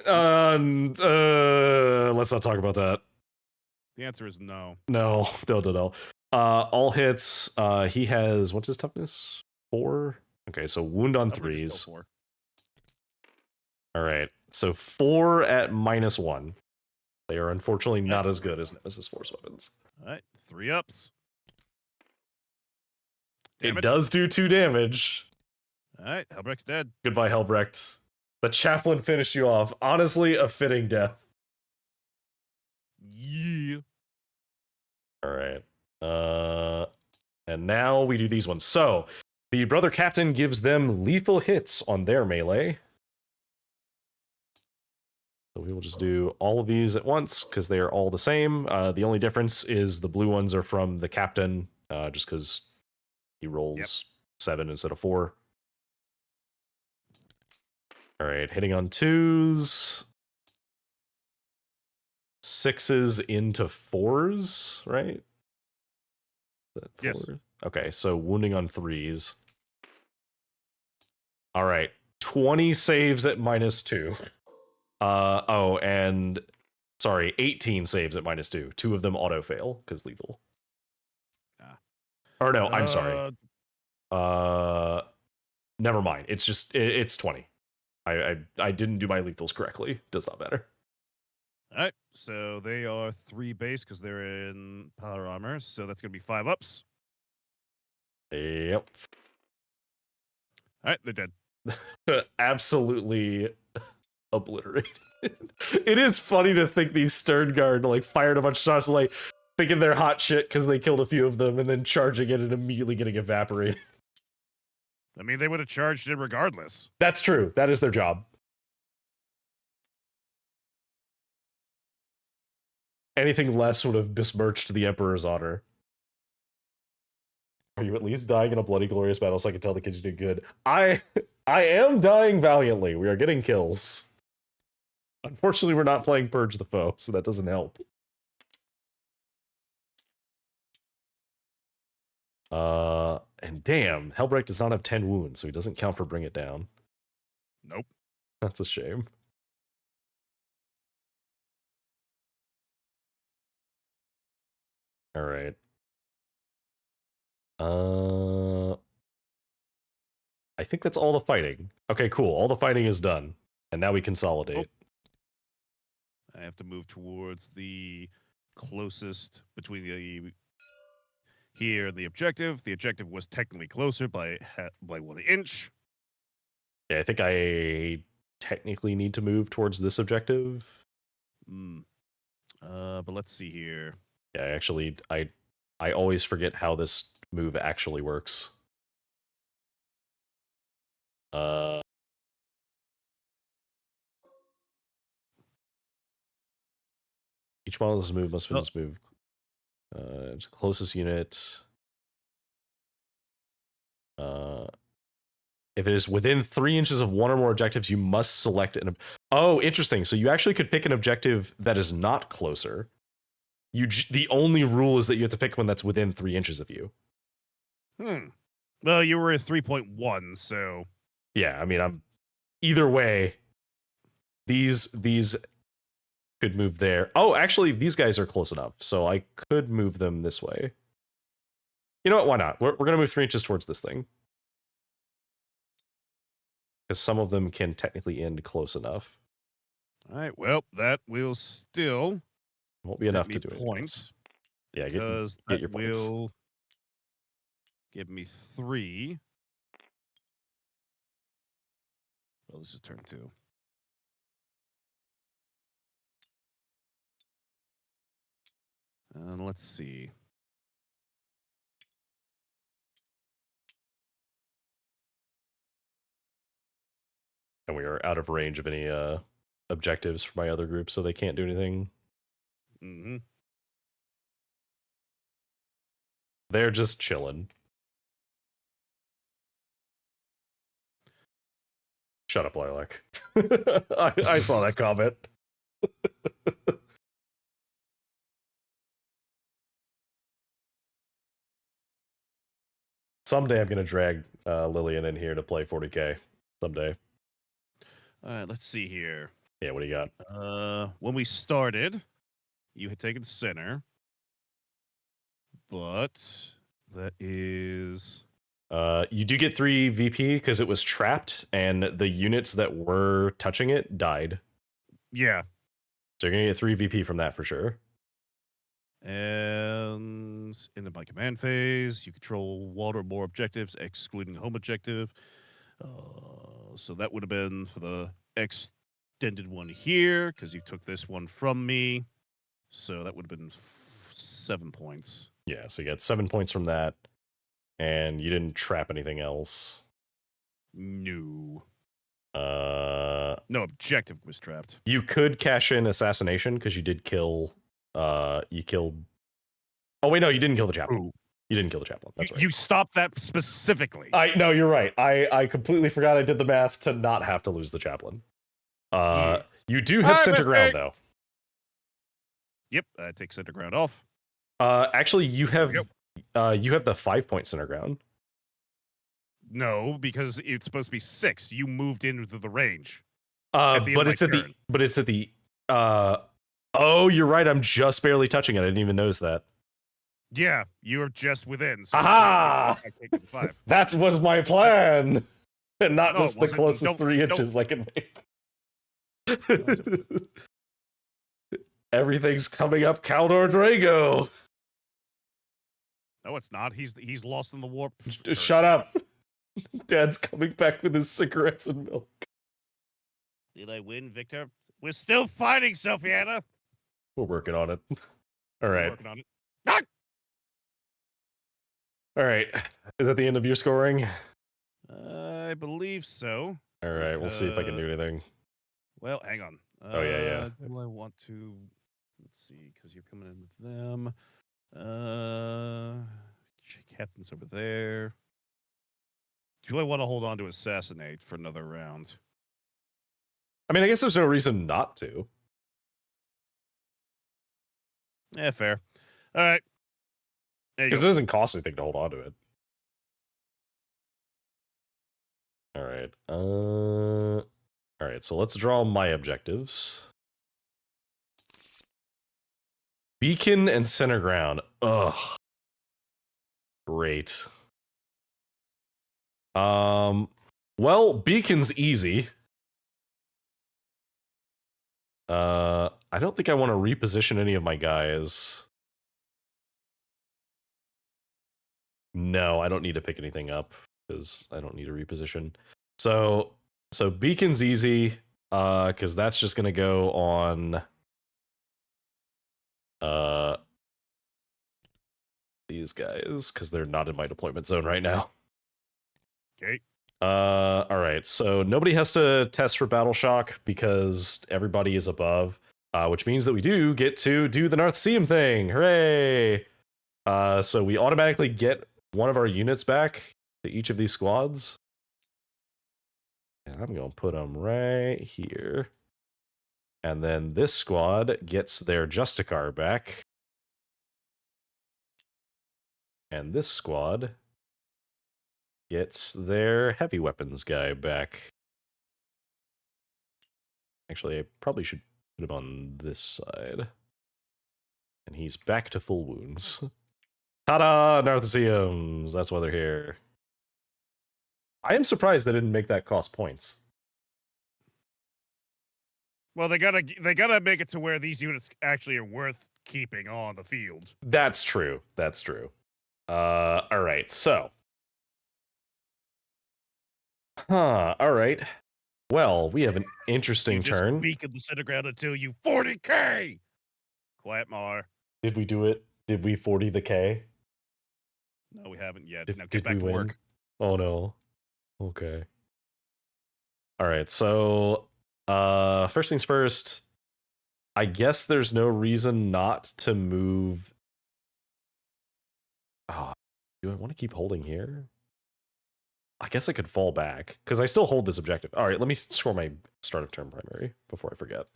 Let's not talk about that. The answer is no. No. All hits. He has, what's his toughness? 4? Okay, so wound on 3s. All right, so 4 at -1. They are unfortunately not as good as Nemesis Force weapons. All right, 3 ups. Damage. It does do 2 damage. All right, Helbrecht's dead. Goodbye, Helbrecht. The chaplain finished you off. Honestly, a fitting death. Yeah. All right. And now we do these ones. So, the brother captain gives them lethal hits on their melee. So we will just do all of these at once because they are all the same. The only difference is the blue ones are from the captain, just because he rolls 7 instead of 4. All right, hitting on 2s. 6s into 4s, right? Is that 4? Yes. Okay, so wounding on 3s. All right, 20 saves at -2. And sorry, 18 saves at -2. 2 of them auto fail because lethal. Or no, I'm sorry. Never mind. It's just it's 20. I didn't do my lethals correctly. Does not matter. All right, so they are 3 base because they're in power armor. So that's gonna be 5 ups. Yep. All right, they're dead. Absolutely obliterated. It is funny to think these Stern Guard like fired a bunch of shots, like thinking they're hot shit because they killed a few of them, and then charging it and immediately getting evaporated. I mean, they would have charged it regardless. That's true. That is their job. Anything less would have besmirched the Emperor's honor. Are you at least dying in a bloody glorious battle so I can tell the kids you did good? I am dying valiantly. We are getting kills. Unfortunately, we're not playing Purge the Foe, so that doesn't help. And damn, Helbrecht does not have 10 wounds, so he doesn't count for Bring It Down. Nope. That's a shame. All right. I think that's all the fighting. Okay, cool. All the fighting is done. And now we consolidate. I have to move towards the closest between the here and the objective. The objective was technically closer by 1 inch. Yeah, I think I technically need to move towards this objective. But let's see here. Yeah, actually, I always forget how this move actually works. Each model of this move must be this move. Closest unit. If it is within 3 inches of one or more objectives, you must select an. Oh, interesting. So you actually could pick an objective that is not closer. The only rule is that you have to pick one that's within 3 inches of you. Well, you were at 3.1, so yeah. I mean, I'm either way. These could move there. Oh, actually, these guys are close enough, so I could move them this way. You know what? Why not? We're gonna move 3 inches towards this thing. Because some of them can technically end close enough. All right. Well, that will still won't be enough to do points. Yeah, because get your points. Will give me 3. Well, this is turn 2. And let's see. And we are out of range of any objectives for my other group, so they can't do anything. They're just chilling. Shut up, Lilac. I saw that comment. Someday I'm gonna drag Lillian in here to play 40K. Someday. All right, let's see here. Yeah, what do you got? When we started, you had taken center, but that is. You do get 3 VP because it was trapped, and the units that were touching it died. Yeah. So you're gonna get 3 VP from that for sure. And in the my command phase, you control one or more objectives, excluding home objective. So that would have been for the extended one here, because you took this one from me. So that would have been 7 points. Yeah, so you got 7 points from that, and you didn't trap anything else. No. No objective was trapped. You could cash in assassination because you did kill. You killed. Oh wait, no, you didn't kill the chaplain. Ooh. You didn't kill the chaplain. That's right. You stopped that specifically. No, you're right. I completely forgot I did the math to not have to lose the chaplain. You do have center ground though. Yep, take center ground off. Actually, you have the 5-point center ground. No, because it's supposed to be 6. You moved into the range. But it's at the. Oh, you're right. I'm just barely touching it. I didn't even notice that. Yeah, you are just within. So aha! That was my plan, and not just the closest 3 inches I can make. Everything's coming up Caldor Drago. No, it's not. He's lost in the warp. Shut up. Dad's coming back with his cigarettes and milk. Did I win, Victor? We're still fighting, Sophiana. We're working on it. All right. We're working on it. Ah! All right. Is that the end of your scoring? I believe so. All right. We'll see if I can do anything. Well, hang on. Oh, yeah. Do I want to... Let's see, because you're coming in with them. Captain's over there. Do I want to hold on to assassinate for another round? I mean, I guess there's no reason not to. Yeah, fair. All right. Because it doesn't cost anything to hold on to it. All right. All right, so let's draw my objectives. Beacon and center ground. Ugh. Great. Well, Beacon's easy. I don't think I want to reposition any of my guys. No, I don't need to pick anything up because I don't need a reposition. So Beacon's easy, because that's just gonna go on these guys because they're not in my deployment zone right now. Okay. All right. So nobody has to test for battle shock because everybody is above, which means that we do get to do the Narthseum thing. Hooray! So we automatically get one of our units back to each of these squads. And I'm going to put them right here. And then this squad gets their Justicar back. And this squad gets their heavy weapons guy back. Actually, I probably should put him on this side. And he's back to full wounds. Ta-da! Narthseums! That's why they're here. I am surprised they didn't make that cost points. Well, they gotta make it to where these units actually are worth keeping on the field. That's true. That's true. All right. So, all right. Well, we have an interesting turn. Beacon the center ground until you 40K. Quiet, Mar. Did we do it? Did we 40 the K? No, we haven't yet. Did, now get did back we to win? work. Oh no. Okay. All right. So, first things first. I guess there's no reason not to move. Oh, do I want to keep holding here? I guess I could fall back because I still hold this objective. All right, let me score my start of turn primary before I forget.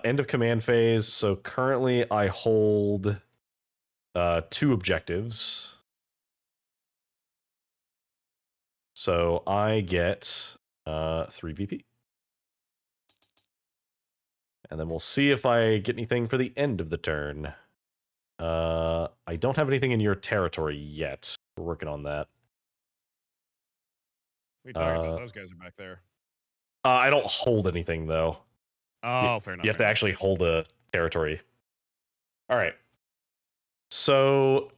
End of command phase. So currently I hold 2 objectives. So I get 3 VP. And then we'll see if I get anything for the end of the turn. I don't have anything in your territory yet. We're working on that. What are you talking about? Those guys are back there. I don't hold anything, though. Oh, fair enough. You have to actually hold a territory. All right. So,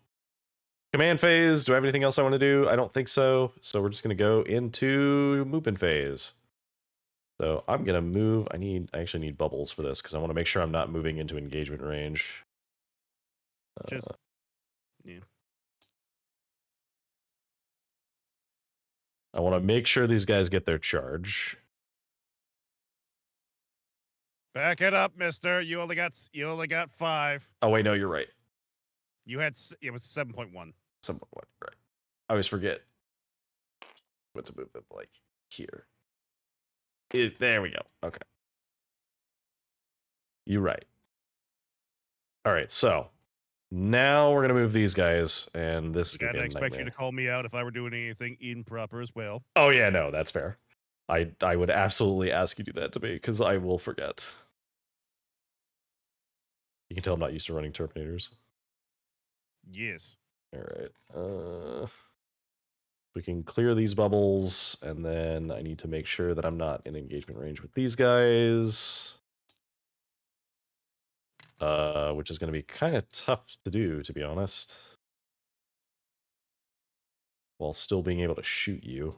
command phase. Do I have anything else I want to do? I don't think so. So we're just going to go into movement phase. So I'm going to move. I actually need bubbles for this because I want to make sure I'm not moving into engagement range. Just, yeah. I want to make sure these guys get their charge. Back it up, mister. You only got 5. Oh wait, no, you're right. You had it was 7.1. 7.1, right. I always forget what to move them like here. There we go. Okay. You're right. All right, so now we're gonna move these guys, and this is gonna be a expect nightmare. you to call me out if I were doing anything improper as well. Oh yeah, no, that's fair. I would absolutely ask you to do that to me because I will forget. You can tell I'm not used to running Terminators. Yes. All right. We can clear these bubbles, and then I need to make sure that I'm not in engagement range with these guys. Which is going to be kind of tough to do, to be honest. While still being able to shoot you.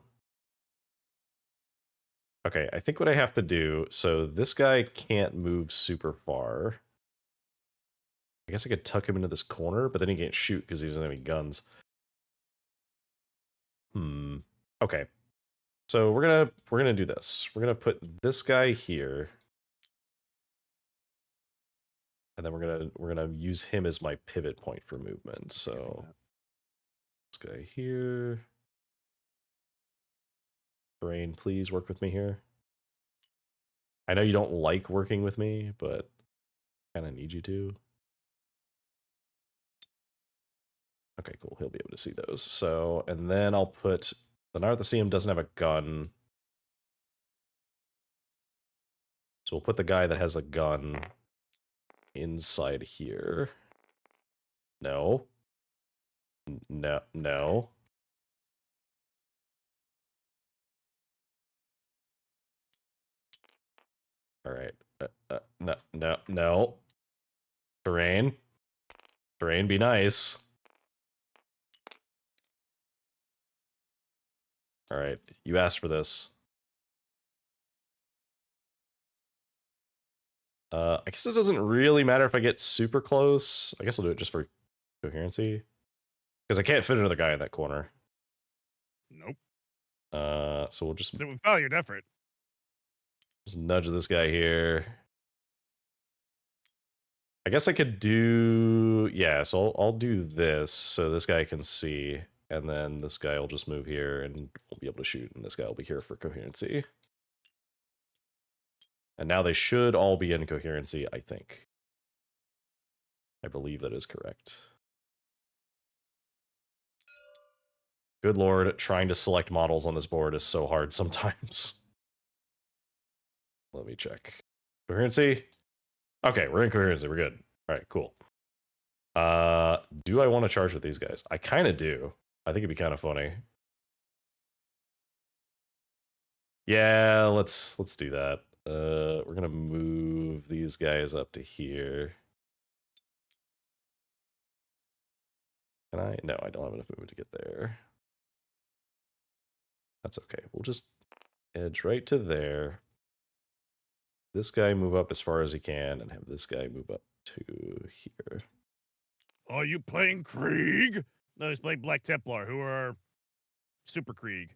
Okay, I think what I have to do, so this guy can't move super far. I guess I could tuck him into this corner, but then he can't shoot because he doesn't have any guns. Okay. So we're gonna do this. We're gonna put this guy here. And then we're gonna use him as my pivot point for movement. So this guy here. Brain, please work with me here. I know you don't like working with me, but I kind of need you to. Okay, cool. He'll be able to see those. So, and then I'll put the Narthseum doesn't have a gun. So we'll put the guy that has a gun inside here. No. No. No. All right. No. No. No. Terrain. Terrain, be nice. All right. You asked for this. I guess it doesn't really matter if I get super close. I guess I'll do it just for coherency. Because I can't fit another guy in that corner. Nope. So we'll just So we valued effort. Just nudge this guy here. I guess I could do... Yeah, so I'll do this so this guy can see. And then this guy will just move here and we'll be able to shoot. And this guy will be here for coherency. And now they should all be in coherency, I think. I believe that is correct. Good lord, trying to select models on this board is so hard sometimes. Let me check. Coherency? Okay, we're in coherency. We're good. All right, cool. Do I want to charge with these guys? I kind of do. I think it'd be kind of funny. Yeah, let's do that. We're gonna move these guys up to here. Can I? No, I don't have enough movement to get there. That's okay. We'll just edge right to there. This guy move up as far as he can, and have this guy move up to here. Are you playing Krieg? No, he's playing Black Templar, who are Super Krieg.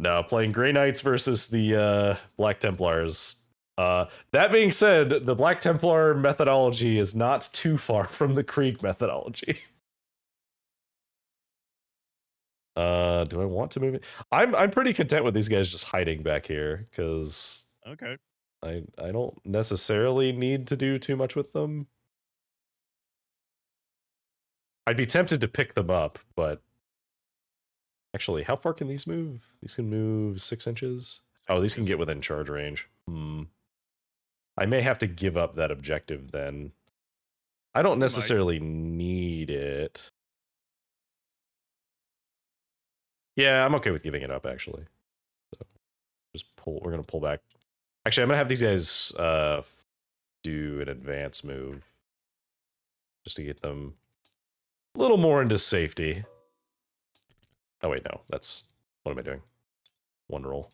No, playing Grey Knights versus the Black Templars. That being said, the Black Templar methodology is not too far from the Krieg methodology. Do I want to move it? I'm pretty content with these guys just hiding back here, because Okay. I don't necessarily need to do too much with them. I'd be tempted to pick them up, but actually, how far can these move? These can move 6 inches. Oh, these can get within charge range. I may have to give up that objective then. I don't necessarily need it. Yeah, I'm okay with giving it up, actually. So just pull. We're gonna pull back. Actually, I'm gonna have these guys do an advance move just to get them a little more into safety. Oh wait, no, that's what am I doing? 1 roll.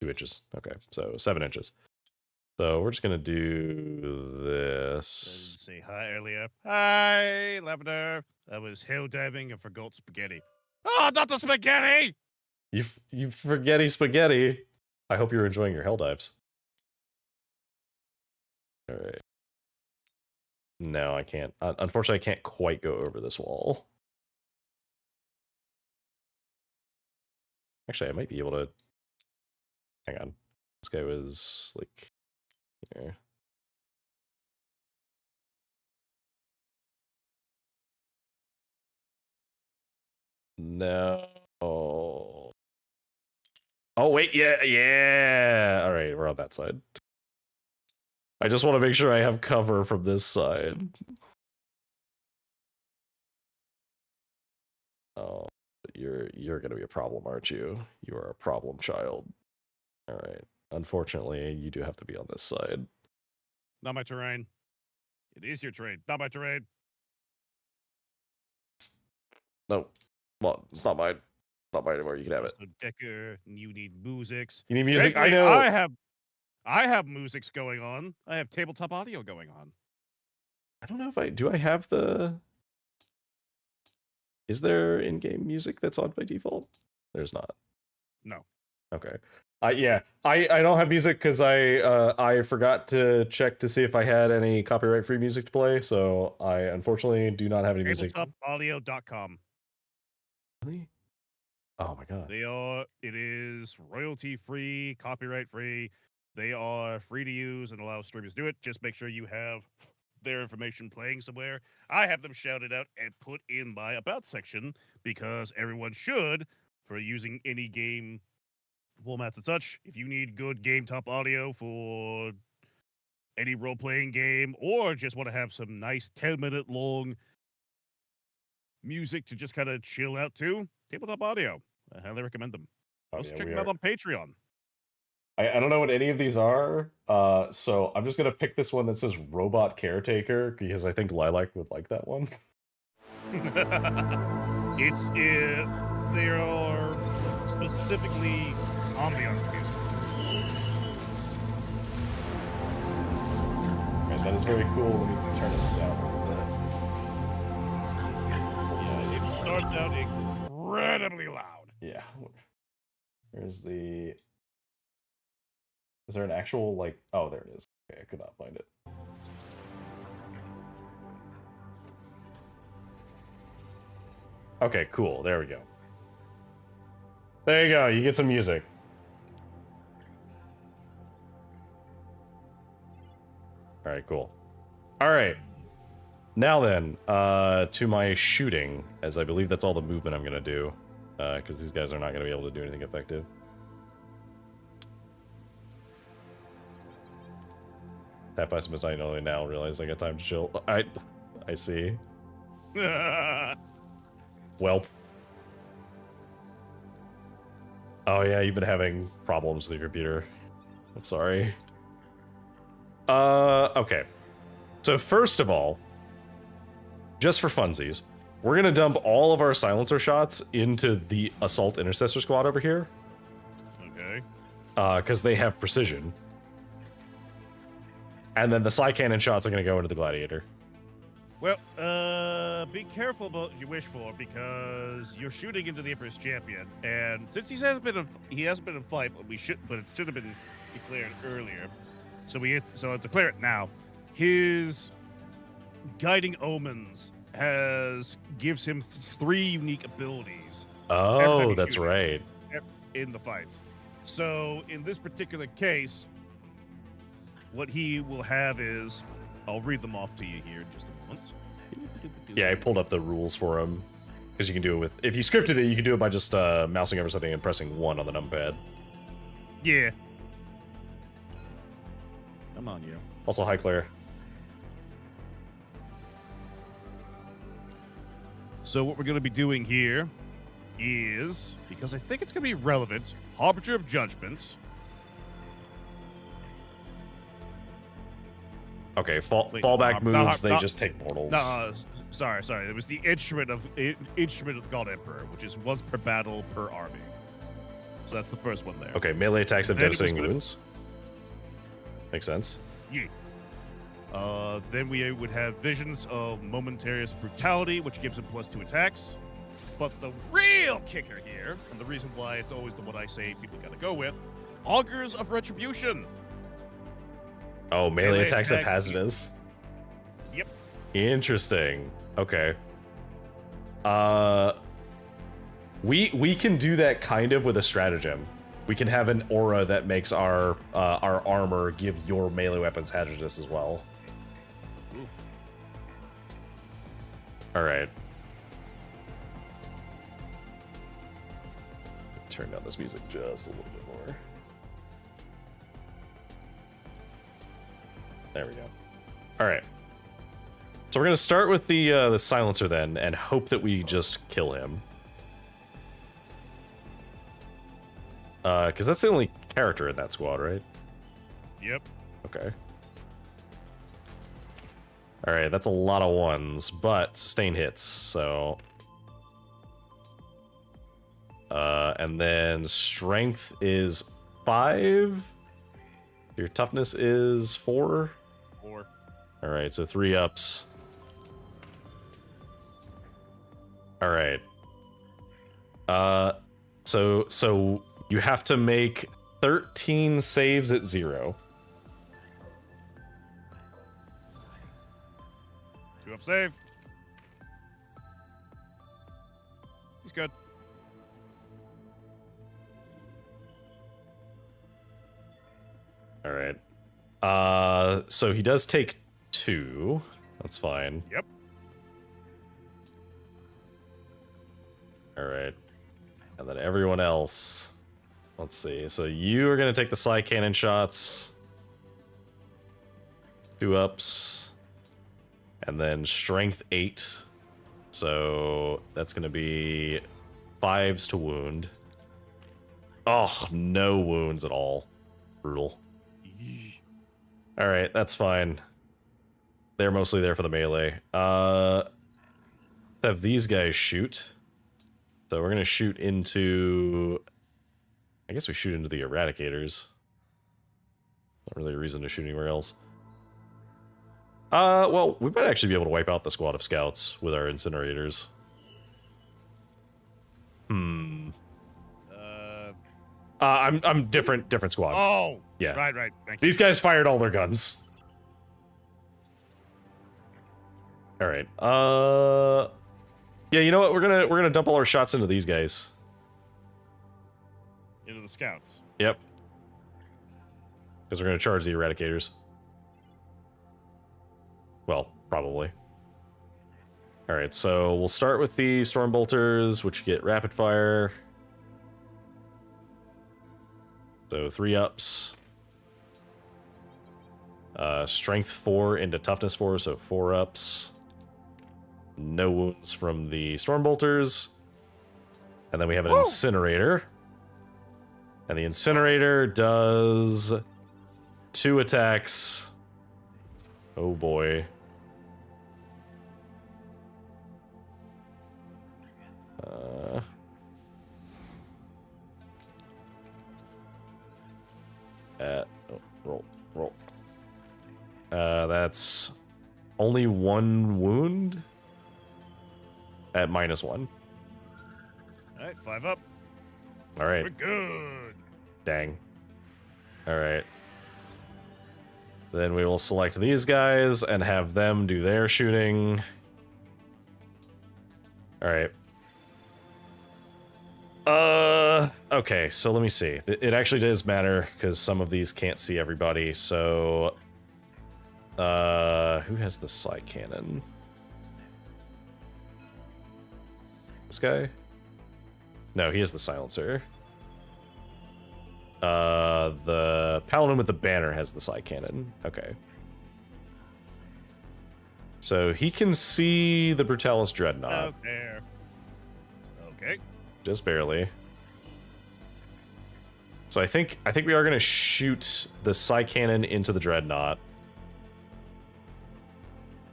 2 inches. Okay, so 7 inches. So we're just gonna do this. Say hi earlier. Hi, Lavender. I was hill diving and forgot spaghetti. Oh, not the spaghetti! You forgetty spaghetti. I hope you're enjoying your hell dives. All right. No, I can't. Unfortunately, I can't quite go over this wall. Actually, I might be able to. Hang on. This guy was like here. No. Oh wait, yeah. All right, we're on that side. I just want to make sure I have cover from this side. Oh, you're gonna be a problem, aren't you? You are a problem child. All right. Unfortunately, you do have to be on this side. Not my terrain. It is your terrain. Not my terrain. No. Well, it's not mine. Not mine anymore. You can have it. Decker, you need musics. You need music? Frankly, I know. I have musics going on. I have tabletop audio going on. I don't know if I do. I have the. Is there in-game music that's on by default? There's not. No. Okay. Yeah. I don't have music because I forgot to check to see if I had any copyright-free music to play. So I unfortunately do not have any music. Tabletopaudio.com. Really? Oh my god. It is royalty-free, copyright-free. They are free to use and allow streamers to do it. Just make sure you have their information playing somewhere. I have them shouted out and put in my About section because everyone should for using any game formats and such. If you need good game top audio for any role-playing game, or just want to have some nice 10-minute long music to just kind of chill out to, Tabletop Audio. I highly recommend them. Also, check them out on Patreon. I don't know what any of these are, so I'm just gonna pick this one that says Robot Caretaker, because I think Lilac would like that one. It's they are specifically ambiance music. Man, that is very cool. Let me turn it down a little bit. Yeah, it starts out incredibly loud. Yeah. Where's the... Is there an actual, like... Oh, there it is. Okay, I could not find it. Okay, cool. There we go. There you go. You get some music. Alright, cool. Alright. Now then, to my shooting, as I believe that's all the movement I'm going to do. Because these guys are not going to be able to do anything effective. Half by some I only now realize I got time to chill. I see. Welp. Oh yeah, you've been having problems with your computer. I'm sorry. Okay. So first of all, just for funsies, we're gonna dump all of our silencer shots into the assault intercessor squad over here. Okay. Because they have precision. And then the side cannon shots are gonna go into the gladiator. Well, be careful about what you wish for, because you're shooting into the Emperor's Champion, and since he hasn't been in fight, but it should have been declared earlier. So I'll declare it now. His Guiding Omens gives him 3 unique abilities. Oh, that's right. In the fights. So in this particular case, what he will have is, I'll read them off to you here in just a moment. Yeah, I pulled up the rules for him. Because you can do it with... If you scripted it, you can do it by just mousing over something and pressing 1 on the numpad. Yeah. Come on, you. Also, hi, Claire. So what we're going to be doing here is, because I think it's going to be relevant, Harbinger of Judgments. Okay, fallback moves, they just take mortals. No, sorry. It was the instrument of the God Emperor, which is once per battle per army. So that's the first one there. Okay, melee attacks and devastating wounds. Makes sense. Yeah. Then we would have Visions of Momentary Brutality, which gives him +2 attacks. But the real kicker here, and the reason why it's always the one I say people gotta go with, Augurs of Retribution. Oh, melee attacks have hazardous. Yep. Interesting. Okay. We can do that kind of with a stratagem. We can have an aura that makes our armor give your melee weapons hazardous as well. Oof. All right. Turn down this music just a little bit more. There we go. All right. So we're gonna start with the silencer then, and hope that we just kill him. Because that's the only character in that squad, right? Yep. Okay. All right, that's a lot of ones, but sustain hits. So, and then strength is 5. Your toughness is 4. 4. All right, so 3 ups. All right. So you have to make 13 saves at 0. 2 up save. He's good. All right. So he does take 2. That's fine. Yep. All right. And then everyone else. Let's see. So you are going to take the side cannon shots. 2 ups. And then strength 8. So that's going to be 5s to wound. Oh, no wounds at all. Brutal. All right, that's fine. They're mostly there for the melee. Have these guys shoot. So we're going to shoot into... I guess we shoot into the Eradicators. Not really a reason to shoot anywhere else. Well, we might actually be able to wipe out the squad of scouts with our incinerators. I'm different squad. Oh, yeah. Right. Thank you. These guys fired all their guns. All right. Yeah, you know what? We're gonna dump all our shots into these guys. Into the scouts. Yep. Because we're gonna charge the Eradicators. Well, probably. All right, so we'll start with the Stormbolters, which get rapid fire. So 3 ups. Strength 4 into toughness 4, so 4 ups. No wounds from the Stormbolters. And then we have an Incinerator. And the Incinerator does 2 attacks. Oh boy. Roll. That's only 1 wound at -1. All right, 5 up. All right. We're good. Dang. All right. Then we will select these guys and have them do their shooting. All right. Okay, so let me see. It actually does matter because some of these can't see everybody. So, who has the side cannon? This guy? No, he has the silencer. The paladin with the banner has the side cannon. Okay. So he can see the Brutalis Dreadnought. Out there. Okay. Just barely. So I think we are gonna shoot the side cannon into the Dreadnought.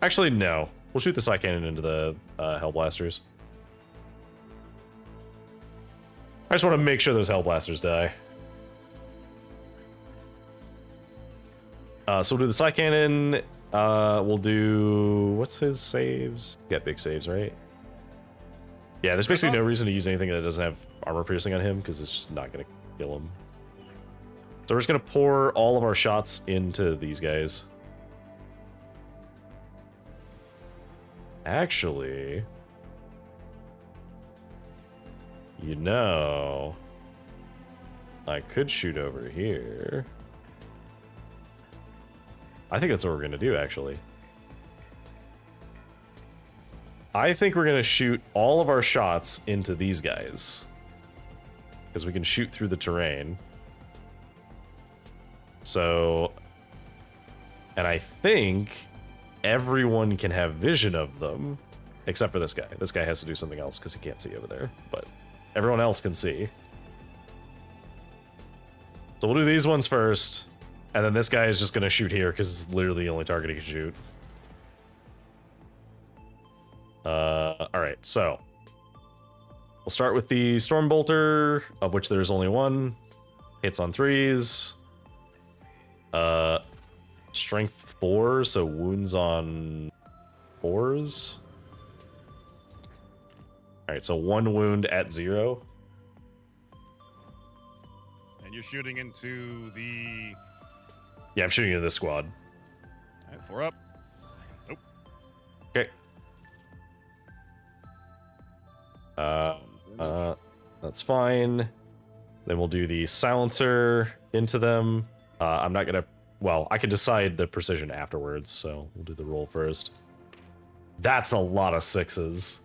Actually, no. We'll shoot the side cannon into the Hellblasters. I just want to make sure those Hellblasters die. So we'll do the side cannon. We'll do... What's his saves? Got big saves, right? Yeah, there's basically no reason to use anything that doesn't have armor piercing on him, because it's just not going to kill him. So we're just going to pour all of our shots into these guys. Actually... You know... I could shoot over here. I think that's what we're going to do, actually. I think we're going to shoot all of our shots into these guys. Because we can shoot through the terrain. So... And I think everyone can have vision of them. Except for this guy. This guy has to do something else because he can't see over there. But everyone else can see. So we'll do these ones first. And then this guy is just going to shoot here because it's literally the only target he can shoot. Alright, so. We'll start with the Stormbolter, of which there's only 1. Hits on 3s. Strength 4, so wounds on 4s. Alright, so 1 wound at 0. And you're shooting into the... Yeah, I'm shooting into this squad. All right, 4 up. Nope. Okay. That's fine. Then we'll do the silencer into them. I'm not gonna... Well, I can decide the precision afterwards, so we'll do the roll first. That's a lot of 6s.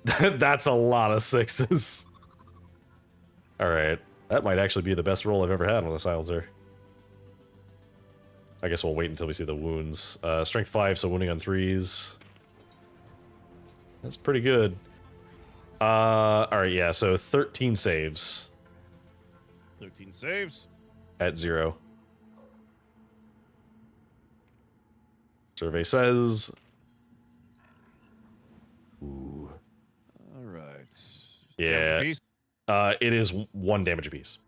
That's a lot of 6s. Alright. That might actually be the best roll I've ever had on a silencer. I guess we'll wait until we see the wounds. Strength 5, so wounding on 3s. That's pretty good. Alright, yeah, so 13 saves. 13 saves. At 0. Survey says... Ooh. Alright. Yeah. Piece. It is 1 damage apiece.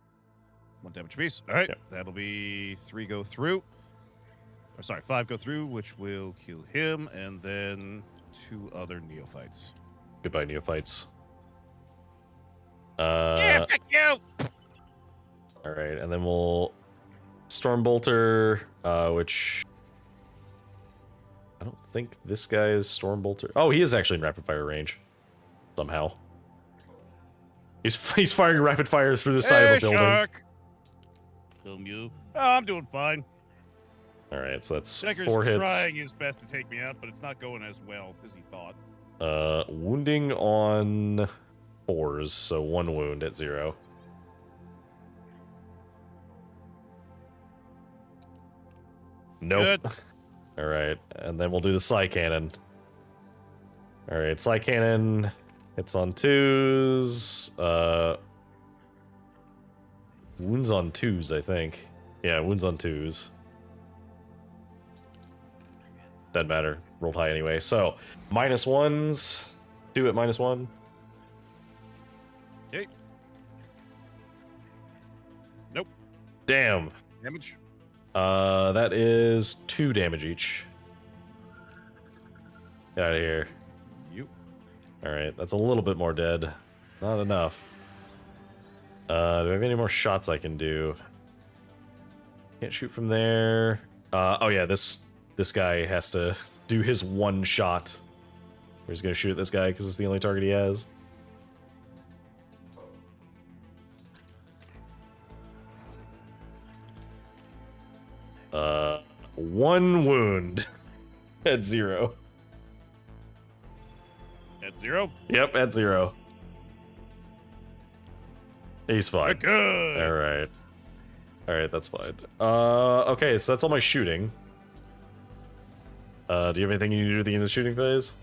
1 damage apiece. Alright, Yep. that'll be 3 go through. Or sorry, 5 go through, which will kill him, and then 2 other neophytes. Goodbye, neophytes. Yeah, fuck you! Alright, and then we'll... Stormbolter, which... I don't think this guy is Stormbolter. Oh, he is actually in rapid fire range. Somehow. He's firing rapid fire through the side of a building. Shark! Kill you. Oh, I'm doing fine. Alright, so that's Checker's 4 hits. trying his best to take me out, but it's not going as well as he thought. Wounding on 4s, so 1 wound at 0. Nope. Alright, and then we'll do the Psy Cannon. Alright, Psy Cannon hits on 2s. Wounds on 2s, I think. Yeah, wounds on 2s. Doesn't matter. Rolled high anyway. So, -1s. 2 at -1. Okay. Nope. Damn. Damage. That is 2 damage each. Get out of here. You. Alright, that's a little bit more dead. Not enough. Do I have any more shots I can do? Can't shoot from there. Oh yeah, this guy has to do his 1 shot. Where he's gonna shoot at this guy because it's the only target he has. One wound at 0. At 0? Yep, at 0. He's fine. Good. Alright. Alright, that's fine. Okay, so that's all my shooting. Do you have anything you need to do at the end of the shooting phase?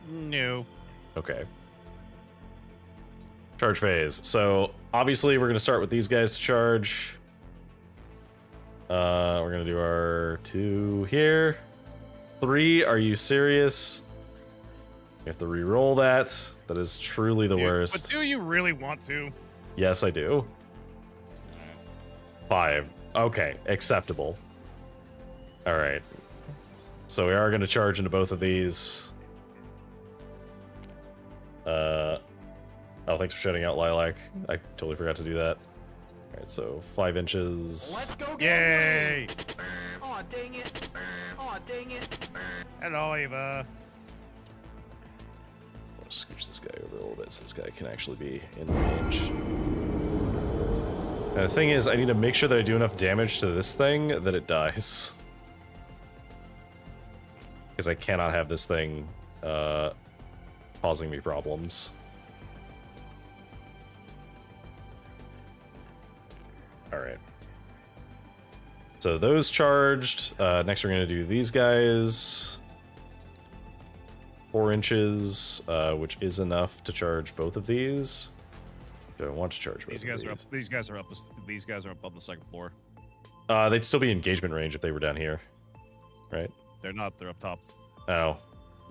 No. Okay. Charge phase. So, obviously, we're going to start with these guys to charge. We're going to do our 2 here. 3, are you serious? You have to re-roll that. That is truly the worst. But do you really want to? Yes, I do. 5. Okay, acceptable. Alright. So we are going to charge into both of these. Oh, thanks for shouting out Lilac. I totally forgot to do that. Alright, so 5 inches. Let's go get Yay! Aw, dang it. Aw, dang it. Hello, Ava. I'll scooch this guy over a little bit so this guy can actually be in range. And the thing is, I need to make sure that I do enough damage to this thing that it dies. Because I cannot have this thing causing me problems. Alright. So those charged. Next we're going to do these guys. 4 inches, which is enough to charge both of these. Do I want to charge both These guys of are up. These guys are up. These guys are up on the 2nd floor. They'd still be engagement range if they were down here. Right? They're not. They're up top. Oh.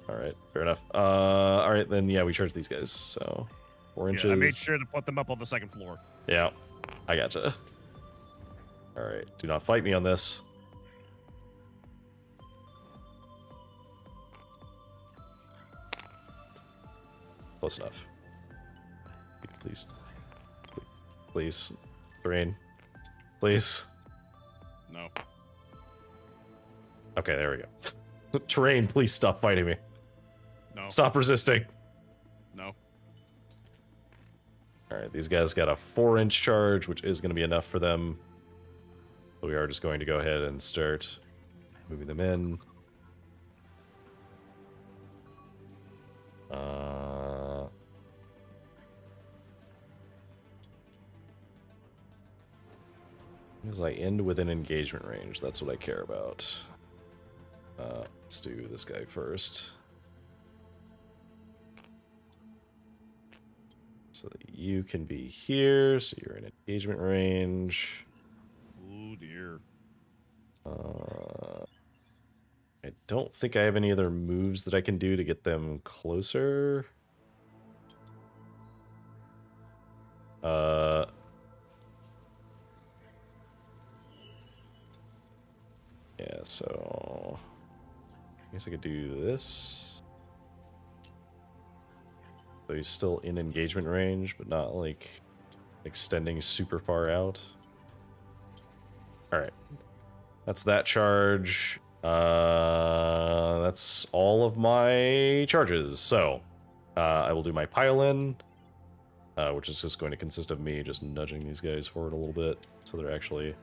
Alright, fair enough. Alright, then yeah, we charge these guys. So 4 inches. Yeah, I made sure to put them up on the 2nd floor. Yeah, I gotcha. Alright, do not fight me on this. Close enough. Please. Please. Terrain. Please. No. Okay, there we go. Terrain, please stop fighting me. No. Stop resisting. No. Alright, these guys got a 4-inch charge, which is going to be enough for them. So we are just going to go ahead and start moving them in. As I end within engagement range, that's what I care about. Let's do this guy first. So that you can be here, so you're in engagement range. Oh dear. I don't think I have any other moves that I can do to get them closer. Yeah, so I guess I could do this. So he's still in engagement range, but not like extending super far out. Alright. That's that charge. That's all of my charges. So I will do my pile-in, which is just going to consist of me just nudging these guys forward a little bit so they're actually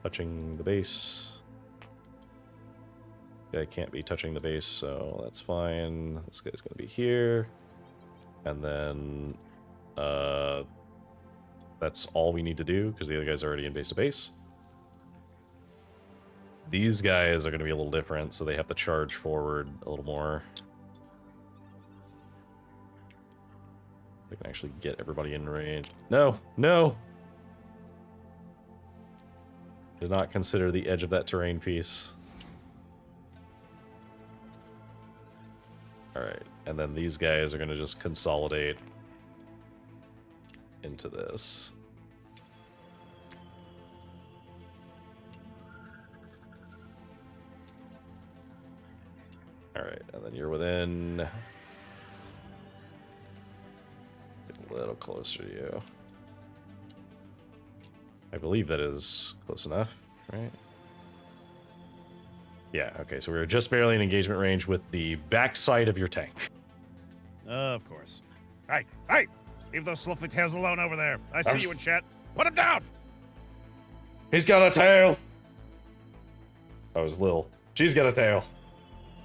touching the base. I can't be touching the base, so that's fine. This guy's gonna be here. And then that's all we need to do because the other guy's already in base to base. These guys are gonna be a little different, so they have to charge forward a little more. They can actually get everybody in range. No, no! Did not consider the edge of that terrain piece. Alright, and then these guys are going to just consolidate into this. Alright, and then you're within... Get a little closer to you. I believe that is close enough, right? Yeah, okay, so we were just barely in engagement range with the backside of your tank. Of course. Hey, hey! Leave those fluffy tails alone over there. I see you in chat. Put him down! He's got a tail! Oh, it was Lil. She's got a tail.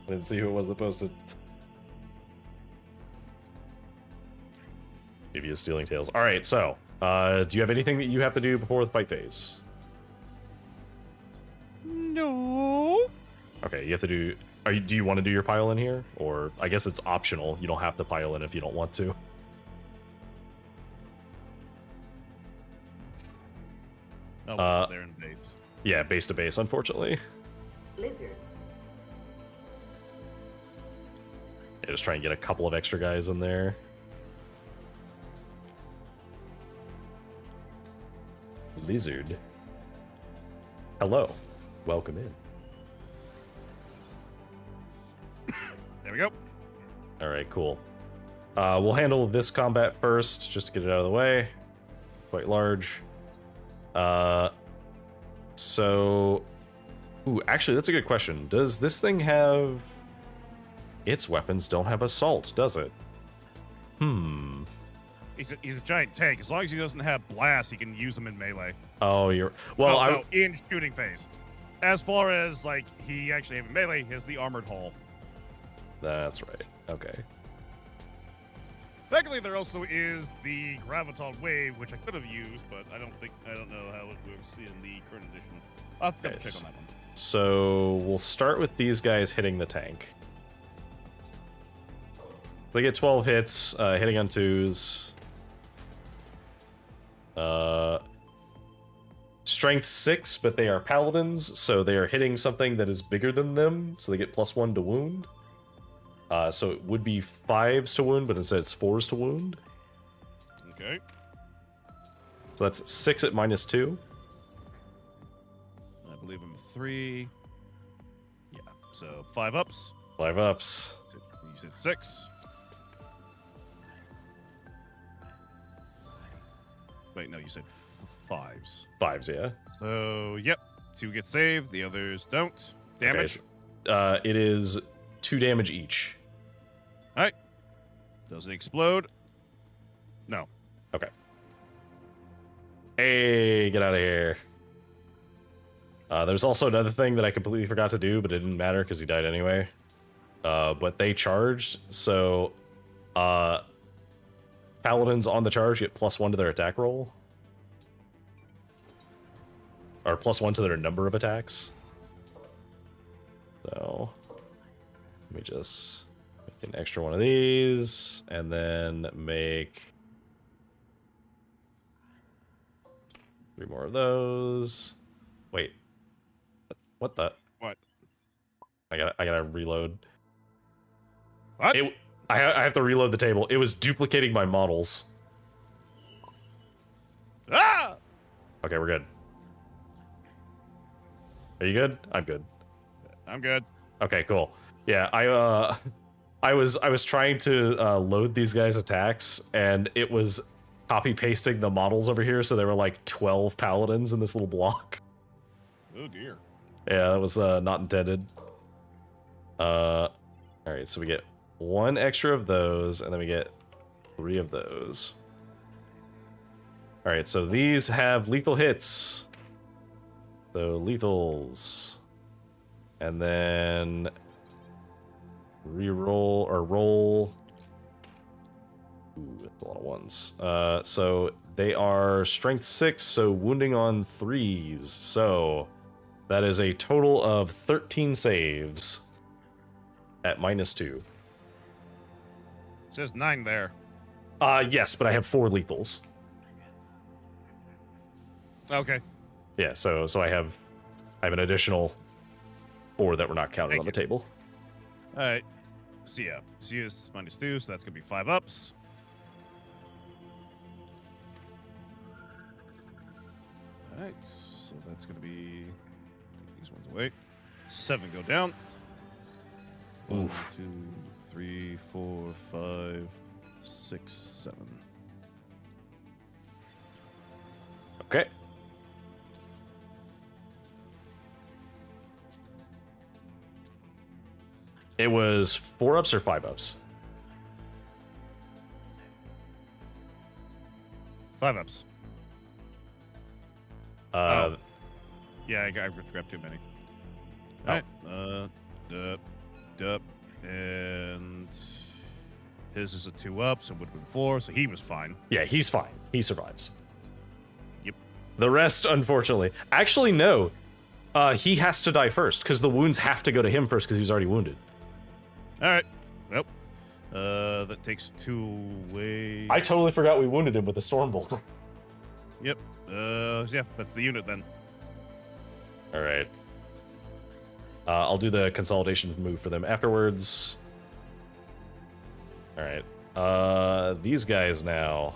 I didn't see who it was that posted. Maybe he's stealing tails. Alright, so, do you have anything that you have to do before the fight phase? No. Okay, you have to do... do you want to do your pile in here? Or, I guess it's optional. You don't have to pile in if you don't want to. Oh, well, they're in base. Yeah, base to base, unfortunately. Lizard. Yeah, just try and get a couple of extra guys in there. Lizard. Hello. Welcome in. There we go. Alright, cool. We'll handle this combat first, just to get it out of the way. Quite large. So... Ooh, actually, that's a good question. Does this thing have... Its weapons don't have assault, does it? Hmm. He's a giant tank. As long as he doesn't have blast, he can use them in melee. Oh, you're... Well, no, in shooting phase. As far as, like, he actually have a melee, he has the armored hull. That's right. Okay. Technically, there also is the graviton wave, which I could have used, but I don't know how it works in the current edition. I'll have to double check on that one. So we'll start with these guys hitting the tank. They get 12 hits, hitting on 2s. Strength 6, but they are paladins, so they are hitting something that is bigger than them, so they get +1 to wound. So it would be 5s to wound, but instead it's 4s to wound. Okay. So that's 6 at -2. I believe I'm 3. Yeah, so 5 ups. 5 ups. You said 6. Wait, no, you said 5s. 5s, yeah. So, yep. 2 get saved, the others don't. Damage. Okay, it is 2 damage each. Alright. Does it explode? No. Okay. Hey, get out of here. There's also another thing that I completely forgot to do, but it didn't matter because he died anyway. But they charged, so paladins on the charge get +1 to their attack roll. or +1 to their number of attacks. So let me just make an extra one of these, and then make 3 more of those. Wait, what the? What? I gotta reload. What? I have to reload the table. It was duplicating my models. Ah! Okay, we're good. Are you good? I'm good. I'm good. Okay, cool. Yeah, I was trying to load these guys' attacks, and it was copy pasting the models over here, so there were like 12 paladins in this little block. Oh dear. Yeah, that was not intended. All right, so we get 1 extra of those, and then we get 3 of those. All right, so these have lethal hits. So lethals. And then re-roll or roll. Ooh, that's a lot of ones. So they are strength 6, so wounding on 3s. So that is a total of 13 saves at -2. It says 9 there. Yes, but I have 4 lethals. Okay. Yeah, so I have an additional 4 that were not counted Thank on you. the table. All right. So yeah, C is -2, so that's gonna be 5 ups. All right. So that's gonna be take these ones away. 7 go down. 1, Oof. 2, 3, 4, 5, 6, 7. Okay. It was 4 ups or 5 ups? 5 ups. Uh, Yeah, I grabbed too many. Oh. All right. Dup, and his is a 2 up, so it would have been 4, so he was fine. Yeah, he's fine. He survives. Yep. The rest, unfortunately. Actually, no. He has to die first, because the wounds have to go to him first, because he was already wounded. All right. Well, that takes 2 away. I totally forgot we wounded him with the Stormbolt. Yep. Yeah, that's the unit then. All right. I'll do the consolidation move for them afterwards. All right. These guys now.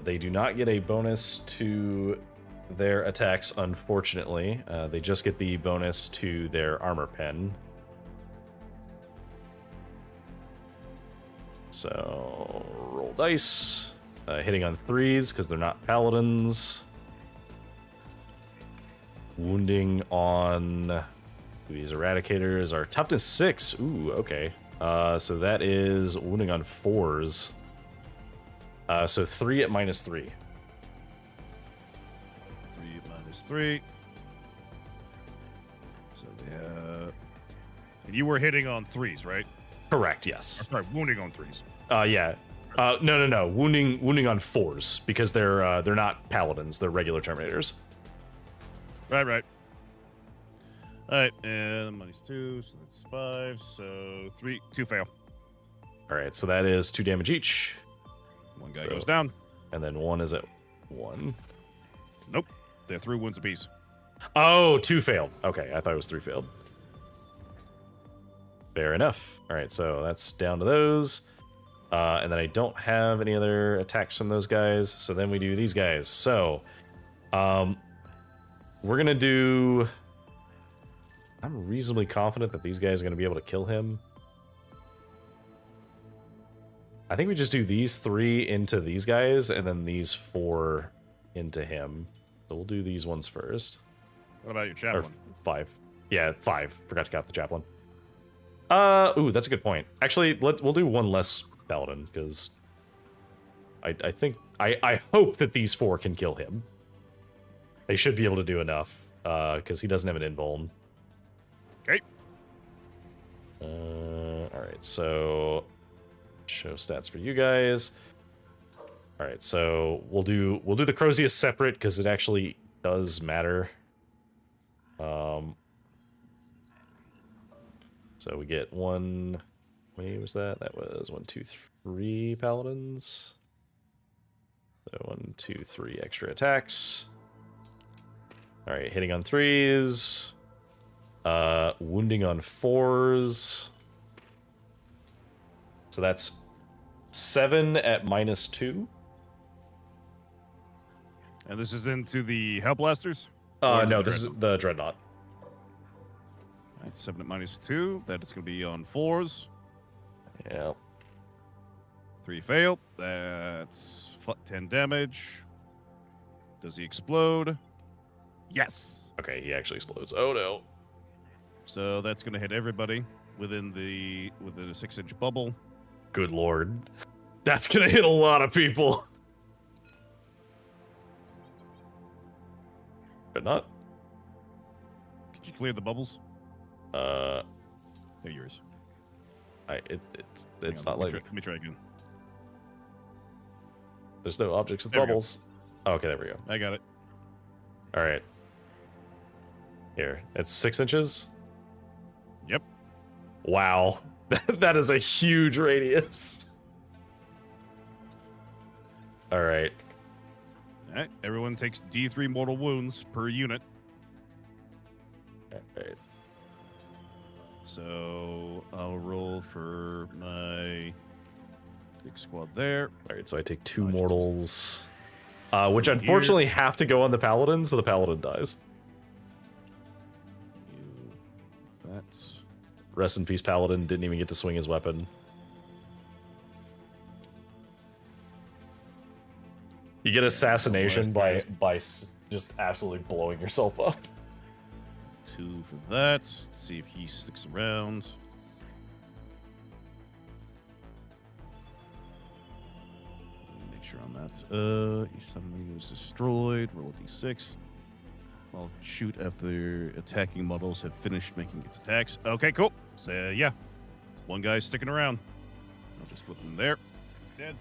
They do not get a bonus to their attacks, unfortunately. They just get the bonus to their armor pen. So, roll dice. Hitting on 3s because they're not paladins. Wounding on these eradicators are toughness 6. Ooh, okay. So that is wounding on 4s. So 3 at -3. 3 -3. So and you were hitting on 3s, right? Correct, yes. Or, sorry, wounding on 3s. Yeah. No. Wounding on 4s because they're not paladins. They're regular Terminators. Right. All right, and -2, so that's 5. So 2 fail. All right, so that is 2 damage each. 1 guy goes down. And then 1 is at 1. Nope, they're 3 wounds apiece. Oh, 2 failed. Okay, I thought it was 3 failed. Fair enough. All right, so that's down to those. And then I don't have any other attacks from those guys. So then we do these guys. So, we're going to do... I'm reasonably confident that these guys are going to be able to kill him. I think we just do these 3 into these guys, and then these 4 into him. So we'll do these ones first. What about your Or chaplain? 5. Yeah, 5. Forgot to count the chaplain. Ooh, that's a good point. Actually, we'll do 1 less paladin, because I hope that these 4 can kill him. They should be able to do enough, because he doesn't have an invuln. Okay. Alright, so... show stats for you guys. All right, so we'll do the Crozius separate because it actually does matter. So we get one. Wait, was that? That was 1, 2, 3 paladins. So 1, 2, 3 extra attacks. All right, hitting on 3s. Wounding on 4s. So that's 7 at -2. And this is into the Hell Blasters? No, this is the Dreadnought. Alright, 7 at -2. That is going to be on 4s. Yeah. 3 fail. That's 10 damage. Does he explode? Yes. Okay, he actually explodes. Oh no. So that's going to hit everybody within a 6-inch bubble. Good lord. That's gonna hit a lot of people. But not. Could you clear the bubbles? They're yours. It's not like Let me try again. there's no objects with There we go. bubbles. Oh, okay, there we go. I got it. All right. Here, it's 6 inches. Yep. Wow, that is a huge radius. All right. All right. Everyone takes D3 mortal wounds per unit. All right. So I'll roll for my big squad there. All right. So I take 2 Oh, mortals, which unfortunately have to go on the paladin, so the paladin dies. That's Rest in peace, paladin. Didn't even get to swing his weapon. You get assassination by just absolutely blowing yourself up. 2 for that. Let's see if he sticks around. Make sure on that. Each somebody was destroyed. Roll a d6. I'll shoot after attacking models have finished making its attacks. Okay, cool. So yeah, one guy's sticking around. I'll just flip him there. He's dead.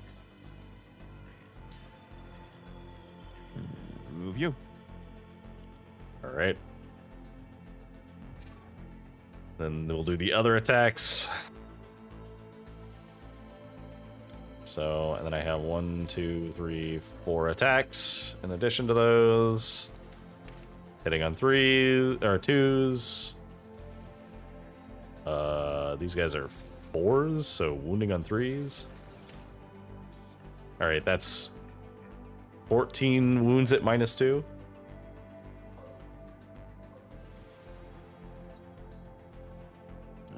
Remove you. All right. Then we'll do the other attacks. So, and then I have 1, 2, 3, 4 attacks in addition to those. Hitting on 3 or 2s. These guys are 4s, so wounding on 3s. All right, that's 14 wounds at -2.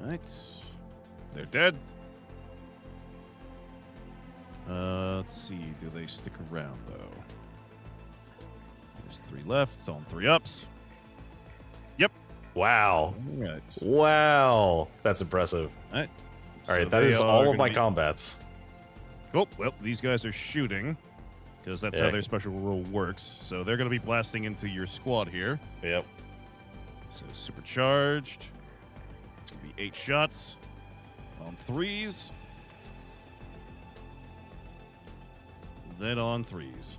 All right. They're dead. Let's see. Do they stick around, though? There's 3 left. It's on 3 ups. Yep. Wow. All right. Wow. That's impressive. All right. All right, So that they is are all of gonna my be- combats. Cool. Well, these guys are shooting because that's how Yeah. their special rule works. So they're going to be blasting into your squad here. Yep. So supercharged. It's going to be 8 shots on 3s. Then on 3s.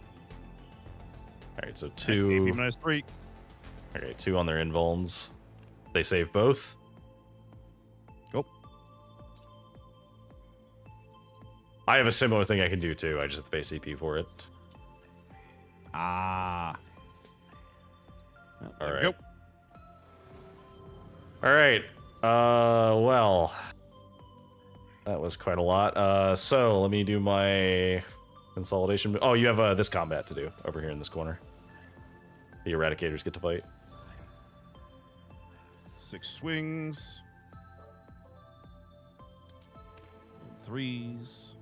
All right, so AP 2. -3. Okay, 2 on their invulns. They save both. Cool. I have a similar thing I can do too. I just have to pay CP for it. Ah. Well, All there we right. go. All right. Well, that was quite a lot. So let me do my consolidation. Oh, you have this combat to do over here in this corner. The Eradicators get to fight. 6 swings. 3s.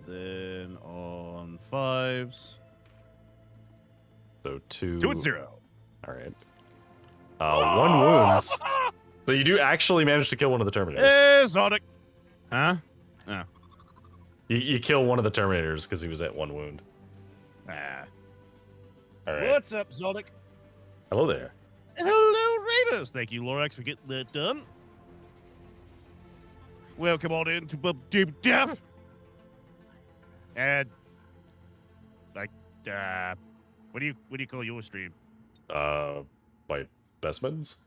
Then on 5s. So 2. 2 and 0. All right. 1 wounds. So you do actually manage to kill one of the Terminators. Exotic. Huh? Oh. You kill one of the Terminators because he was at 1 wound. Ah. All right. What's up, Zodic? Hello there. Hello, Raiders. Thank you, Lorax, for getting that done. Welcome on in to Bub Deep Death. And like, what do you call your stream? My best buds.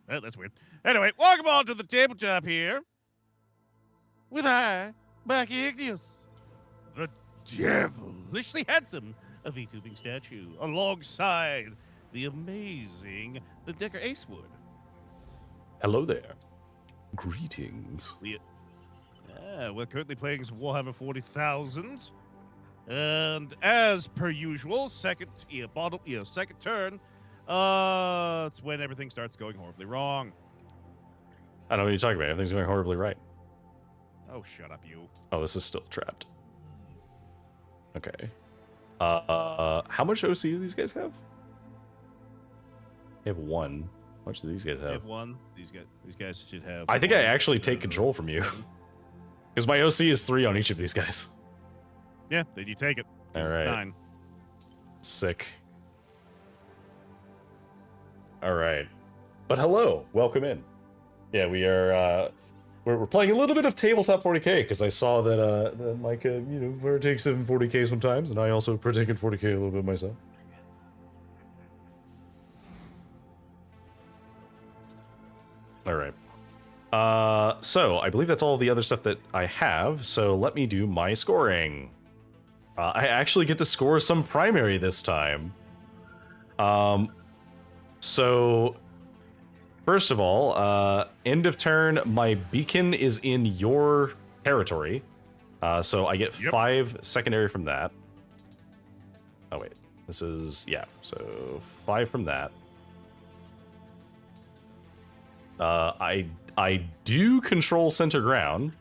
Oh, that's weird. Anyway, welcome on to the tabletop here with Micaigneous, the devilishly handsome VTubing statue, alongside the amazing the Decker Acewood. Hello there. Greetings. We're currently playing some Warhammer 40,000, and as per usual, second turn. It's when everything starts going horribly wrong. I don't know what you're talking about. Everything's going horribly right. Oh, shut up, you. Oh, this is still trapped. Okay. How much OC do these guys have? They have 1. How much do these guys I have? have 1. These guys should have. I think I actually take control from you. Because my OC is 3 on each of these guys. Yeah, then you take it. All It's right. 9. Sick. All right. But hello, welcome in. Yeah, we are. We're playing a little bit of tabletop 40k because I saw that Micah, partakes in 40k sometimes, and I also partake in 40k a little bit myself. All right. So I believe that's all the other stuff that I have. So let me do my scoring. I actually get to score some primary this time. So first of all, end of turn, my beacon is in your territory. So I get 5 secondary from that. Oh wait, this is, yeah, so 5 from that. I do control center ground,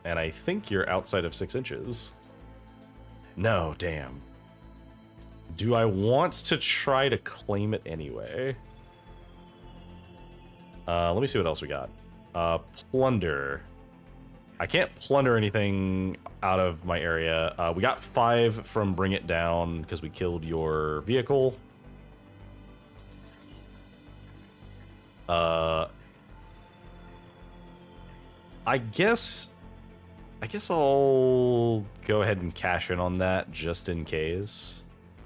and I think you're outside of 6 inches. No, damn. Do I want to try to claim it anyway? Let me see what else we got. Plunder. I can't plunder anything out of my area. We got 5 from Bring It Down because we killed your vehicle. I guess I'll go ahead and cash in on that just in case.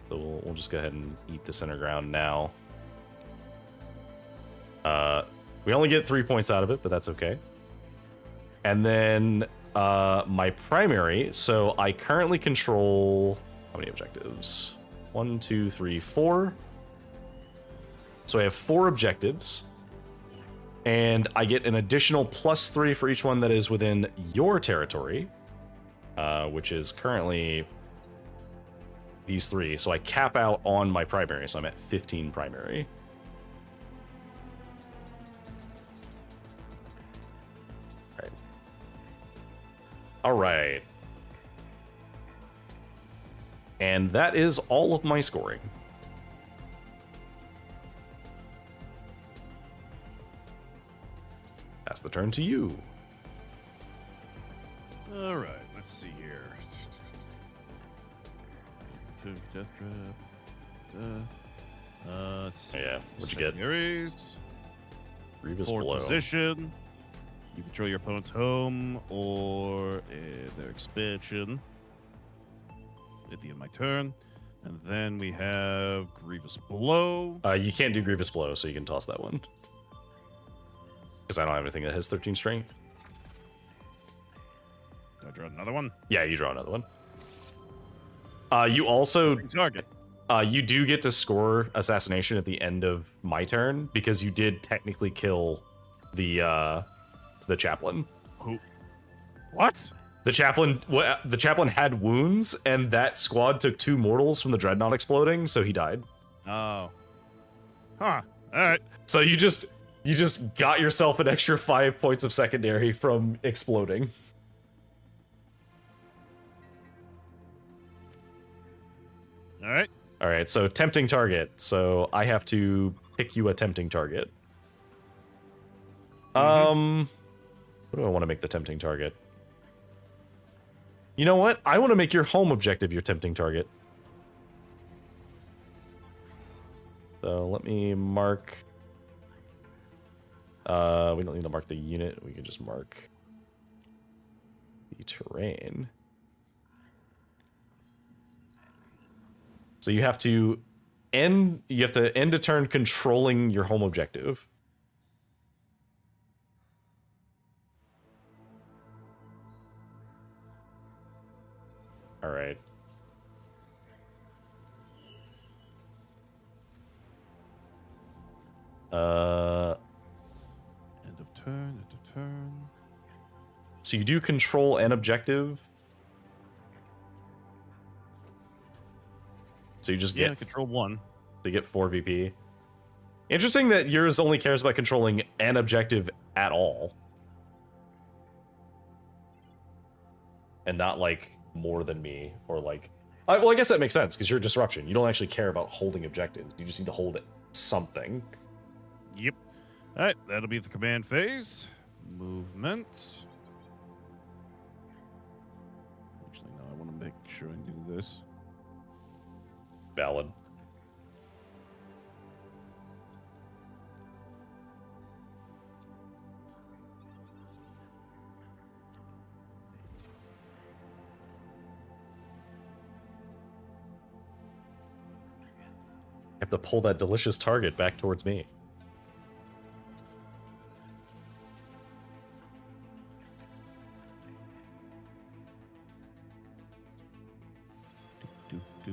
So we'll just go ahead and eat the center ground now. We only get 3 points out of it, but that's okay. And then my primary, so I currently control how many objectives? 1, 2, 3, 4. So I have 4 objectives. And I get an additional +3 for each one that is within your territory, which is currently these 3. So I cap out on my primary, so I'm at 15 primary. All right. And that is all of my scoring. Pass the turn to you. All right, let's see here. Death trap. Let's see. Yeah, what'd you get? Secondaries. Grievous Forward blow. position. You control your opponent's home or their expansion at the end of my turn. And then we have Grievous Blow. You can't do Grievous Blow, so you can toss that one. Because I don't have anything that has 13 strength. Do I draw another one? Yeah, you draw another one. You also Target. you do get to score assassination at the end of my turn because you did technically kill the chaplain. Who? What? The chaplain had wounds, and that squad took 2 mortals from the dreadnought exploding, so he died. Oh. Huh. All right. So you just got yourself an extra 5 points of secondary from exploding. All right. All right, so tempting target. So I have to pick you a tempting target. What do I want to make the tempting target? You know what? I want to make your home objective your tempting target. So let me mark. We don't need to mark the unit. We can just mark the terrain. So you have to end a turn controlling your home objective. All right. End of turn, end of turn. So you do control an objective. So you just get control 1. to get 4 VP. Interesting that yours only cares about controlling an objective at all. And not like more than me or like... well, I guess that makes sense because you're disruption. You don't actually care about holding objectives. You just need to hold something. Yep. Alright, that'll be the command phase. Movement. Actually, no, I want to make sure I do this. Valid. I have to pull that delicious target back towards me. Do.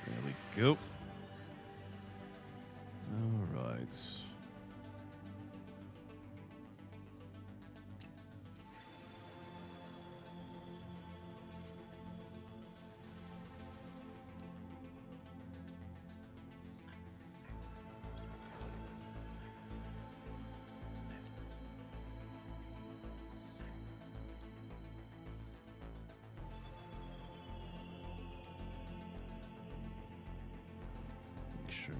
There we go. All right. Sure,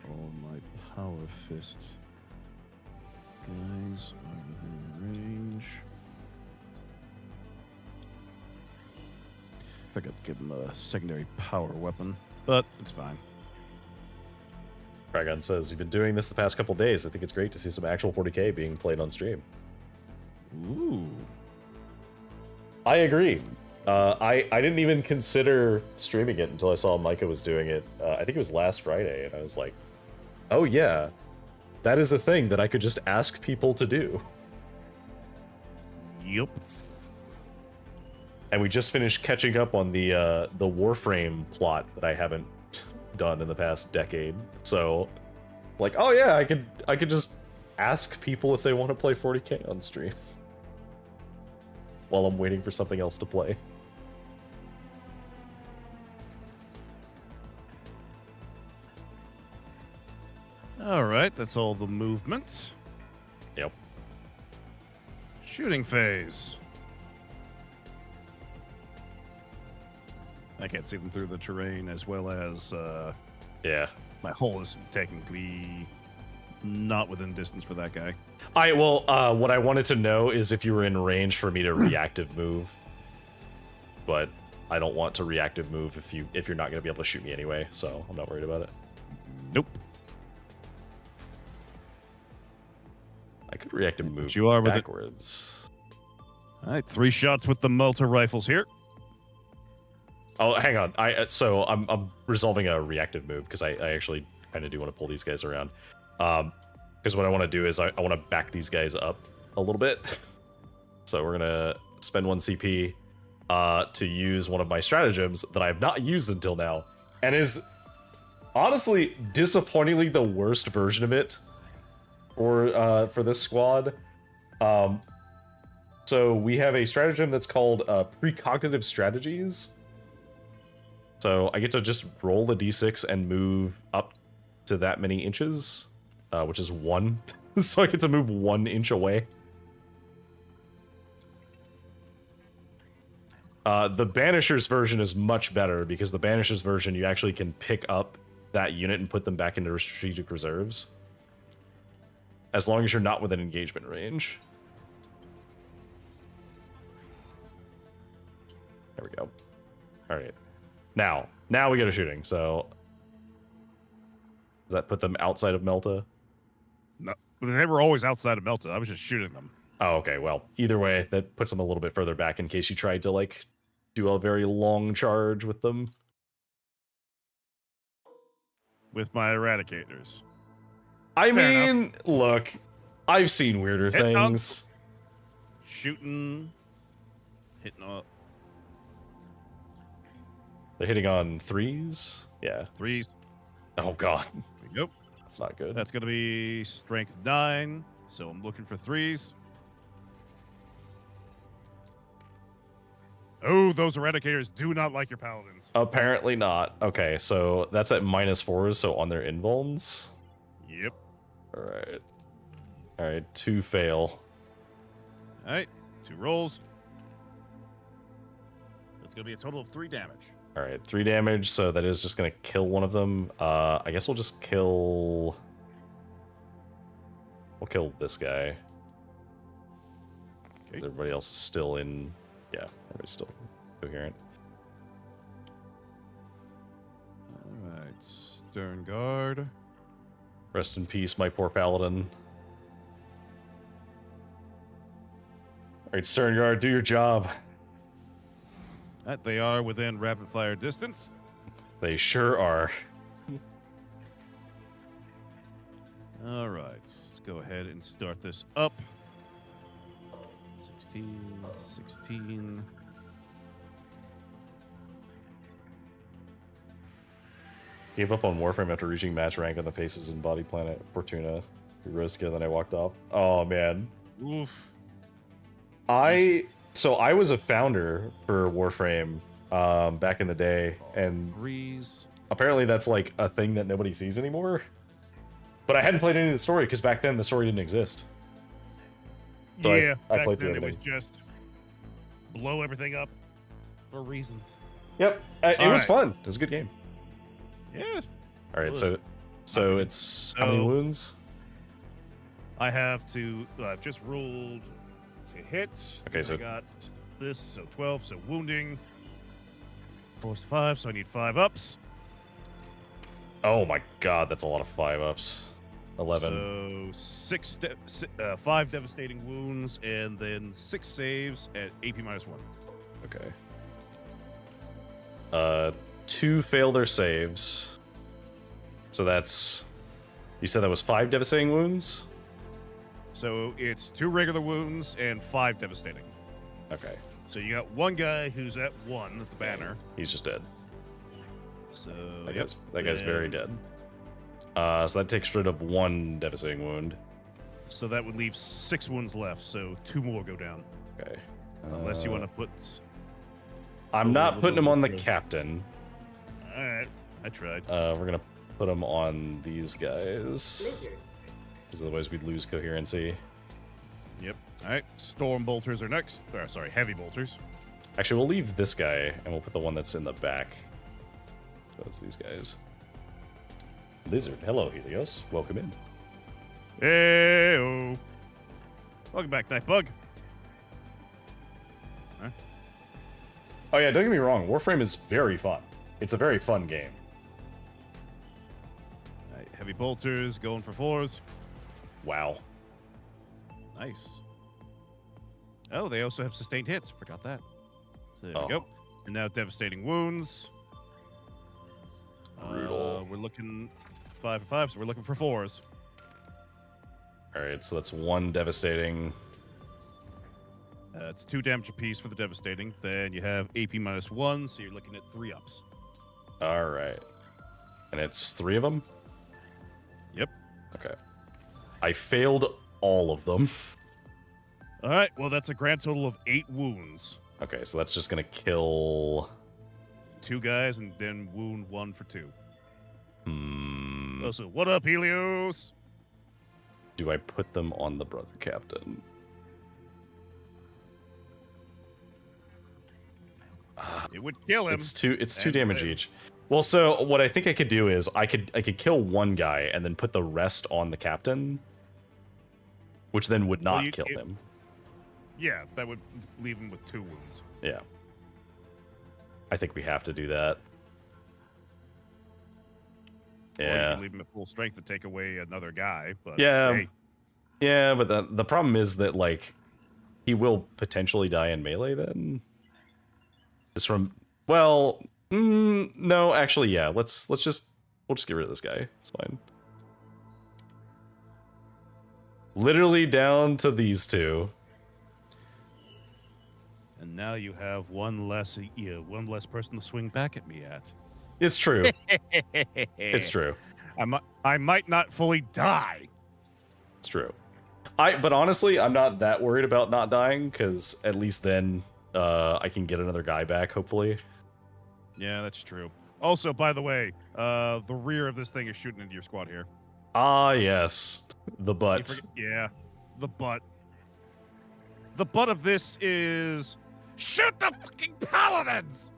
all my power fist guys are within range. If I could give him a secondary power weapon, but it's fine. Dragon says, you've been doing this the past couple days. I think it's great to see some actual 40K being played on stream. Ooh. I agree. I didn't even consider streaming it until I saw Micah was doing it. I think it was last Friday, and I was like, oh yeah, that is a thing that I could just ask people to do. Yep. And we just finished catching up on the Warframe plot that I haven't done in the past decade. So, like, oh yeah, I could just ask people if they want to play 40K on stream while I'm waiting for something else to play. All right, that's all the movement. Yep. Shooting phase. I can't see them through the terrain as well as Yeah. my hole is technically not within distance for that guy. Well, what I wanted to know is if you were in range for me to reactive move. But I don't want to reactive move if you're not going to be able to shoot me anyway, so I'm not worried about it. Nope. I could reactive move you are with it. backwards. All right, 3 shots with the melter rifles here. Oh, hang on. So I'm resolving a reactive move because I actually kind of do want to pull these guys around. Because what I want to do is I want to back these guys up a little bit. So we're gonna spend 1 CP to use one of my stratagems that I have not used until now, and is honestly disappointingly the worst version of it for this squad. So we have a stratagem that's called precognitive strategies. So I get to just roll the d6 and move up to that many inches, which is 1. So I get to move 1 inch away. The Banishers version is much better because the Banishers version, you actually can pick up that unit and put them back into strategic reserves. As long as you're not within engagement range. There we go. All right. Now we go to shooting, so... Does that put them outside of Melta? No, they were always outside of Melta. I was just shooting them. Oh, okay. Well, either way, that puts them a little bit further back in case you tried to like do a very long charge with them. With my eradicators. I Fair mean, look, I've seen weirder Hitting on- things. Shooting. Hitting up. They're hitting on 3s. Yeah. 3s. Oh god, There we go. that's not good. That's going to be strength 9. So I'm looking for 3s. Oh, those eradicators do not like your paladins. Apparently not. Okay, so that's at -4s, so on their invulns. Yep. Alright. Alright, 2 fail. Alright. 2 rolls. That's going to be a total of 3 damage. Alright, 3 damage, so that is just gonna kill one of them. I guess we'll just kill... We'll kill this guy. 'Cause everybody else is still in... Yeah, everybody's still coherent. Alright. Stern Guard. Rest in peace, my poor paladin. Alright, Stern Guard, do your job. That they are within rapid fire distance. They sure are. All right, let's go ahead and start this up. 16, 16. Gave up on Warframe after reaching match rank on the Faces and Body Planet Fortuna. We risked it, then I walked off. Oh man. Oof. So I was a founder for Warframe back in the day, and Breeze. apparently that's like a thing that nobody sees anymore. But I hadn't played any of the story because back then the story didn't exist. So Yeah, I back played through then it was everything. just blow everything up for reasons. Yep, it All was right. fun. It was a good game. Yeah. All right, It so Okay. it's how many So- wounds? I have to. I've just rolled to hit. Okay, and so- I got this, so 12. So wounding. Force 5, so I need 5 ups. Oh my god, that's a lot of 5-ups. 11. So 5 devastating wounds, and then 6 saves at AP -1. Okay. 2 fail their saves. So that's... You said that was 5 devastating wounds? So it's 2 regular wounds and 5 devastating. Okay. So you got one guy who's at 1 at the banner. He's just dead. So That guy's very dead. So that takes rid of 1 devastating wound. So that would leave 6 wounds left. So 2 more go down. Okay. Unless you want to put. I'm not putting him on the Okay. captain. All right, I tried. We're gonna put him on these guys. Because otherwise we'd lose coherency. Yep. All right. Storm bolters are next. Or, sorry, heavy bolters. Actually, we'll leave this guy, and we'll put the one that's in the back. So it's these guys. Lizard, hello, Helios. Welcome in. Hey, welcome back, Nightbug. Oh yeah, don't get me wrong, Warframe is very fun. It's a very fun game. All right, heavy bolters going for 4s. Wow. Nice. Oh, they also have sustained hits. Forgot that. So there we go. And now devastating wounds. Brutal. We're looking 5 for 5, so we're looking for 4s. Alright, so that's 1 devastating. It's 2 damage apiece for the devastating. Then you have AP -1, so you're looking at 3 ups. Alright. And it's 3 of them? Yep. Okay. I failed all of them. All right. Well, that's a grand total of 8 wounds. Okay, so that's just gonna kill... 2 guys, and then wound 1 for 2. Hmm... Also, what up, Helios? Do I put them on the brother captain? It would kill him. It's two And damage then- each. Well, so what I think I could do is I could kill one guy and then put the rest on the captain, which then would Well, not you- kill it- him. Yeah, that would leave him with 2 wounds. Yeah. I think we have to do that. Or you Yeah. can leave him at full strength to take away another guy. But Yeah. hey, Yeah, but the problem is that, like, he will potentially die in melee then. Just from, well, no, actually, yeah. We'll just get rid of this guy. It's fine. Literally down to these two. and now you have one less person to swing back at me at. It's true. It's true. I might not fully die. It's true. But honestly, I'm not that worried about not dying, because at least then I can get another guy back, hopefully. Yeah, that's true. Also, by the way, the rear of this thing is shooting into your squad here. Ah, yes. The butt. Yeah, the butt. The butt of this is shoot the fucking paladins.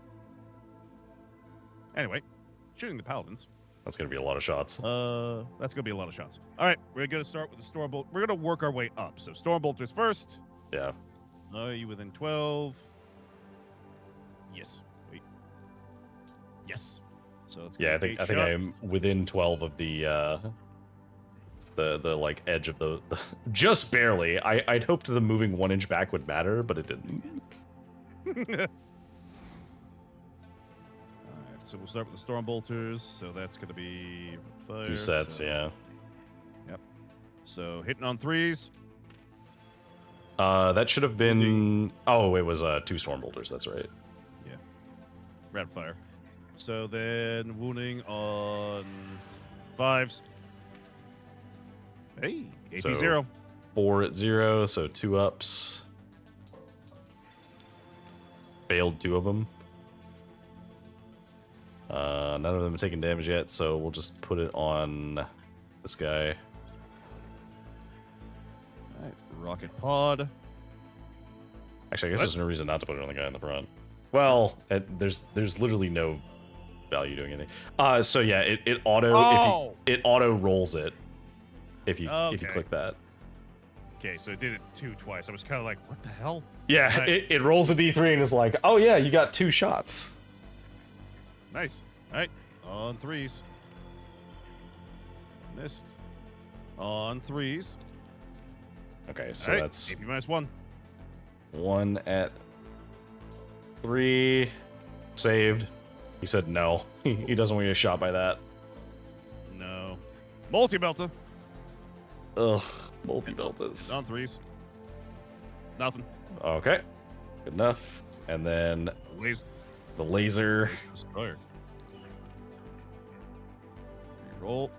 Anyway, shooting the paladins. That's going to be a lot of shots. That's gonna be a lot of shots. All right, we're gonna start with the Stormbolt. We're gonna work our way up. So Stormbolters first. Yeah. Are you within 12? Yes. Wait. Yes. So it's Yeah, I think I'm within 12 of the like edge of the just barely. I'd hoped the moving 1 inch back would matter, but it didn't. Alright, so we'll start with the Stormbolters. So that's gonna be fire, 2 sets, so, yeah. Yep. So hitting on 3s. That should have been. Oh, it was 2 Stormbolters. That's right. Yeah. Rapid fire. So then wounding on 5s. Hey, AP So- 0. 4 at 0, so 2 ups. Failed 2 of them. None of them are taking damage yet, so we'll just put it on this guy. Alright, rocket pod. Actually, I guess What? there's no reason not to put it on the guy in the front. Well, there's literally no value doing anything. So yeah, it auto Oh! it auto rolls it if you Okay. click that. Okay, so it did it twice. I was kind of like, what the hell? Yeah, Right. it rolls a d3 and is like, oh yeah, you got 2 shots. Nice. Alright, on 3s. Missed. On 3s. Okay, so Alright, that's AP -1. 1 at 3. Saved. He said no. He doesn't want to get shot by that. No. Multi-belter. Ugh, multi-beltas. On 3s. Nothing. Okay, good enough. And then Laser. the laser. Destroyer. Roll.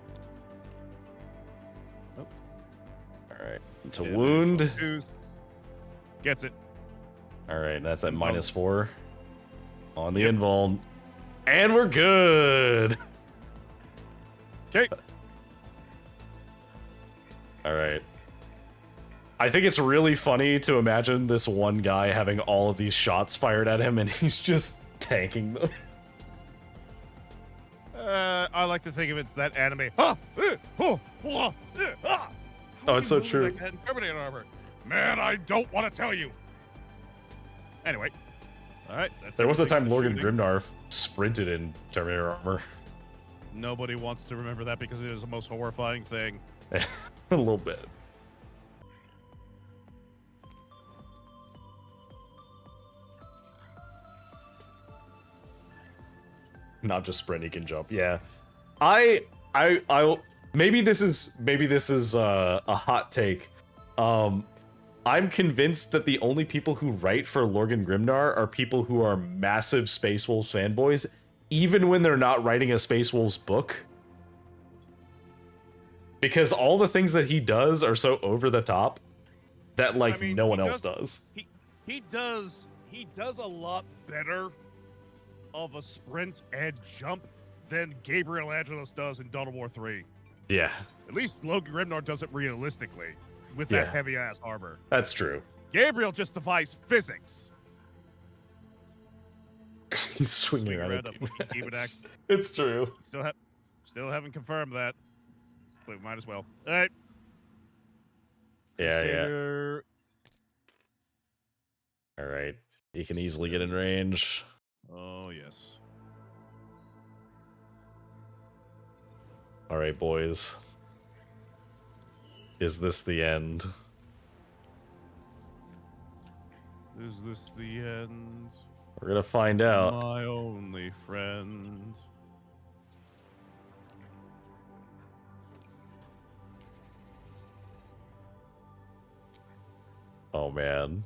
All right, to Yeah, wound. 2s. Gets it. All right, that's at Invuln. -4 on the Yep. invuln, and we're good. Okay. All right. I think it's really funny to imagine this one guy having all of these shots fired at him, and he's just tanking them. I like to think of it as that anime. Ah, oh, ah. Oh, it's so How do you true. move like that in Terminator armor? Man, I don't want to tell you. Anyway. All right. That's There was the everything time for Lorgan shooting. Grimnar sprinted in Terminator armor. Nobody wants to remember that because it is the most horrifying thing. A little bit. Not just sprint, he can jump. Yeah, I maybe this is a hot take. I'm convinced that the only people who write for Lorgan Grimnar are people who are massive Space Wolves fanboys, even when they're not writing a Space Wolves book. Because all the things that he does are so over the top that like I mean, no one he else does. He does a lot better of a sprint and jump than Gabriel Angelos does in Dawn of War 3. Yeah, At least Logan Grimnar does it realistically with that Yeah. heavy ass armor. that's true. Gabriel just defies physics. He's swinging Swing around around a a fucking demon axe. It's true. Still haven't confirmed that, but we might as well. All right. Yeah, yeah. Crusader. All right. He can easily get in range. Oh yes. All right, boys. Is this the end? Is this the end? We're gonna find out. My only friend. Oh man.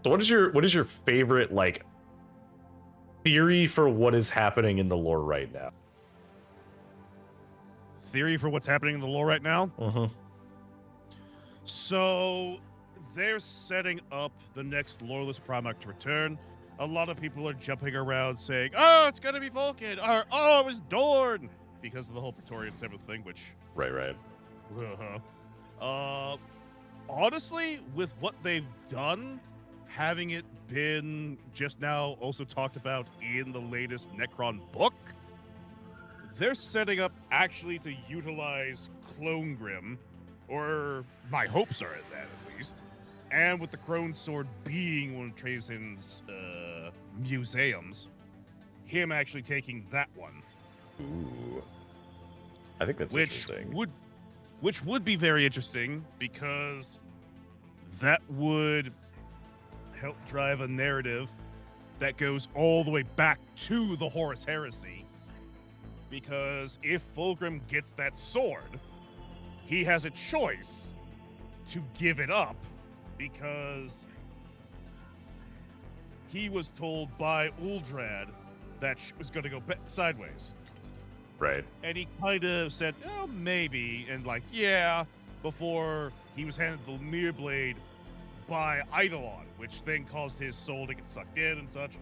So what is your favorite like theory for what is happening in the lore right now? Theory for what's happening in the lore right now? Uh-huh. So, they're setting up the next loreless Primarch to return. A lot of people are jumping around saying, oh, it's gonna be Vulcan, or oh, it was Dorn, because of the whole Praetorian Seventh thing, which... Right. Honestly, with what they've done, having it been just now also talked about in the latest Necron book, they're setting up actually to utilize Clone Grim, or my hopes are that at least, and with the Crone Sword being one of Trajan's museums, him actually taking that one. Ooh. I think that's interesting. Which would be very interesting, because that would help drive a narrative that goes all the way back to the Horus Heresy. Because if Fulgrim gets that sword, he has a choice to give it up, because he was told by Uldrad that was going to go sideways. Right. And he kind of said, oh, maybe, and like, yeah, before he was handed the Lemire Blade by Eidolon, which then caused his soul to get sucked in and such.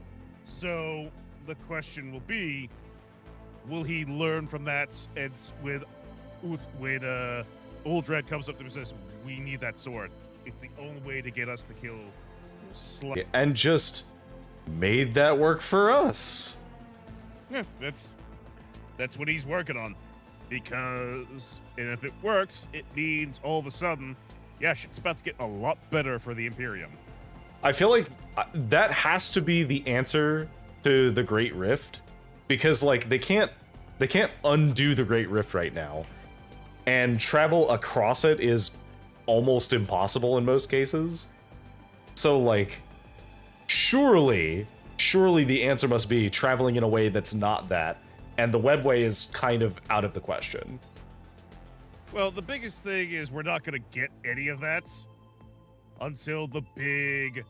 So the question will be, will he learn from that? And when Uldrad comes up to him and says, we need that sword. It's the only way to get us to kill Slut. And just made that work for us. Yeah, that's what he's working on. Because, and if it works, it means all of a sudden, yeah, shit's about to get a lot better for the Imperium. I feel like that has to be the answer to the Great Rift, because like they can't undo the Great Rift right now, and travel across it is almost impossible in most cases. So like, surely the answer must be traveling in a way that's not that, and the webway is kind of out of the question. Well, the biggest thing is we're not going to get any of that until the big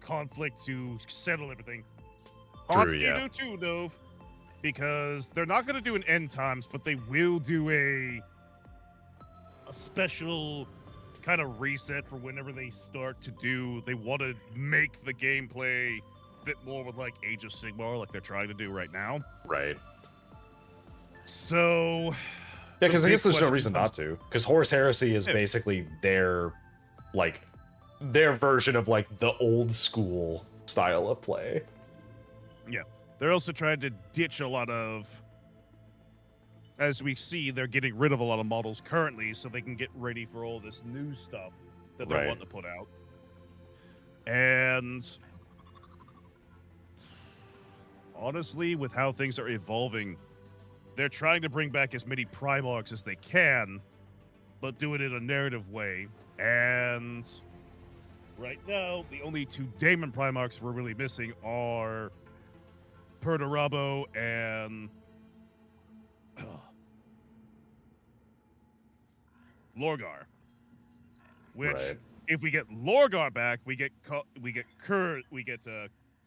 conflict to settle everything. True, yeah. too, Dove, because they're not going to do an end times, but they will do a special kind of reset for whenever they start to do. They want to make the gameplay fit more with like Age of Sigmar, like they're trying to do right now. Right. So yeah, because I guess there's no reason not to. Because Horus Heresy is basically their version of like the old school style of play. Yeah. They're also trying to ditch a lot of, as we see, they're getting rid of a lot of models currently so they can get ready for all this new stuff that they're wanting to put out. And honestly, with how things are evolving, they're trying to bring back as many Primarchs as they can, but do it in a narrative way. And right now, the only two Daemon Primarchs we're really missing are Perturabo and Lorgar. Which, if we get Lorgar back, we get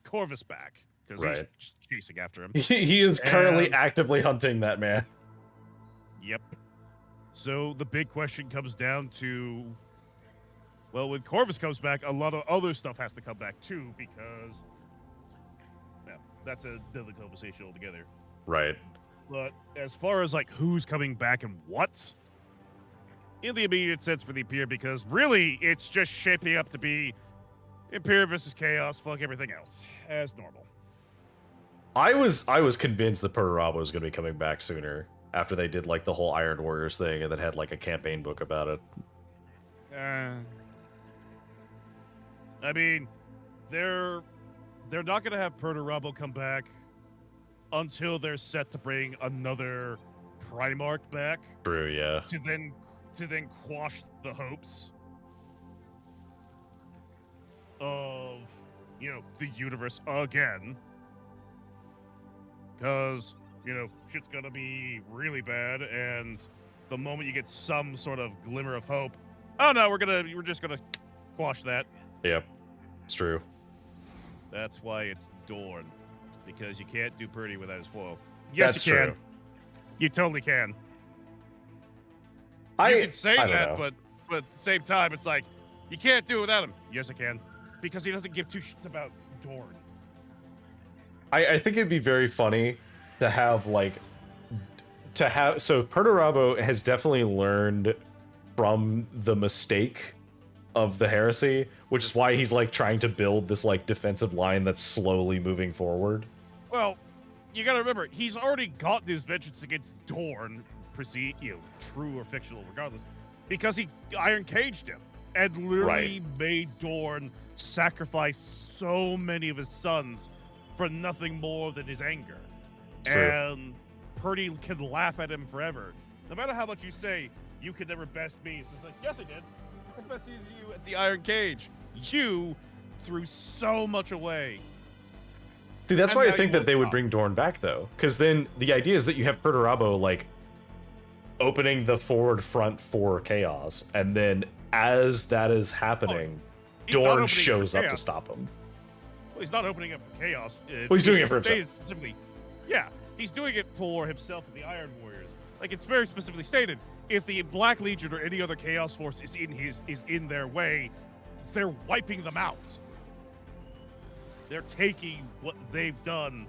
Corvus back, because he's just chasing after him. He is currently actively hunting that man. Yep. So the big question comes down to, well, when Corvus comes back, a lot of other stuff has to come back too, because that's a different conversation altogether. Right. But as far as like who's coming back and what, in the immediate sense for the Imperium, because really it's just shaping up to be, Imperial versus Chaos, fuck everything else. As normal. I was convinced that Perturabo was going to be coming back sooner after they did like the whole Iron Warriors thing and then had like a campaign book about it. I mean, they're not gonna have Perturabo come back until they're set to bring another Primarch back True, yeah. to then quash the hopes of, you know, the universe again. Because, you know, shit's gonna be really bad, and the moment you get some sort of glimmer of hope, oh no, we're just gonna quash that. Yep, it's true. That's why it's Dorn, because you can't do Purdy without his foil. Yes, That's you can. true. You totally can. I You can say I don't that, know. but at the same time, it's like, you can't do it without him. Yes, I can. Because he doesn't give two shits about Dorn. I think it'd be very funny to have so Perturabo has definitely learned from the mistake of the heresy, which is why he's like trying to build this like defensive line that's slowly moving forward. Well, you gotta remember, he's already got this vengeance against Dorn, true or fictional, regardless, because he Iron Caged him and literally made Dorn sacrifice so many of his sons for nothing more than his anger. True. And Purdy can laugh at him forever. No matter how much you say, you could never best me. So it's like, yes, I did. I bested you at the Iron Cage. You threw so much away. See, that's And why I now think you that they would stop. bring Dorn back, though. Because then the idea is that you have Perturabo, like, opening the forward front for Chaos, and then as that is happening, He's not Dorn opening for shows up to Chaos. stop him. Well, he's not opening up for Chaos. Well, he's doing it for stated himself. Specifically, yeah, he's doing it for himself and the Iron Warriors. Like, it's very specifically stated, if the Black Legion or any other Chaos Force is in their way, they're wiping them out. They're taking what they've done,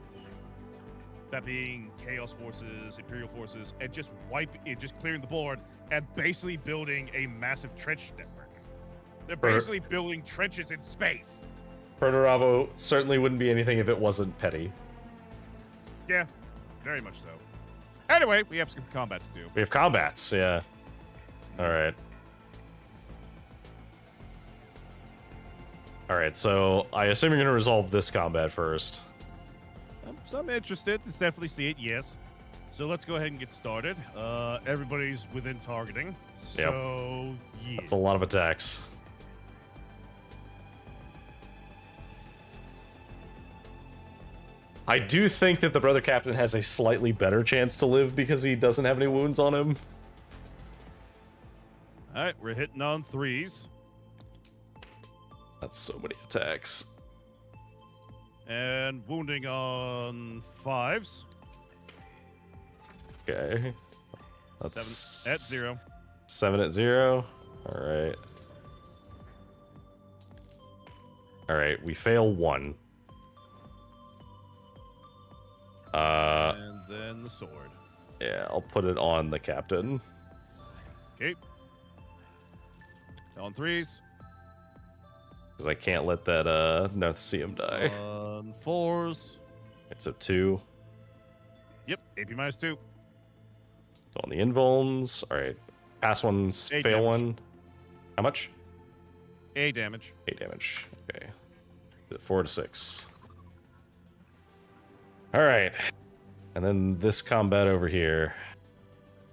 that being Chaos Forces, Imperial Forces, and just clearing the board and basically building a massive trench network. They're basically building trenches in space. Perturabo certainly wouldn't be anything if it wasn't petty. Yeah, very much so. Anyway, we have some combat to do. We have combats, yeah. Alright. Alright, so I assume you're going to resolve this combat first. I'm interested to definitely see it, yes. So let's go ahead and get started. Everybody's within targeting. So, yeah. That's a lot of attacks. I do think that the Brother Captain has a slightly better chance to live because he doesn't have any wounds on him. Alright, we're hitting on 3s. That's so many attacks. And wounding on 5s. Okay. That's 7 at 0. 7 at 0. Alright. Alright, we fail 1. And then the sword. Yeah, I'll put it on the captain. Okay. On 3s. Because I can't let that Narthecium die. On 4s. It's a 2. Yep, AP minus 2. So on the invulns. Alright. Pass ones, 8 fail damage. 1. How much? 8 damage. 8 damage. Okay. 4 to 6. Alright. And then this combat over here.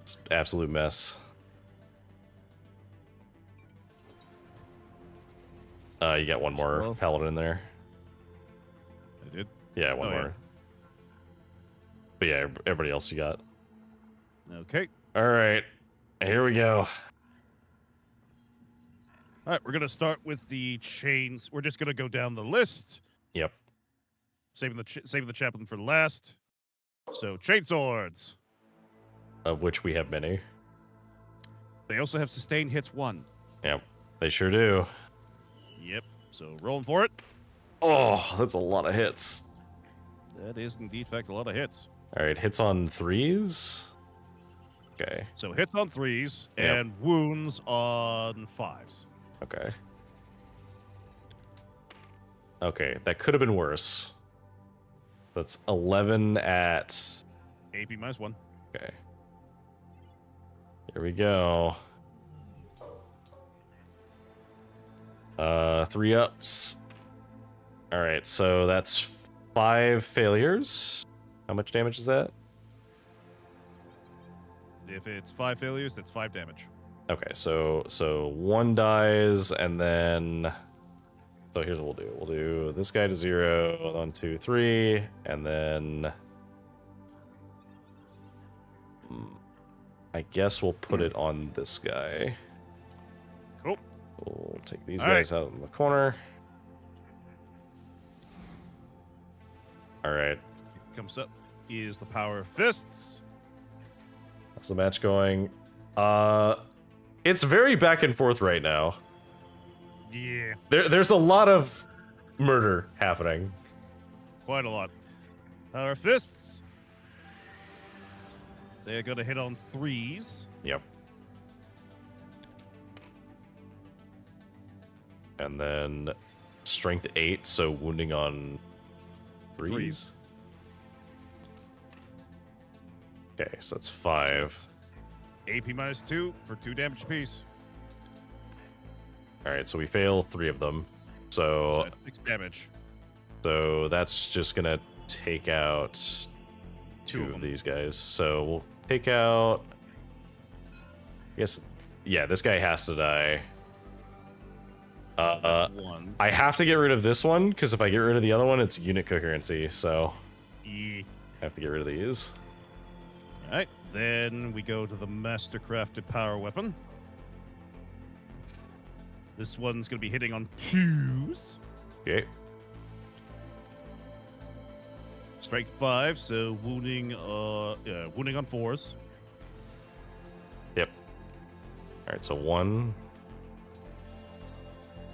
It's an absolute mess. You got one more Well. paladin in there. I did. Yeah, one Oh, more. yeah. But yeah, everybody else you got. Okay. Alright. Here we go. All right, we're gonna start with the chains. We're just gonna go down the list, Yep. saving the chaplain for last. So chain swords. Of which we have many. They also have sustained hits 1. Yep. They sure do. Yep. So rolling for it. Oh, that's a lot of hits. That is indeed, in fact, a lot of hits. Alright, hits on 3s. Okay. So hits on 3s Yep. and wounds on 5s. Okay. Okay, that could have been worse. That's 11 at... AP -1. Okay. Here we go. 3 ups. Alright, so that's 5 failures. How much damage is that? If it's 5 failures, that's 5 damage. Okay, so 1 dies, and then... So here's what we'll do. We'll do this guy to 0, 1, 2, 3, and then... I guess we'll put it on this guy. Cool. We'll take these All guys out in the corner. Alright. Comes up is the power of fists. How's the match going? It's very back and forth right now. Yeah, There's a lot of murder happening. quite a lot. Power of fists. They're gonna hit on 3s. Yep. And then strength 8, so wounding on 3s. Okay, so that's 5. AP -2 for 2 damage apiece. Alright, so we fail 3 of them. So So, that's 6 damage. so that's just gonna take out 2 Two of of them. these guys. So we'll take out... I guess... Yeah, this guy has to die. That's 1. I have to get rid of this one, because if I get rid of the other one, it's unit coherency, so Yeah. I have to get rid of these. Alright, then we go to the Mastercrafted Power Weapon. This one's going to be hitting on 2s. Okay. Strength 5, so wounding on 4s. Yep. Alright, so 1.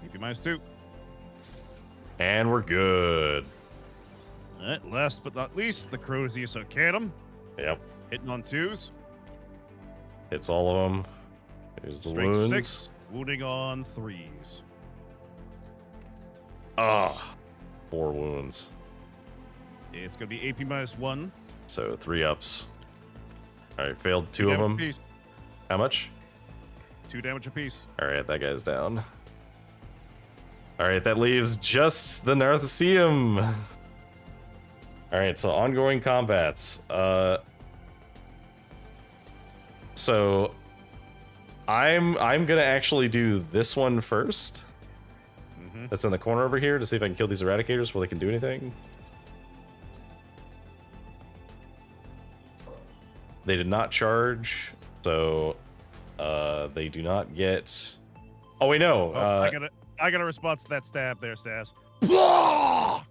AP -2. And we're good. Alright, last but not least, the Crozius Arcanum. Yep. Hitting on 2s. Hits all of them. There's the Strength wounds. 6, wounding on 3s. Ah. 4 wounds. It's going to be AP -1. So 3 ups. Alright, failed 2 2 of damage them. apiece. How much? 2 damage apiece. Alright, that guy's down. Alright, that leaves just the Nartheseum. Alright, so ongoing combats. So I'm gonna actually do this one first. Mm-hmm. That's in the corner over here to see if I can kill these eradicators before they can do anything. They did not charge, so they do not get. Oh wait, no. I got a response to that stab there, Stas. I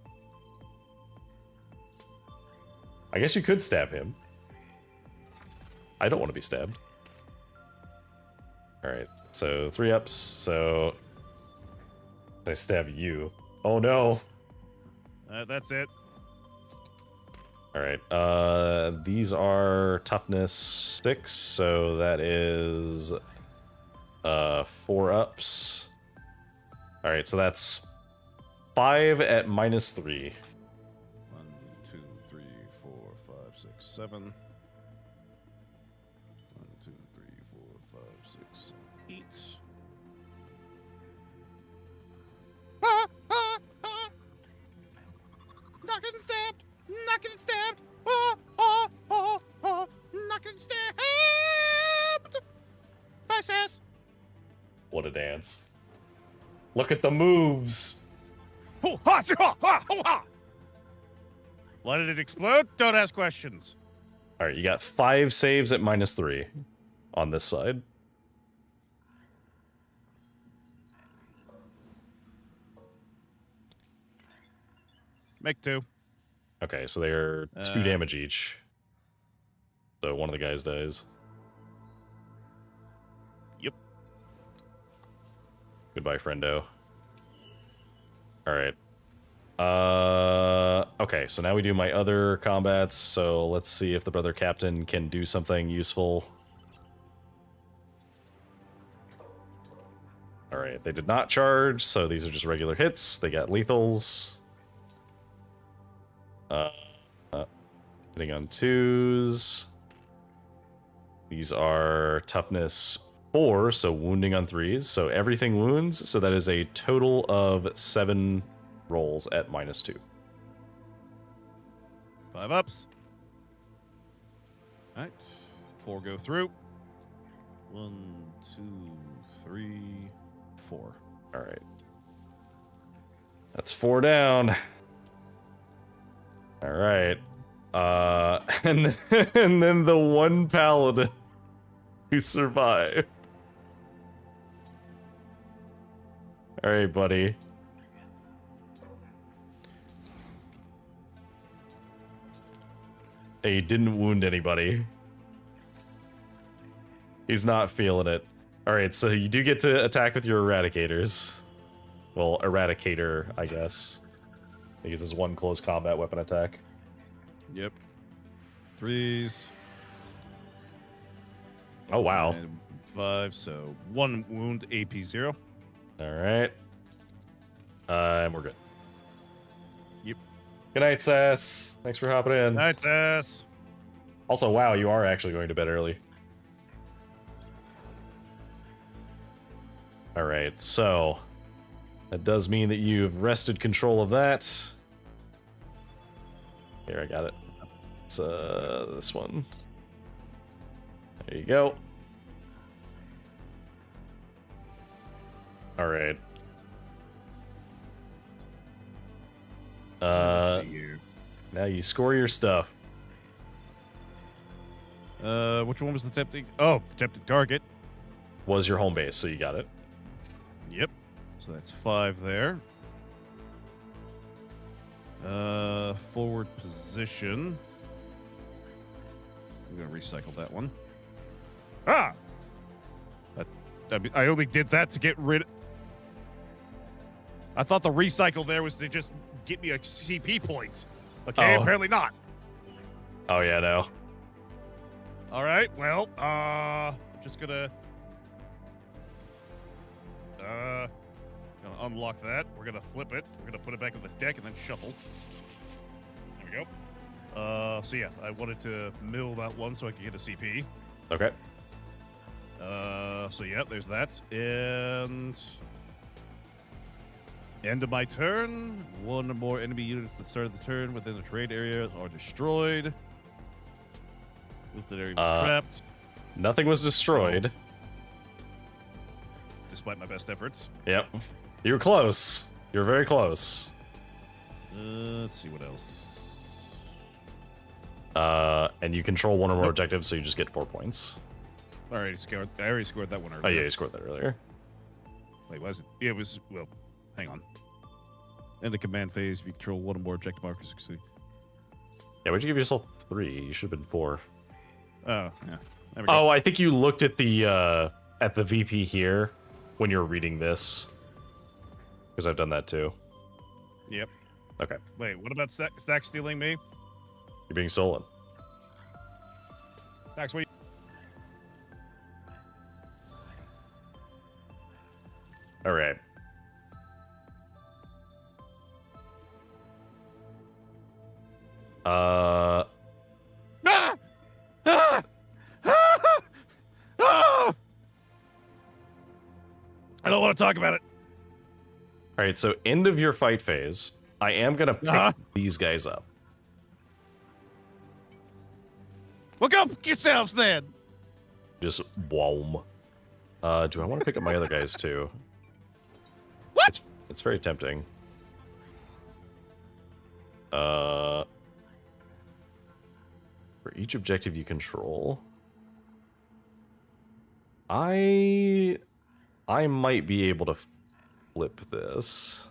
guess you could stab him. I don't want to be stabbed. Alright, so 3 ups, so... I stab you. Oh no! That's it. Alright, these are toughness 6, so that is... 4 ups. Alright, so that's 5 at -3. 1, 2, 3, 4, 5, 6, 7. 1, 2, 3, 4, 5, 6, 7, 8. Not getting stabbed! Not getting stabbed! Not getting stabbed! Bye, Sass! What a dance. Look at the moves! Why did it explode? Don't ask questions. Alright, you got 5 saves at -3 on this side. Make 2. Okay, so they're 2 damage each. So one of the guys dies. Yep. Goodbye, friendo. Alright. Okay, so now we do my other combats, so let's see if the brother captain can do something useful. Alright. right, they did not charge, so these are just regular hits. They got lethals. Hitting on 2s. These are toughness 4, so wounding on 3s. So everything wounds, so that is a total of 7 rolls at -2. 5 ups. All right. 4 go through. 1, 2, 3, 4. All right. That's 4 down. All right. And and then the one paladin who survived. All right, buddy. He didn't wound anybody. He's not feeling it. All right, so you do get to attack with your eradicators. Well, eradicator, I guess. He uses 1 close combat weapon attack. Yep. 3s. Oh, wow. And 5, so 1 wound, AP 0. All right. And we're good. Yep. Good night, Sass. Thanks for hopping in. Night, ass. Also, wow, you are actually going to bed early. All right, so that does mean that you've wrested control of that. Here, I got it. It's this one. There you go. All right. Let's see here. Now you score your stuff. Which one was the tempting? Oh, the tempting target. Was your home base, so you got it. Yep. So that's 5 there. Forward position. I'm gonna recycle that one. Ah! I only did that to get rid. I thought the recycle there was to just get me a CP points. Okay, Oh. apparently not. Oh yeah, no. All right, well, just gonna unlock that. We're gonna flip it. We're gonna put it back on the deck and then shuffle. There we go. So yeah, I wanted to mill that one so I could get a CP. Okay. So yeah, there's that. And end of my turn. 1 or more enemy units at the start of the turn within the trade area are destroyed. If that area was trapped, Nothing was destroyed. despite my best efforts. Yep. You were close. You were very close. Let's see what else. And you control 1 or more objectives, so you just get 4 points. I already scored that one earlier. Oh yeah, you scored that earlier. Wait, was it? Yeah, it was. Well, hang on. In the command phase, if you control 1 or more objective markers, succeed. Yeah, why'd you give yourself 3? You should have been 4. Oh, yeah. There we go. Oh, I think you looked at the VP here when you were reading this. Because I've done that too. Yep. Okay. Wait, what about Stack stealing me? You're being stolen. Stax, what? All right. Ah! Ah! Ah! Ah! I don't want to talk about it. All right, so end of your fight phase. I am going to pick these guys up. Well, go pick yourselves then. Just whom. Do I want to pick up my other guys too? What? It's very tempting. For each objective you control, I might be able to flip this.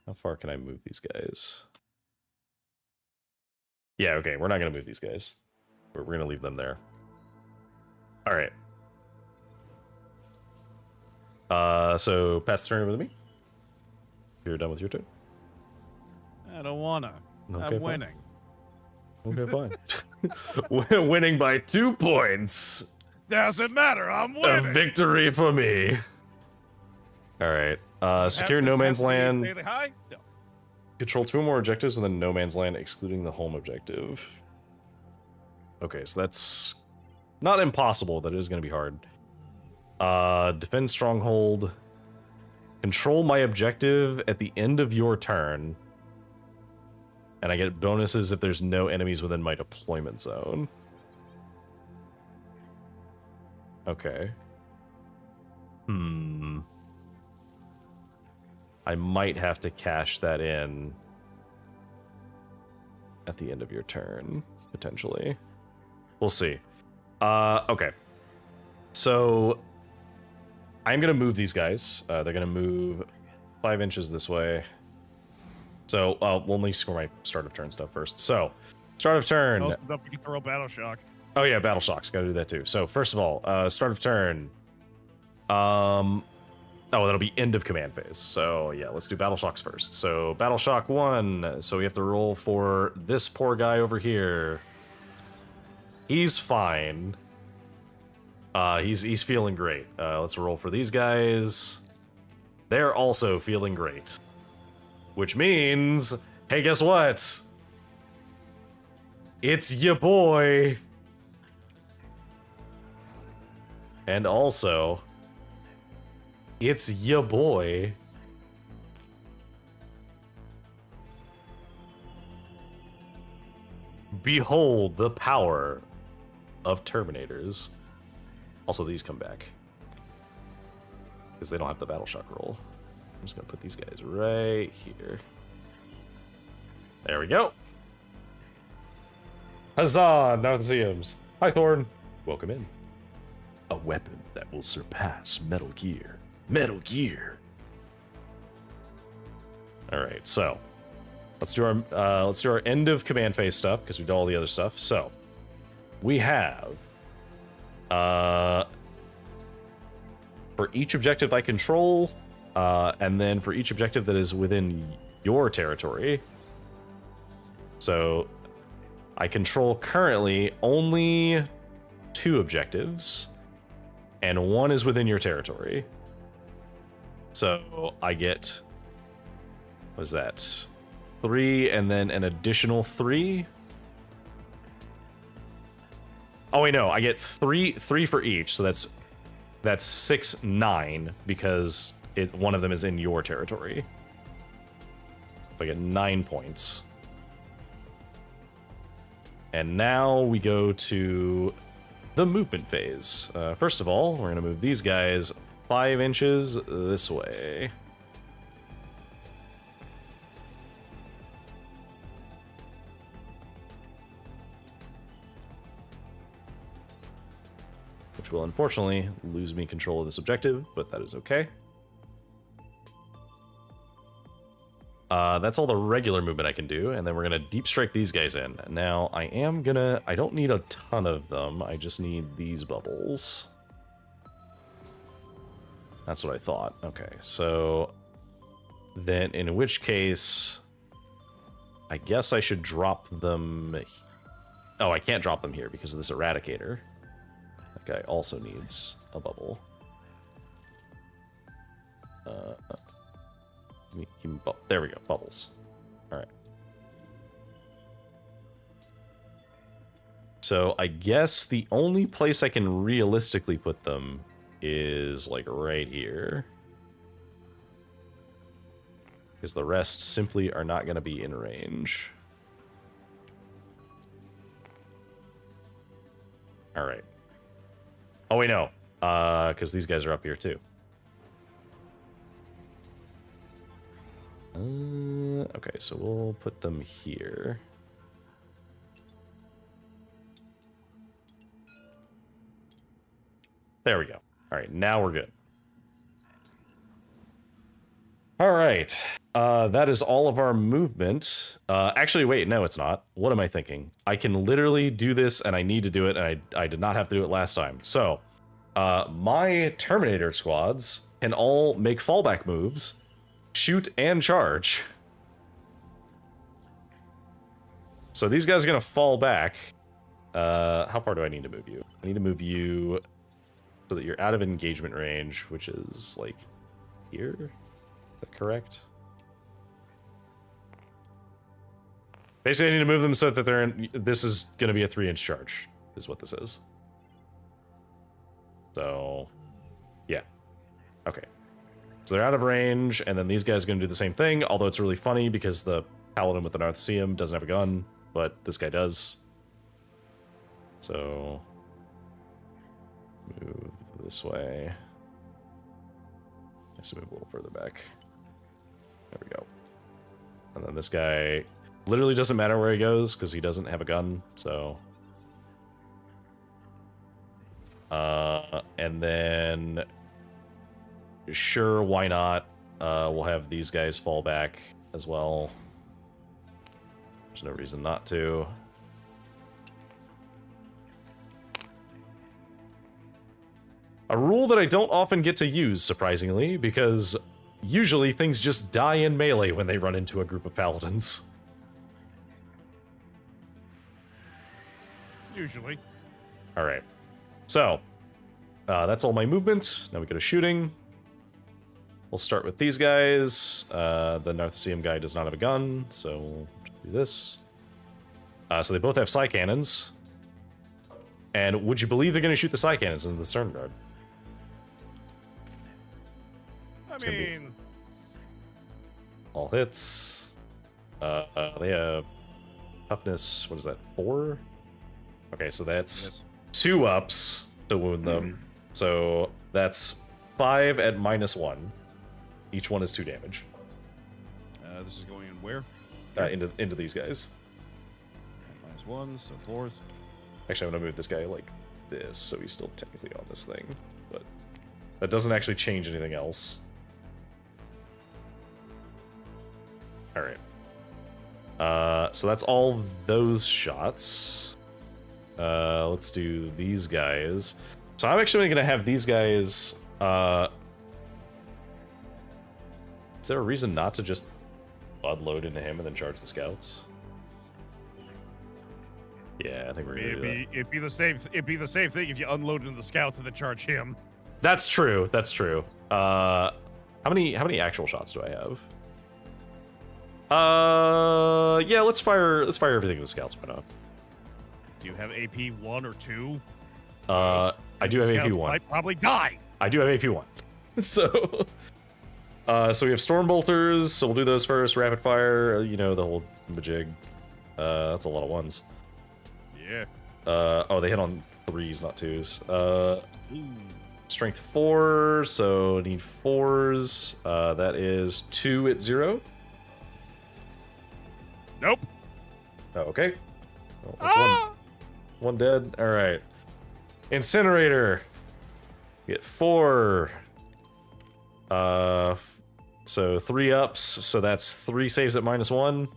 How far can I move these guys? Yeah, okay, we're not going to move these guys. We're going to leave them there. All right. So pass the turn over to me. You're done with your turn. I don't wanna. Okay, I'm fine. winning. Okay, fine. Winning by 2 points. Doesn't matter. I'm A winning. victory for me. All right. Secure no man's land. Say hi? No. Control 2 or more objectives within no man's land, excluding the home objective. Okay, so that's not impossible. That is going to be hard. Defend stronghold. Control my objective at the end of your turn. And I get bonuses if there's no enemies within my deployment zone. Okay. I might have to cash that in at the end of your turn, potentially. We'll see. Okay. So I'm going to move these guys. They're going to move 5 inches this way. So, we'll only score my start of turn stuff first. So, start of turn. Also, don't forget to roll Battle Shock. Oh yeah, Battle Shocks. Gotta do that too. So, first of all, start of turn. Oh, that'll be end of command phase. So, yeah, let's do Battle Shocks first. So, Battle Shock 1. So, we have to roll for this poor guy over here. He's fine. He's feeling great. Let's roll for these guys. They're also feeling great. Which means, hey, guess what? It's ya boy. And also, it's ya boy. Behold the power of Terminators. Also, these come back. Because they don't have the Battle Shock roll. I'm just going to put these guys right here. There we go. Huzzah, Nauseums. Hi, Thorn. Welcome in. A weapon that will surpass Metal Gear. Metal Gear. All right, so let's do our end of command phase stuff because we did all the other stuff. So we have for each objective I control, and then for each objective that is within your territory. So I control currently only 2 objectives, and 1 is within your territory. So I get, what is that? 3, and then an additional 3. Oh wait, no, I get 3 for each, so that's 6, 9, because one of them is in your territory. So I get 9 points. And now we go to the movement phase. First of all, we're going to move these guys 5 inches this way. Which will unfortunately lose me control of this objective, but that is okay. That's all the regular movement I can do, and then we're gonna deep strike these guys in. Now, I don't need a ton of them, I just need these bubbles. That's what I thought. Okay, so then in which case, I guess I should drop them. Oh, I can't drop them here because of this Eradicator. That guy also needs a bubble. There we go, bubbles. All right. So I guess the only place I can realistically put them is like right here. Because the rest simply are not going to be in range. All right. Oh, wait, no. Because these guys are up here too. Okay, so we'll put them here. There we go. All right, now we're good. All right, that is all of our movement. Actually, wait, no, it's not. What am I thinking? I can literally do this, and I need to do it, and I did not have to do it last time. So, my Terminator squads can all make fallback moves, shoot, and charge. So these guys are going to fall back. How far do I need to move you? I need to move you so that you're out of engagement range, which is like here. Is that correct? Basically, I need to move them so that they're in. This is going to be a 3-inch charge, is what this is. So, yeah. Okay. So they're out of range, and then these guys are going to do the same thing, although it's really funny because the Paladin with the Nartheseum doesn't have a gun, but this guy does. So, move this way. Let's move a little further back. There we go. And then this guy literally doesn't matter where he goes because he doesn't have a gun, so. And then, sure, why not? We'll have these guys fall back as well. There's no reason not to. A rule that I don't often get to use, surprisingly, because usually things just die in melee when they run into a group of paladins. Usually. Alright. So, that's all my movement. Now we go to shooting. We'll start with these guys. The Nartheseum guy does not have a gun, so we'll do this. So they both have psi cannons. And would you believe they're going to shoot the psi cannons into the stern guard? I mean, all hits. They have toughness. What is that? 4? Okay, so that's yes. 2 ups to wound them. So that's 5 at -1. Each one is 2 damage. This is going in where? Into these guys. -1, so 4s. Actually, I'm gonna move this guy like this, so he's still technically on this thing, but that doesn't actually change anything else. All right. So that's all those shots. Let's do these guys. So I'm actually gonna have these guys. Is there a reason not to just unload into him and then charge the scouts? Yeah, I think we're gonna do that. It'd be the same. It'd be the same thing if you unload into the scouts and then charge him. That's true. That's true. How many actual shots do I have? Yeah, let's fire everything at the scouts. Why not? Do you have AP 1 or 2? I do have AP 1. Might probably die. I do have AP 1. So, so we have storm bolters. So we'll do those first. Rapid fire. You know the whole majig. That's a lot of ones. Yeah. Oh, they hit on 3s, not 2s. Strength 4, so need 4s. That is 2 at 0. Nope. Oh, okay. Well, that's one dead. All right. Incinerator. Get 4. So 3 ups. So that's 3 saves at -1.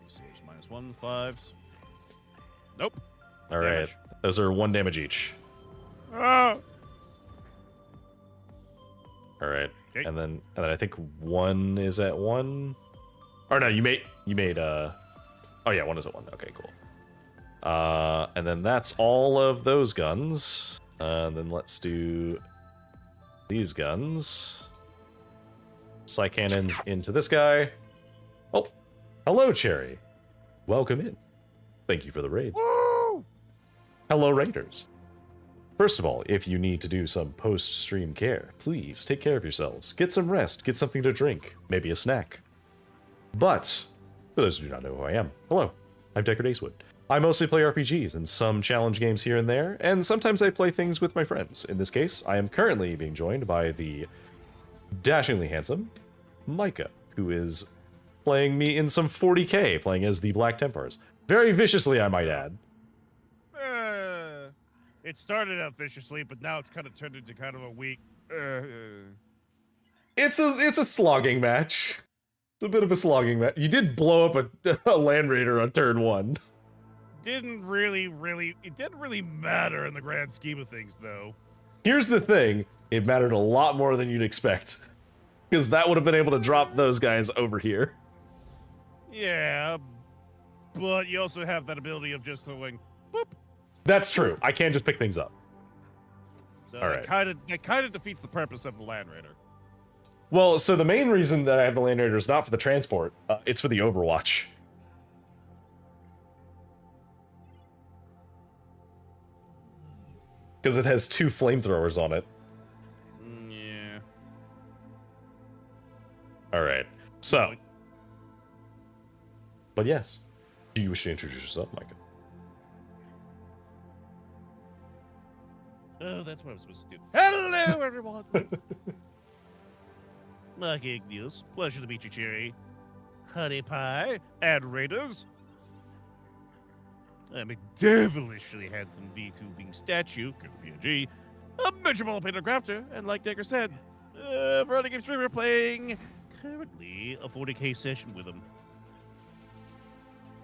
Saves -1, 5s. Nope. All right. Damage. Those are 1 damage each. Ah. All right. Okay. And then I think 1 is at 1. Or no, you made oh yeah, 1 is at 1. Okay, cool. And then that's all of those guns. Then let's do these guns. Psi cannons into this guy. Oh, hello, Cherry. Welcome in. Thank you for the raid. Woo! Hello, Raiders. First of all, if you need to do some post-stream care, please take care of yourselves. Get some rest, get something to drink, maybe a snack. But, for those who do not know who I am, hello, I'm Deckard Acewood. I mostly play RPGs and some challenge games here and there, and sometimes I play things with my friends. In this case, I am currently being joined by the dashingly handsome Micah, who is playing me in some 40K, playing as the Black Templars. Very viciously, I might add. It started out viciously, but now it's kind of turned into kind of a weak. It's a slogging match. It's a bit of a slogging match. You did blow up a Land Raider on turn 1. It didn't really matter in the grand scheme of things, though. Here's the thing. It mattered a lot more than you'd expect. Because that would have been able to drop those guys over here. Yeah, but you also have that ability of just going, boop. That's true. I can't just pick things up. So All that kind of defeats the purpose of the Land Raider. Well, so the main reason that I have the Land Raider is not for the transport. It's for the Overwatch. Because it has 2 flamethrowers on it. Yeah. Alright. So. But yes. Do you wish to introduce yourself, Micah? Oh, that's what I was supposed to do. Hello, everyone. Micaigneous. Pleasure to meet you, Cherry. Honey Pie and Raiders. I'm a devilishly handsome V2-wing statue, PNG, a miserable painted crafter, and like Decker said, for any game streamer playing currently a 40K session with him.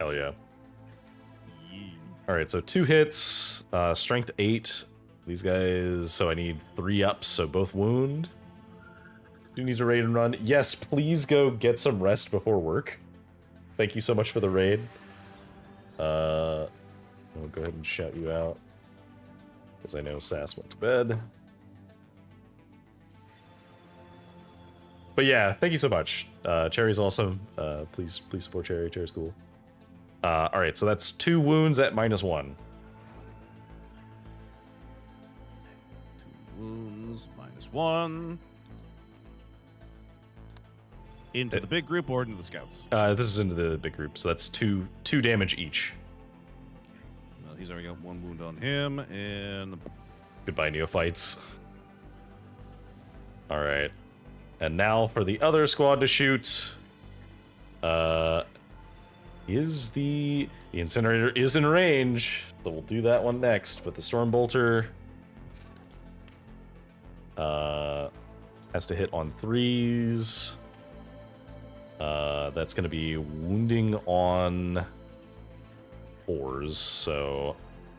Hell yeah. Yeah. Alright, so 2 hits, strength 8. These guys, so I need 3 ups, so both wound. Do need to raid and run. Yes, please go get some rest before work. Thank you so much for the raid. I'll go ahead and shout you out. Because I know Sass went to bed. But yeah, thank you so much. Cherry's awesome. Please support Cherry. Cherry's cool. Alright, so that's 2 wounds at -1. 2 wounds, -1. Into the big group or into the scouts? This is into the big group, so that's two damage each. Well, he's already got 1 wound on him, and... Goodbye, neophytes. Alright. And now for the other squad to shoot. Is the incinerator is in range, so we'll do that one next. But the Stormbolter has to hit on 3s. That's going to be wounding on 4s, so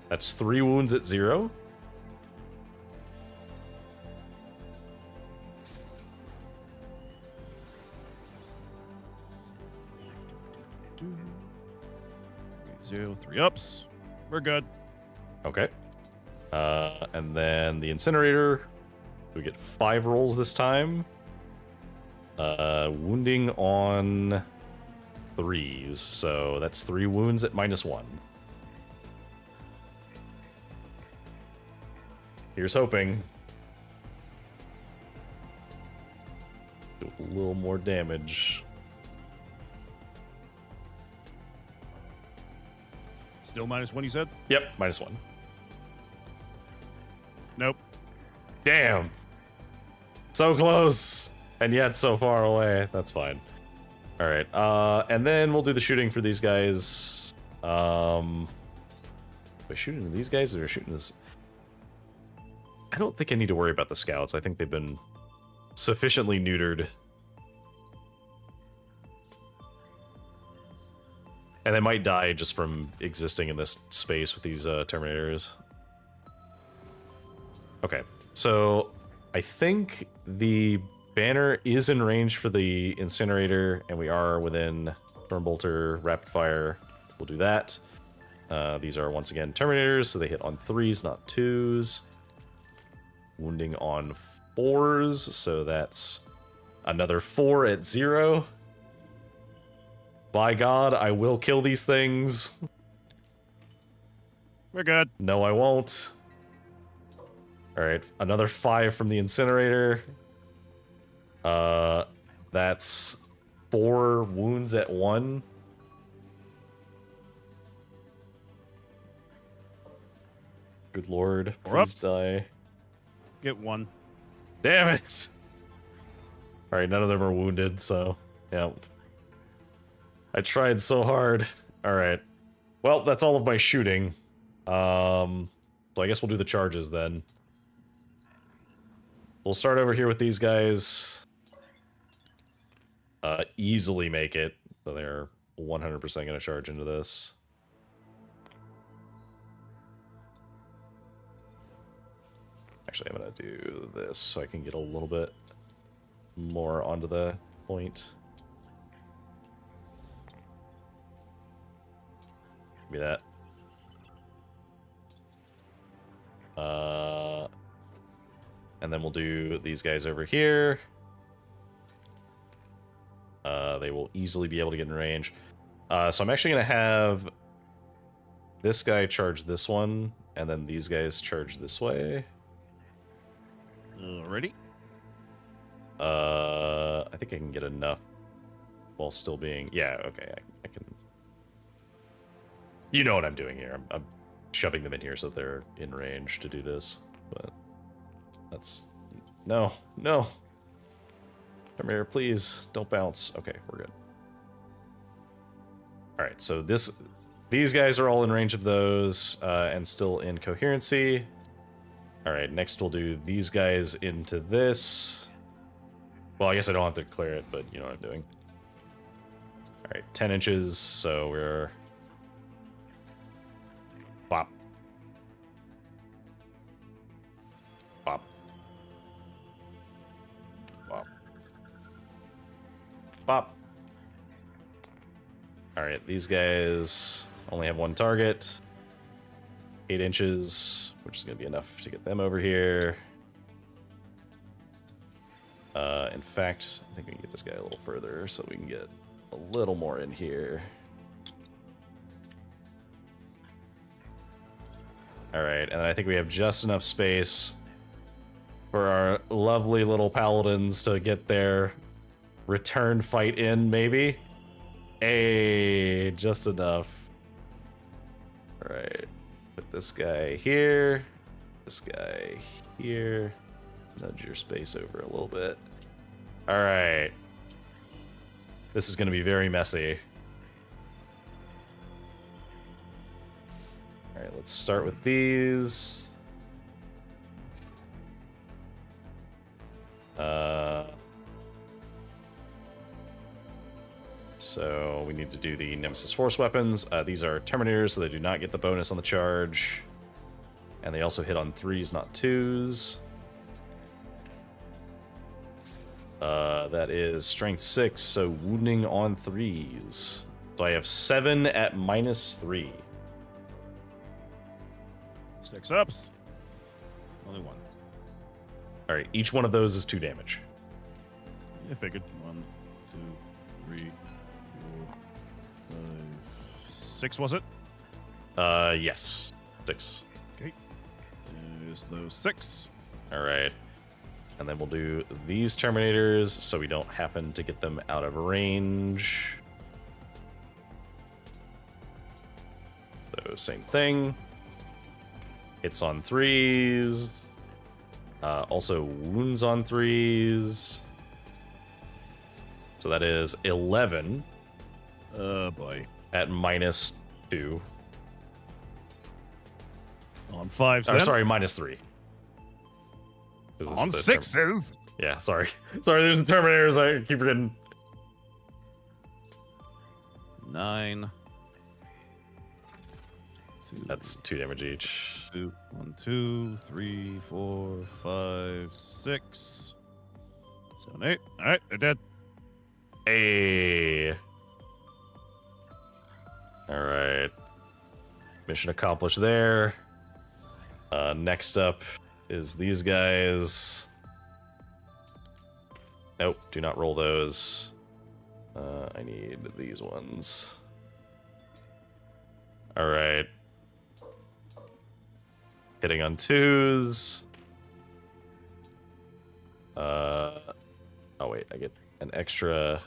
that's 3 wounds at 0. Zero, 3 ups. We're good. Okay. And then the incinerator, we get 5 rolls this time. Wounding on 3s, so that's 3 wounds at -1. Here's hoping. Do a little more damage. Still -1, you said? Yep, -1. Nope. Damn. So close. And yet so far away. That's fine. Alright, and then we'll do the shooting for these guys. Am I shooting these guys or shooting this? I don't think I need to worry about the scouts. I think they've been sufficiently neutered. And they might die just from existing in this space with these Terminators. Okay, so I think the banner is in range for the incinerator, and we are within Stormbolter, Rapid Fire. We'll do that. These are once again Terminators, so they hit on 3s, not 2s. Wounding on 4s, so that's another 4 at 0. By God, I will kill these things. We're good. No, I won't. Alright, another 5 from the incinerator. That's 4 wounds at 1. Good lord, please die. Get 1. Damn it! Alright, none of them are wounded, so, yeah. I tried so hard. Alright. Well, that's all of my shooting. So I guess we'll do the charges then. We'll start over here with these guys. Easily make it. So they're 100% going to charge into this. Actually, I'm going to do this so I can get a little bit more onto the point. Give me that. and then we'll do these guys over here. They will easily be able to get in range. So I'm actually going to have this guy charge this one, and then these guys charge this way. Alrighty. I think I can get enough while still being... Yeah, okay, I can... You know what I'm doing here. I'm shoving them in here so that they're in range to do this, but that's... No, no! Come here, please. Don't bounce. Okay, we're good. Alright, so these guys are all in range of those, and still in coherency. Alright, next we'll do these guys into this. Well, I guess I don't have to clear it, but you know what I'm doing. Alright, 10 inches, so we're... Bop. Bop. Bop. Bop. Alright, these guys only have one target. 8 inches, which is going to be enough to get them over here. In fact, I think we can get this guy a little further so we can get a little more in here. Alright, and I think we have just enough space for our lovely little paladins to get their return fight in, maybe? Hey, just enough. Alright, put this guy here, this guy here, nudge your space over a little bit. Alright. This is going to be very messy. Alright, let's start with these. So we need to do the Nemesis Force weapons. These are Terminators, so they do not get the bonus on the charge. And they also hit on 3s, not 2s. That is Strength 6, so wounding on 3s. So I have 7 at -3. 6 ups. Only 1. Alright, each one of those is 2 damage. I figured. 1, 2, 3, 4, 5, 6, was it? Yes. 6. Okay. There's those 6. Alright. And then we'll do these Terminators so we don't happen to get them out of range. So, same thing. Hits on 3s. Also, wounds on 3s. So that is 11. Oh boy. At -2. On 5s. Oh, sorry, -3. On 6s. Yeah, sorry. Sorry, there's the Terminators. I keep forgetting. 9. That's 2 damage each. 2, 1, 2, 3, 4, 5, 6, 7, 8. All right, they're dead. Hey. All right. Mission accomplished there. Next up is these guys. Nope, do not roll those. I need these ones. All right. Hitting on 2s. Oh wait, I get an extra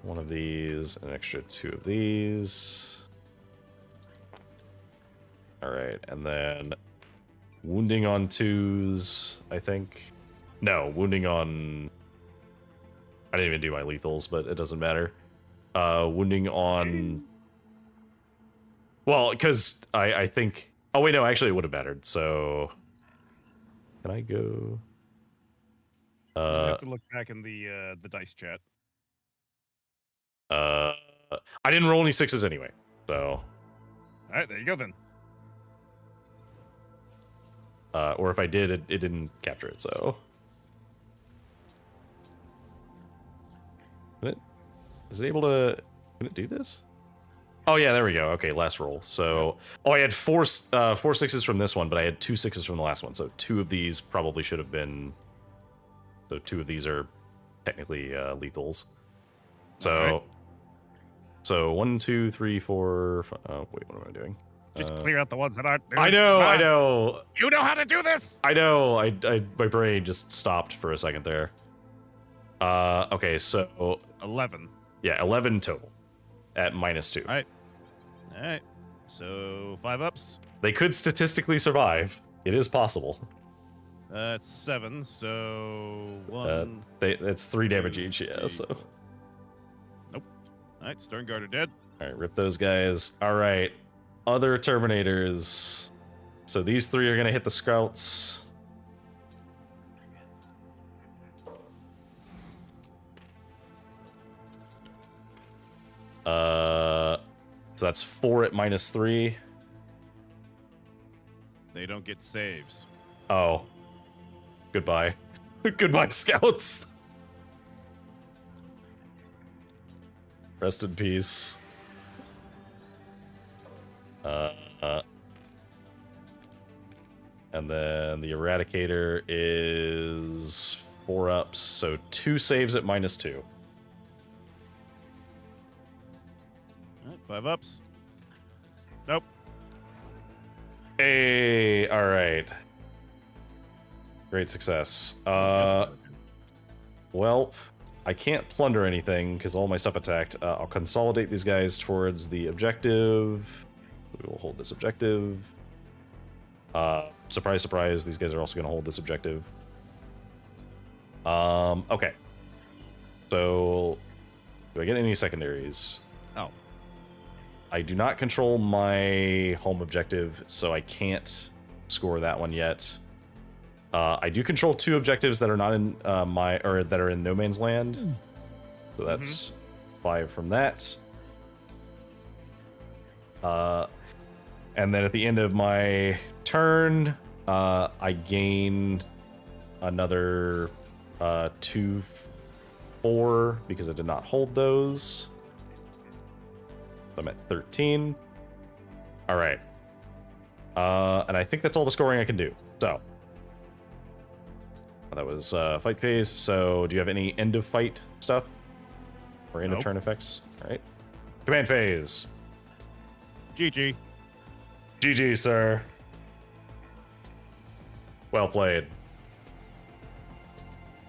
one of these, an extra 2 of these. All right, and then wounding on 2s, I think. No, wounding on... I didn't even do my lethals, but it doesn't matter. Wounding on... Well, because I think... Oh, wait, no, actually it would have mattered, so... Can I go... You have to look back in the dice chat. I didn't roll any 6s anyway, so... All right, there you go then. Or if I did, it didn't capture it, so... Is it able to... Can it do this? Oh yeah, there we go. Okay, last roll. So, oh, I had four sixes from this one, but I had 2 6s from the last one. So 2 of these probably should have been. So 2 of these are technically lethals. So, Alright. so 1, 2, 3, 4. Wait, what am I doing? Just clear out the ones that aren't. I know, I Ah, know, You know how to do this. I know. My brain just stopped for a second there. Okay, so 11. yeah, 11 total at -2. All right. So 5 ups. They could statistically survive. It is possible. That's 7. So 1. That's 3 damage two, each. Yeah. 3, So 4. Nope. All right. Stern guard are dead. all right, rip those guys. All right, other Terminators. So these 3 are gonna hit the Scouts. So that's 4 at -3. They don't get saves. Oh, goodbye. Goodbye, Scouts. Rest in peace. And then the Eradicator is 4 ups, so 2 saves at -2. All right. 5 ups. Nope. Hey, all right. Great success. Well, I can't plunder anything because all my stuff attacked. I'll consolidate these guys towards the objective. We will hold this objective. Surprise, surprise, these guys are also going to hold this objective. Okay. So, do I get any secondaries? Oh. I do not control my home objective, so I can't score that one yet. I do control 2 objectives that are not in that are in no man's land. So that's 5 from that. And then at the end of my turn, I gain another 2, 4 because I did not hold those. So I'm at 13. All right. And I think that's all the scoring I can do. So that was fight phase. So do you have any end of fight stuff or end of Nope. turn effects? All right. Command phase. GG. GG, sir. Well played.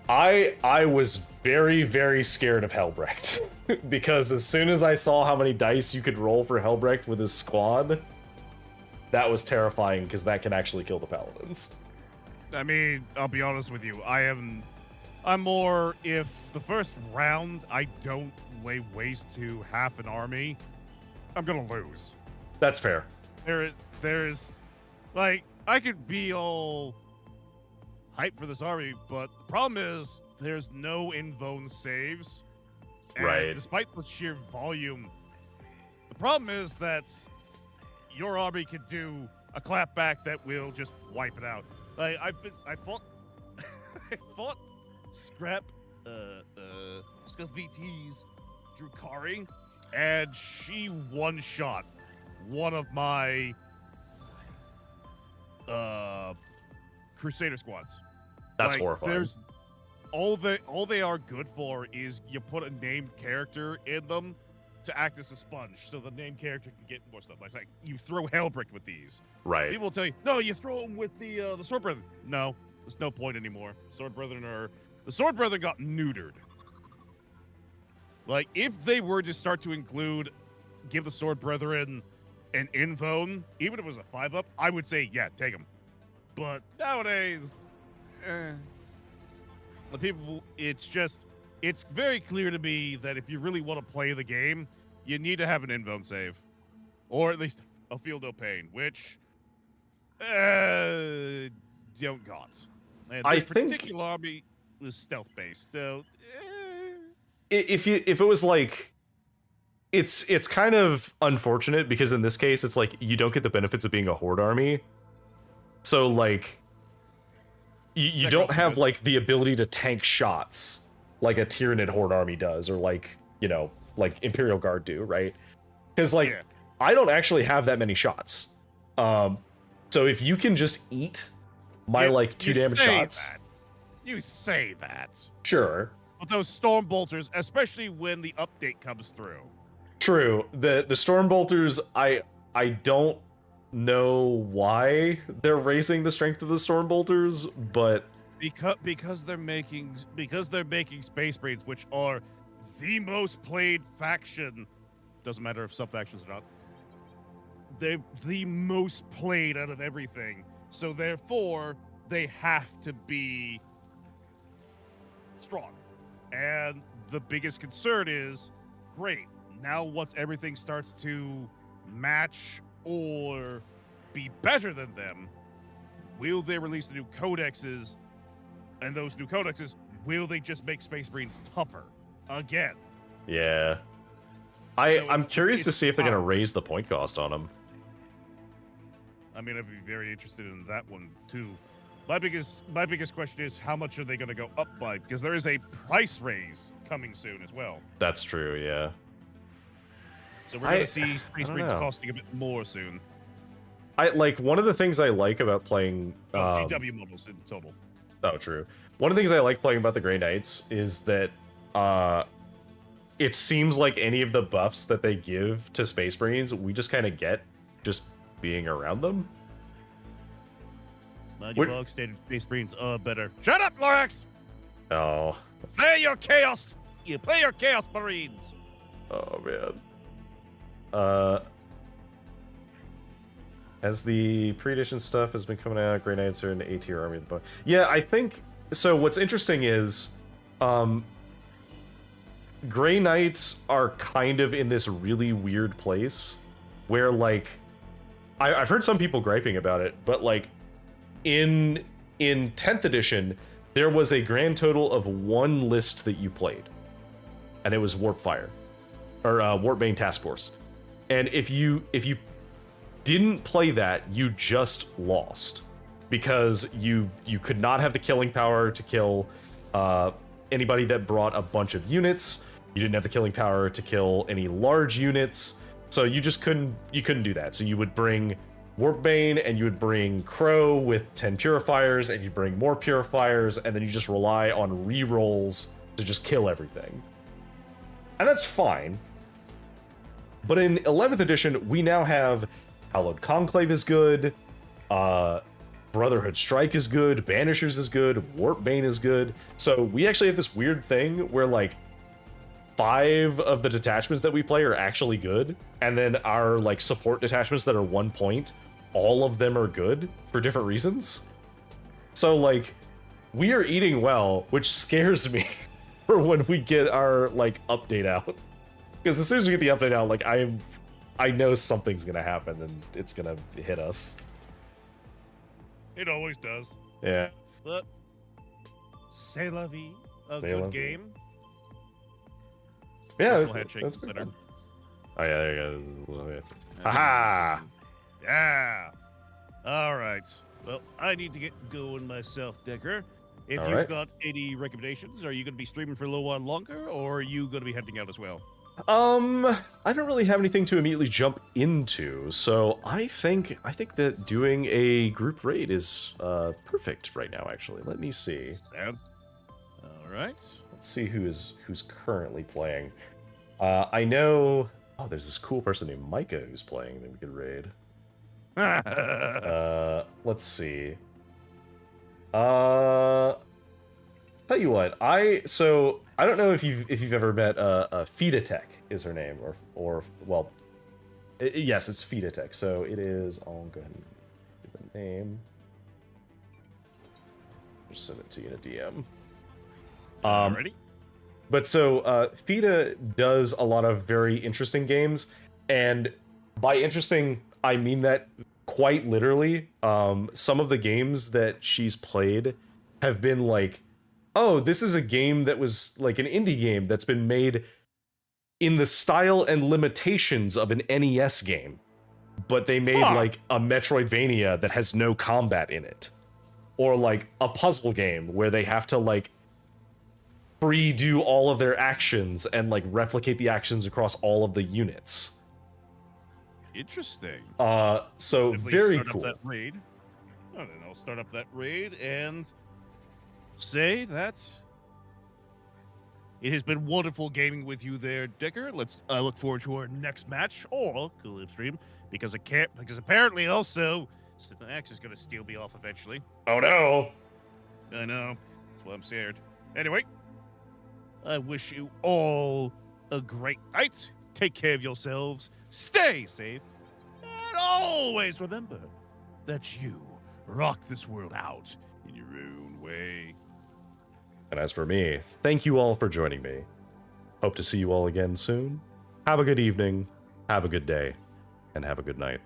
I was very, very scared of Helbrecht because as soon as I saw how many dice you could roll for Helbrecht with his squad, that was terrifying because that can actually kill the paladins. I mean, I'll be honest with you. I'm more, if the first round I don't lay waste to half an army, I'm gonna lose. That's fair. There's like, I could be all hyped for this army, but the problem is there's no invone saves. And Right. despite the sheer volume, the problem is that your army could do a clapback that will just wipe it out. Like I fought I fought Scrap VT's Drukari, and she one-shot one of my Crusader squads. That's Like, horrifying. There's all they are good for is you put a named character in them to act as a sponge, so the named character can get more stuff. Like you throw Hellbrick with these. Right. People will tell you, no, you throw them with the Sword Brethren. No, there's no point anymore. The Sword Brethren got neutered. Like if they were to start to give the Sword Brethren an invone, even if it was a 5-up, I would say, yeah, take them. But nowadays, the people, it's very clear to me that if you really want to play the game, you need to have an invone save. Or at least a feel no pain, which don't got. And I this think- particular army was stealth-based, so If it was like, it's kind of unfortunate because in this case it's like you don't get the benefits of being a horde army. So like you That don't goes have good. like the ability to tank shots like a Tyranid horde army does, or like, you know, like Imperial Guard do, right? Because like Yeah. I don't actually have that many shots. So if you can just eat my like 2 You damage say shots, that. You say that. sure. But those storm bolters, especially when the update comes through. True. The storm bolters, I don't know why they're raising the strength of the storm bolters, but Because they're making space marines, which are the most played faction. Doesn't matter if sub factions or not. They're the most played out of everything. So therefore, they have to be strong. And the biggest concern is, great, now once everything starts to match or be better than them, will they release the new codexes? And those new codexes, will they just make Space Marines tougher again? yeah. So I'm curious to it's see if they're gonna power. raise the point cost on them. I mean, I'd be very interested in that one too. My biggest question is, how much are they going to go up by? Because there is a price raise coming soon as well. That's true, yeah. So we're going to see Space don't Marines know. costing a bit more soon. I like one of the things I like about playing Well, GW models in total. oh, true. One of the things I like playing about the Grey Knights is that it seems like any of the buffs that they give to Space Marines, we just kind of get just being around them. Mind What- you, bog standard Space Marines are better. Shut up, Lorax! Oh, Play your chaos! You play your Chaos Marines! oh man. As the pre-edition stuff has been coming out, Grey Knights are an A-tier army of the book. Yeah, I think so. What's interesting is, Grey Knights are kind of in this really weird place where, like, I've heard some people griping about it, but like, in 10th edition, there was a grand total of 1 list that you played, and it was Warpfire, or Warpbane Task Force. And if you didn't play that, you just lost, because you could not have the killing power to kill anybody that brought a bunch of units. You didn't have the killing power to kill any large units, so you just couldn't do that. So you would bring Warpbane, and you would bring Crow with 10 purifiers, and you bring more purifiers, and then you just rely on rerolls to just kill everything. And that's fine. But in 11th edition, we now have Hallowed Conclave is good, Brotherhood Strike is good, Banishers is good, Warpbane is good. So we actually have this weird thing where, like, 5 of the detachments that we play are actually good, and then our, like, support detachments that are 1 point, all of them are good for different reasons. So, like, we are eating well, which scares me for when we get our, like, update out. Because as soon as we get the update out, like, I know something's gonna happen and it's gonna hit us. It always does. Yeah. But, c'est la vie. A C'est la good vie. game. Yeah, Virtual handshake that's pretty center. fun. Oh yeah, there you go. Aha! Yeah. All right. Well, I need to get going myself, Decker. If All you've right. got any recommendations, are you going to be streaming for a little while longer, or are you going to be heading out as well? I don't really have anything to immediately jump into, so I think that doing a group raid is perfect right now. Actually, let me see. Sounds. All right. Let's see who's currently playing. I know. Oh, there's this cool person named Micah who's playing that we could raid. Let's see. Tell you what, I don't know if you've ever met Feedatech is her name, or well, yes, it's Feedatech. So it is. I'll go ahead and give the name. Just send it to you in a DM. Ready? But so FIDA does a lot of very interesting games, and by interesting, I mean that quite literally. Some of the games that she's played have been like, oh, this is a game that was like an indie game that's been made in the style and limitations of an NES game, but they made like a Metroidvania that has no combat in it, or like a puzzle game where they have to like redo all of their actions and like replicate the actions across all of the units. Interesting. So If we very start cool. up that raid. Oh, then I'll start up that raid and say that it has been wonderful gaming with you there, Dicker. I look forward to our next match or live stream because apparently also X is gonna steal me off eventually. Oh no! I know. That's why I'm scared. Anyway, I wish you all a great night. Take care of yourselves. Stay safe. And always remember that you rock this world out in your own way. And as for me, thank you all for joining me. Hope to see you all again soon. Have a good evening, have a good day, and have a good night.